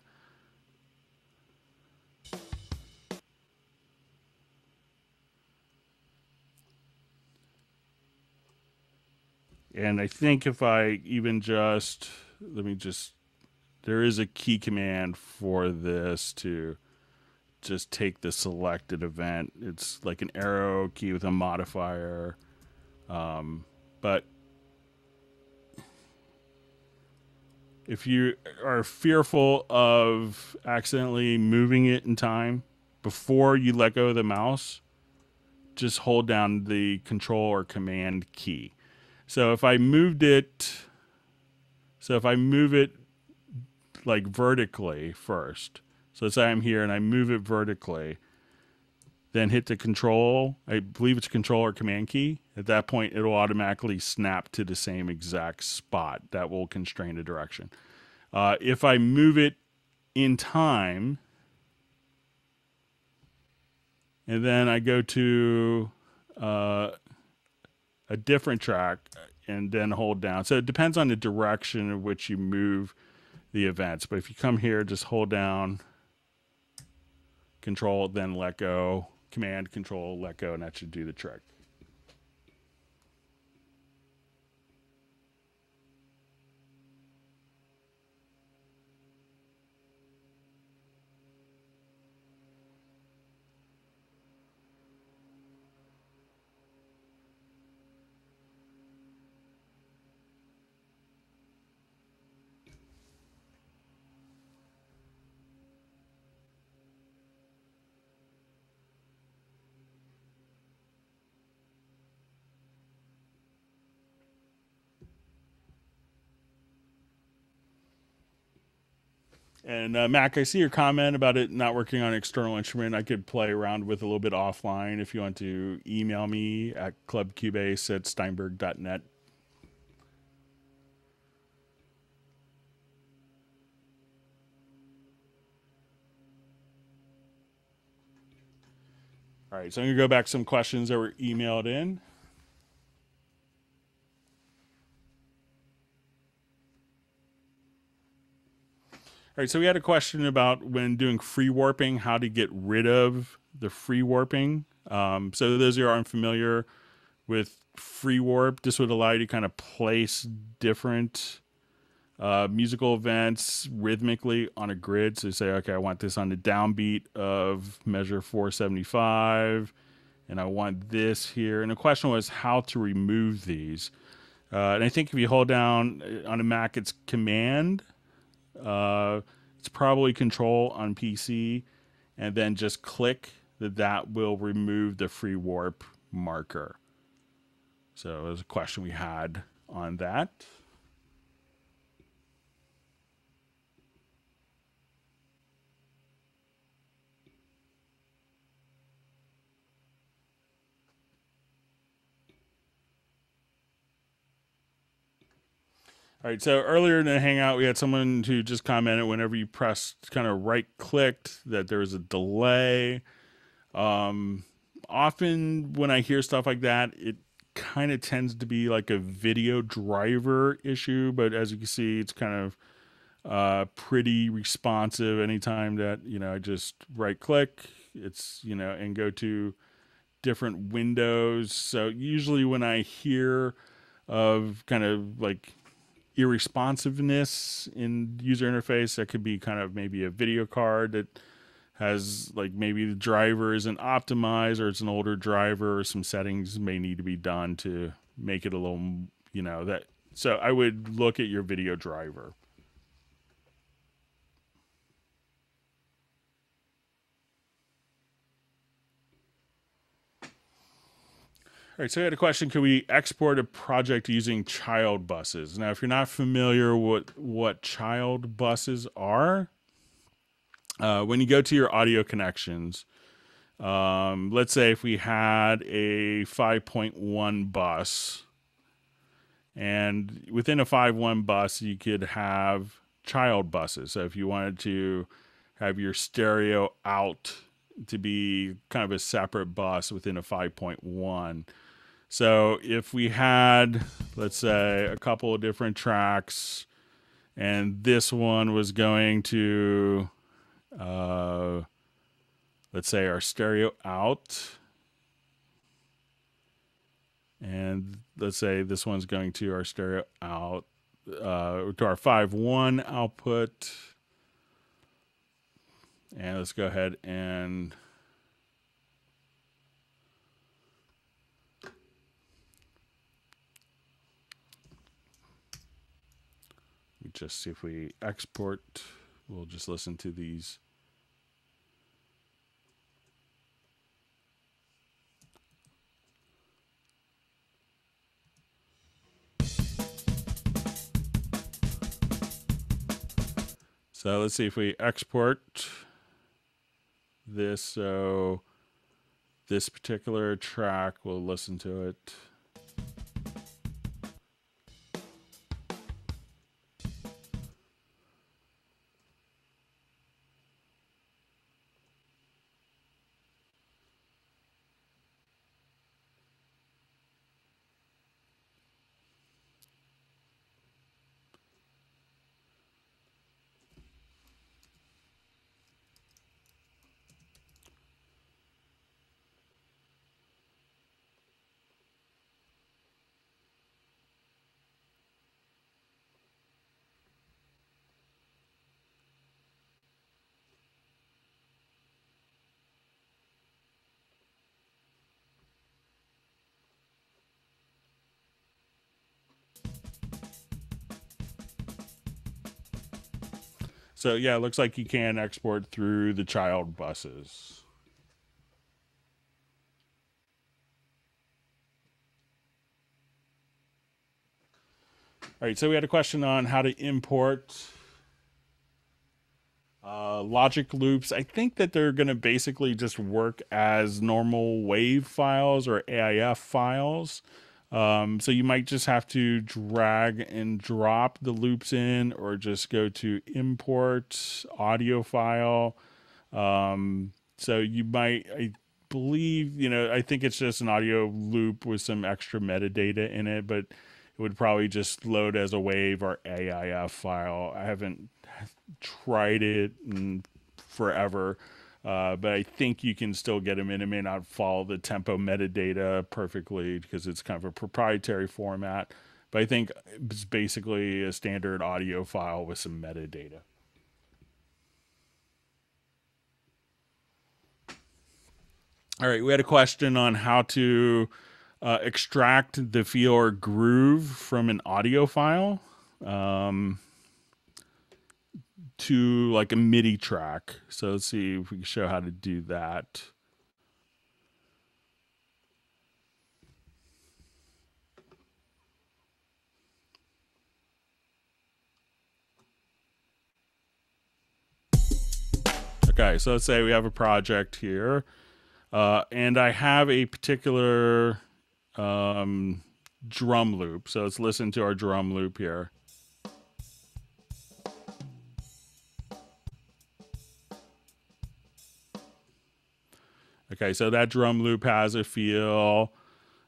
and I think if I even just, there is a key command for this to just take the selected event. It's like an arrow key with a modifier. But if you are fearful of accidentally moving it in time before you let go of the mouse, just hold down the Control or Command key. So if I move it like vertically first, so let's say I'm here and I move it vertically, then hit the Control, I believe it's Control or Command key. At that point, it'll automatically snap to the same exact spot. That will constrain the direction. If I move it in time, and then I go to a different track and then hold down. So it depends on the direction in which you move the events. But if you come here, just hold down Control, then let go, Command, Control, let go, and that should do the trick. And Mac, I see your comment about it not working on external instrument. I could play around with a little bit offline if you want to email me at clubcubase@steinberg.net. All right, so I'm going to go back to some questions that were emailed in. All right, so we had a question about when doing free warping, how to get rid of the free warping. So those who are unfamiliar with free warp, this would allow you to kind of place different musical events rhythmically on a grid. So you say, okay, I want this on the downbeat of measure 475, and I want this here. And the question was how to remove these. And I think if you hold down on a Mac, it's Command. It's probably Control on PC, and then just click that will remove the free warp marker. So there's a question we had on that. All right, so earlier in the Hangout, we had someone who just commented whenever you pressed kind of right-clicked that there was a delay. Often when I hear stuff like that, it kind of tends to be like a video driver issue, but as you can see, it's kind of pretty responsive anytime that, I just right-click, it's, and go to different windows. So usually when I hear of kind of like irresponsiveness in user interface, that could be kind of maybe a video card that has like maybe the driver isn't optimized, or it's an older driver, or some settings may need to be done to make it a little, that. So I would look at your video driver. All right, so I had a question. Can we export a project using child buses? Now, if you're not familiar with what child buses are, when you go to your audio connections, let's say if we had a 5.1 bus, and within a 5.1 bus, you could have child buses. So if you wanted to have your stereo out to be kind of a separate bus within a 5.1. So if we had, let's say, a couple of different tracks, and this one was going to, let's say, our stereo out, and let's say this one's going to our stereo out, to our 5.1 output, and let's go ahead and just see if we export. We'll just listen to these. So let's see if we export this. So this particular track, we'll listen to it. So yeah, it looks like you can export through the child buses. All right, so we had a question on how to import Logic loops, I think that they're going to basically just work as normal wave files or AIF files. So you might just have to drag and drop the loops in, or just go to import audio file. So you might, I believe, I think it's just an audio loop with some extra metadata in it, but it would probably just load as a wave or AIF file. I haven't tried it in forever, but I think you can still get them in. It may not follow the tempo metadata perfectly because it's kind of a proprietary format, but I think it's basically a standard audio file with some metadata. All right, we had a question on how to extract the feel or groove from an audio file to like a MIDI track. So let's see if we can show how to do that. Okay, so let's say we have a project here, and I have a particular drum loop. So let's listen to our drum loop here. Okay, so that drum loop has a feel,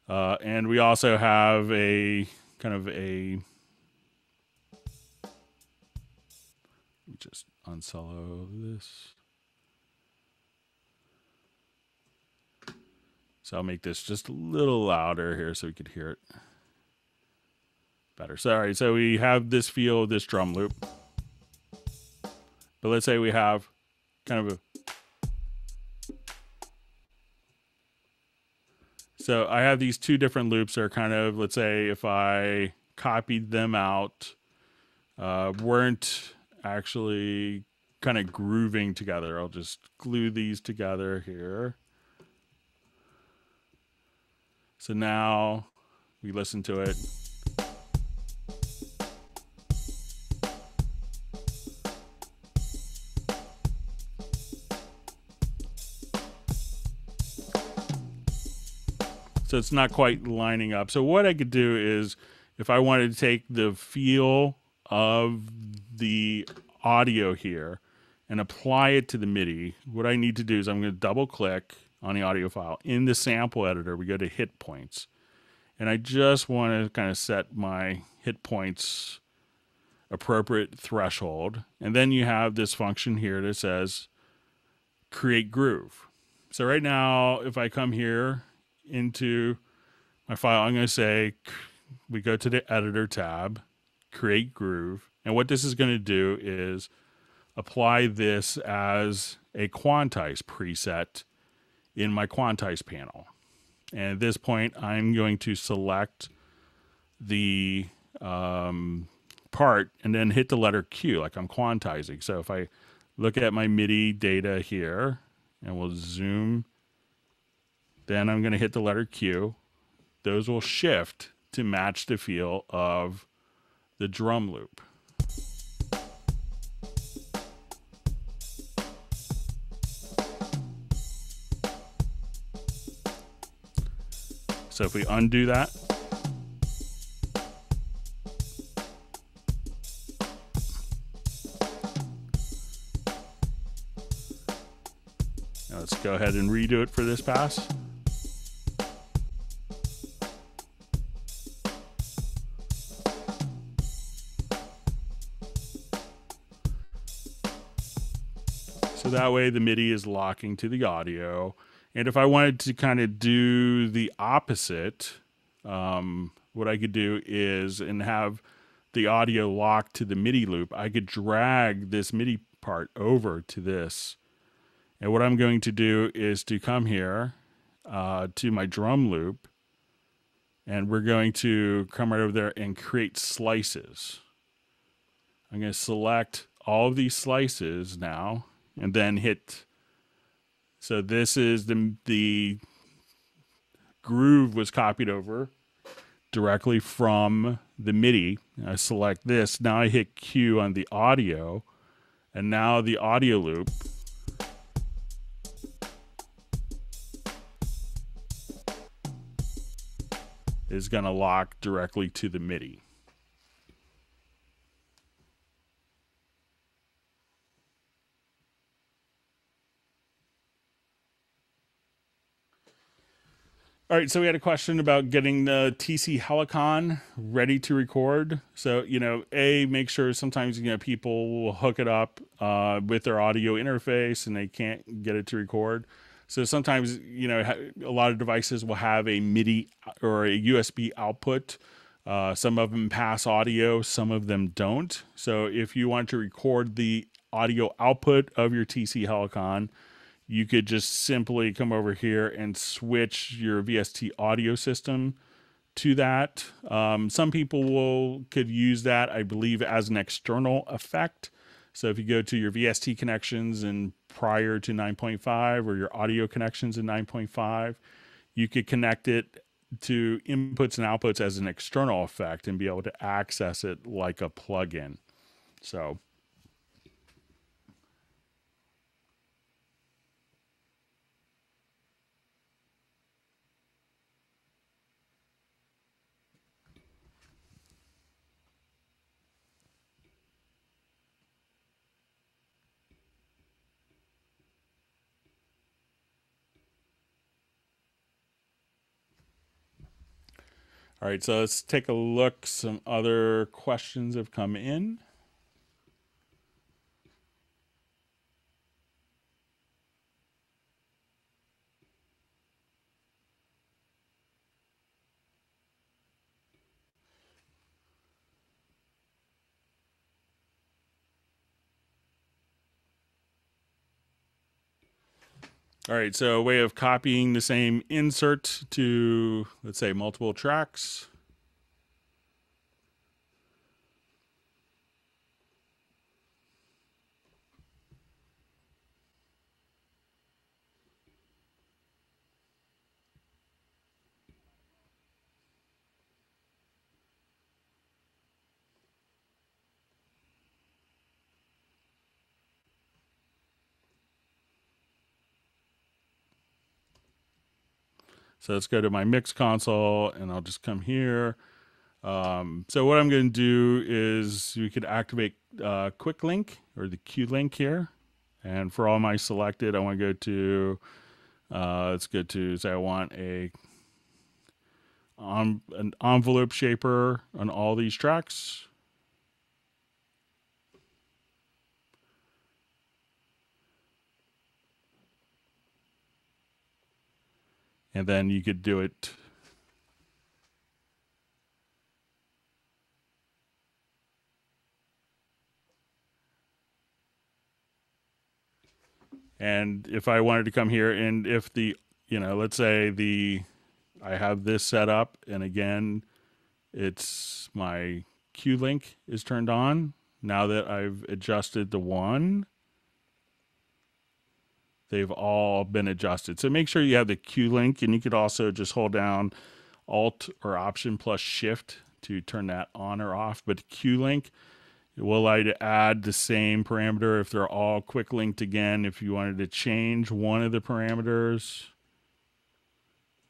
and we also have a kind of a, just unsolo this. So I'll make this just a little louder here so we could hear it better. Sorry, so we have this feel, this drum loop. But let's say we have kind of a, so I have these two different loops that are kind of, let's say if I copied them out, weren't actually kind of grooving together. I'll just glue these together here. So now we listen to it. So it's not quite lining up. So what I could do is, if I wanted to take the feel of the audio here and apply it to the MIDI, what I need to do is I'm going to double click on the audio file. In the sample editor, we go to hit points. And I just want to kind of set my hit points appropriate threshold. And then you have this function here that says create groove. So right now, if I come here into my file, I'm going to say, we go to the editor tab, create groove. And what this is going to do is apply this as a quantize preset in my quantize panel. And at this point, I'm going to select the part and then hit the letter Q, like I'm quantizing. So if I look at my MIDI data here, and we'll zoom, then I'm going to hit the letter Q. Those will shift to match the feel of the drum loop. So if we undo that, now let's go ahead and redo it for this pass. So that way the MIDI is locking to the audio. And if I wanted to kind of do the opposite, what I could do is, and have the audio locked to the MIDI loop, I could drag this MIDI part over to this. And what I'm going to do is to come here to my drum loop, and we're going to come right over there and create slices. I'm going to select all of these slices now, and then hit. So this is the groove was copied over directly from the MIDI. I select this. Now I hit Q on the audio, And now the audio loop is going to lock directly to the MIDI. All right, so we had a question about getting the TC Helicon ready to record. So, make sure sometimes, people will hook it up with their audio interface and they can't get it to record. So sometimes, a lot of devices will have a MIDI or a USB output. Some of them pass audio, some of them don't. So if you want to record the audio output of your TC Helicon, you could just simply come over here and switch your VST audio system to that. Some people could use that, I believe, as an external effect. So if you go to your VST connections and prior to 9.5 or your audio connections in 9.5, you could connect it to inputs and outputs as an external effect and be able to access it like a plugin. So all right, so let's take a look. Some other questions have come in. All right, so a way of copying the same insert to, let's say, multiple tracks. So let's go to my mix console and I'll just come here. So what I'm going to do is we could activate quick link or the Q link here. And for all my selected, I want to go to, let's go to, say I want an envelope shaper on all these tracks. And then you could do it. And if I wanted to come here and if the, let's say I have this set up and again, it's my Q link is turned on. Now that I've adjusted the one, they've all been adjusted. So make sure you have the Q link, and you could also just hold down Alt or Option plus Shift to turn that on or off. But Q link, it will allow you to add the same parameter if they're all quick linked again. If you wanted to change one of the parameters,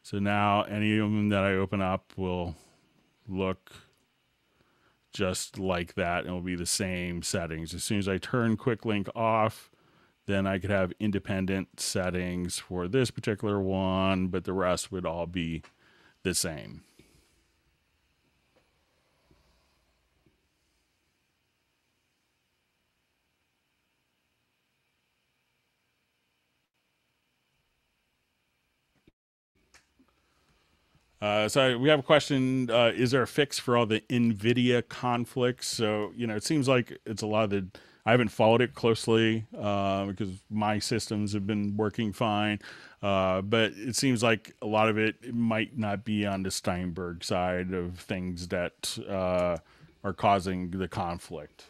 so now any of them that I open up will look just like that and will be the same settings. As soon as I turn quick link off, then I could have independent settings for this particular one, but the rest would all be the same. So we have a question, is there a fix for all the Nvidia conflicts? So, it seems like it's a lot of I haven't followed it closely because my systems have been working fine. But it seems like a lot of it might not be on the Steinberg side of things that are causing the conflict.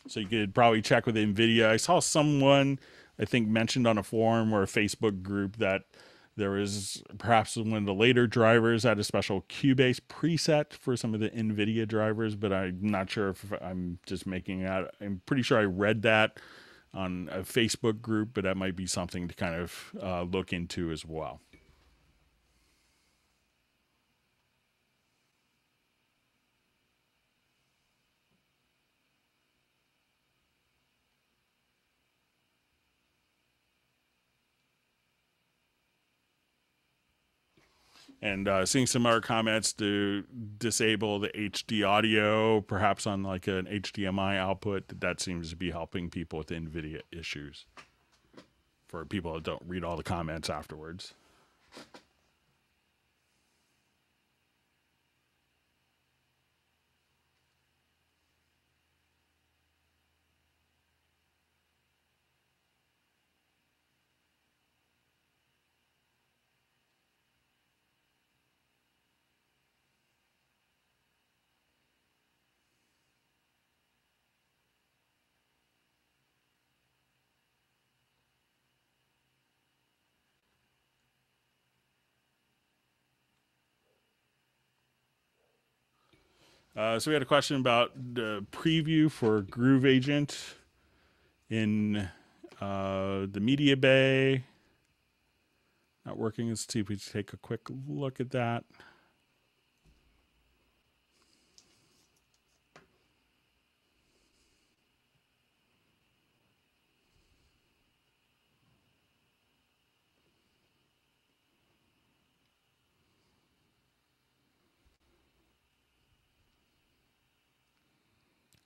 So you could probably check with Nvidia. I saw someone, I think, mentioned on a forum or a Facebook group that There is perhaps one of the later drivers had a special Cubase preset for some of the Nvidia drivers, but I'm not sure if I'm just making that. I'm pretty sure I read that on a Facebook group, but that might be something to kind of look into as well. And seeing some other comments to disable the HD audio, perhaps on like an HDMI output, that seems to be helping people with NVIDIA issues for people that don't read all the comments afterwards. So we had a question about the preview for Groove Agent in the media bay. Not working. Let's see if we take a quick look at that.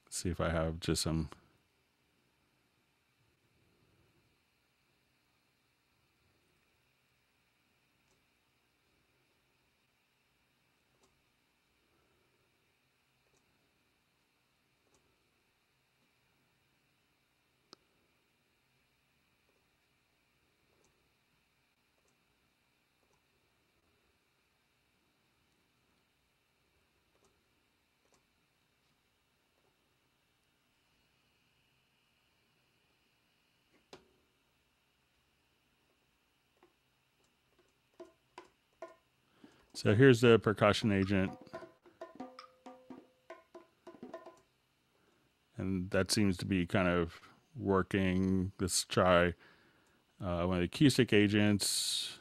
Let's see if I have just some. So here's the percussion agent. And that seems to be kind of working. Let's try one of the acoustic agents.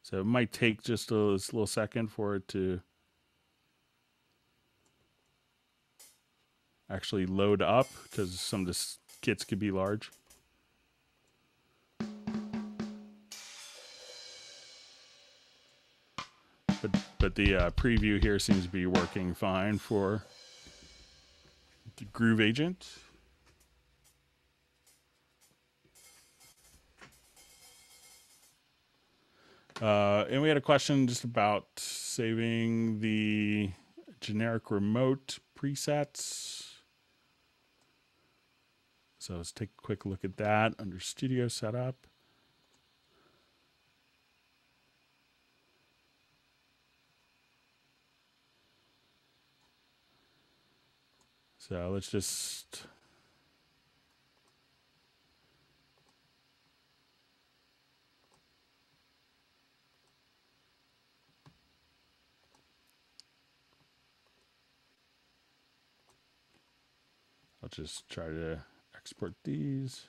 So it might take just a little second for it to actually load up because some of the kits could be large. But the preview here seems to be working fine for the Groove Agent. And we had a question just about saving the generic remote presets. So let's take a quick look at that under Studio Setup. So let's just I'll just try to export these.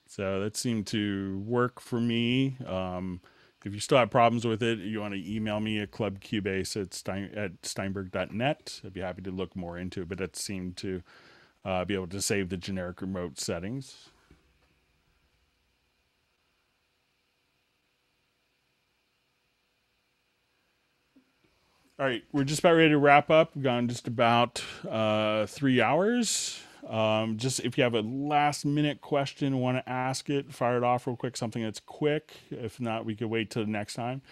So that seemed to work for me. If you still have problems with it, you want to email me at clubcubase at steinberg.net. I'd be happy to look more into it, but that seemed to be able to save the generic remote settings. All right, we're just about ready to wrap up. We've gone just about 3 hours. Just if you have a last minute question, want to ask it, fire it off real quick, something that's quick. If not, we could wait till the next time.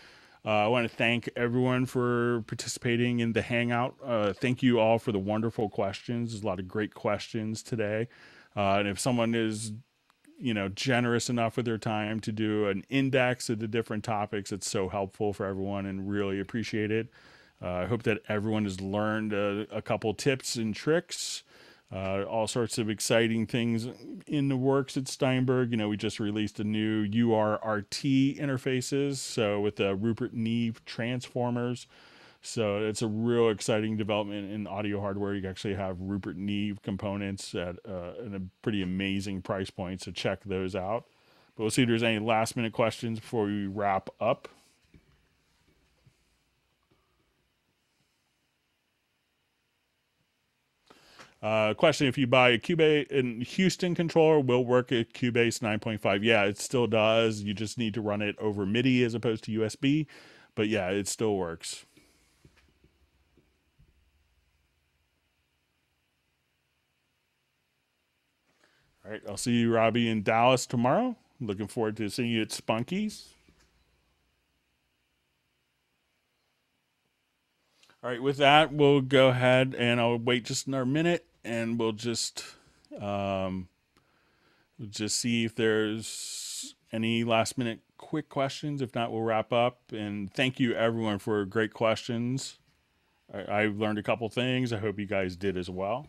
I want to thank everyone for participating in the Hangout. Thank you all for the wonderful questions. There's a lot of great questions today. And if someone is generous enough with their time to do an index of the different topics, it's so helpful for everyone and really appreciate it. I hope that everyone has learned a couple tips and tricks, all sorts of exciting things in the works at Steinberg. We just released a new URRT interfaces, so with the Rupert Neve transformers. So it's a real exciting development in audio hardware. You actually have Rupert Neve components at a pretty amazing price point, so check those out. But we'll see if there's any last minute questions before we wrap up. Question: if you buy a Cubase in Houston controller, will work at Cubase 9.5? Yeah, it still does. You just need to run it over MIDI as opposed to USB. But yeah, it still works. All right, I'll see you, Robbie, in Dallas tomorrow. Looking forward to seeing you at Spunky's. All right, with that, we'll go ahead and I'll wait just another minute, and we'll just see if there's any last minute quick questions. If not, we'll wrap up. And thank you everyone for great questions. I've learned a couple things. I hope you guys did as well.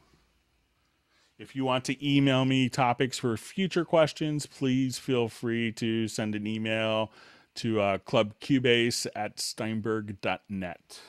If you want to email me topics for future questions, please feel free to send an email to clubcubase@steinberg.net.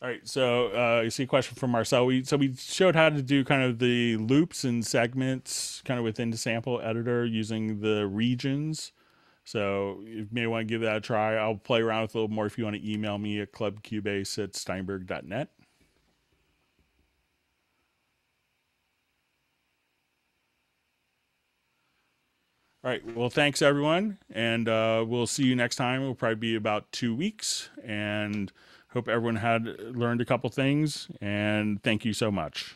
All right, so you see a question from Marcel. We showed how to do kind of the loops and segments kind of within the sample editor using the regions. So you may want to give that a try. I'll play around with a little more if you want to email me at clubcubase@steinberg.net. All right, well, thanks everyone, and we'll see you next time. It'll probably be about 2 weeks, and hope everyone had learned a couple things, and thank you so much.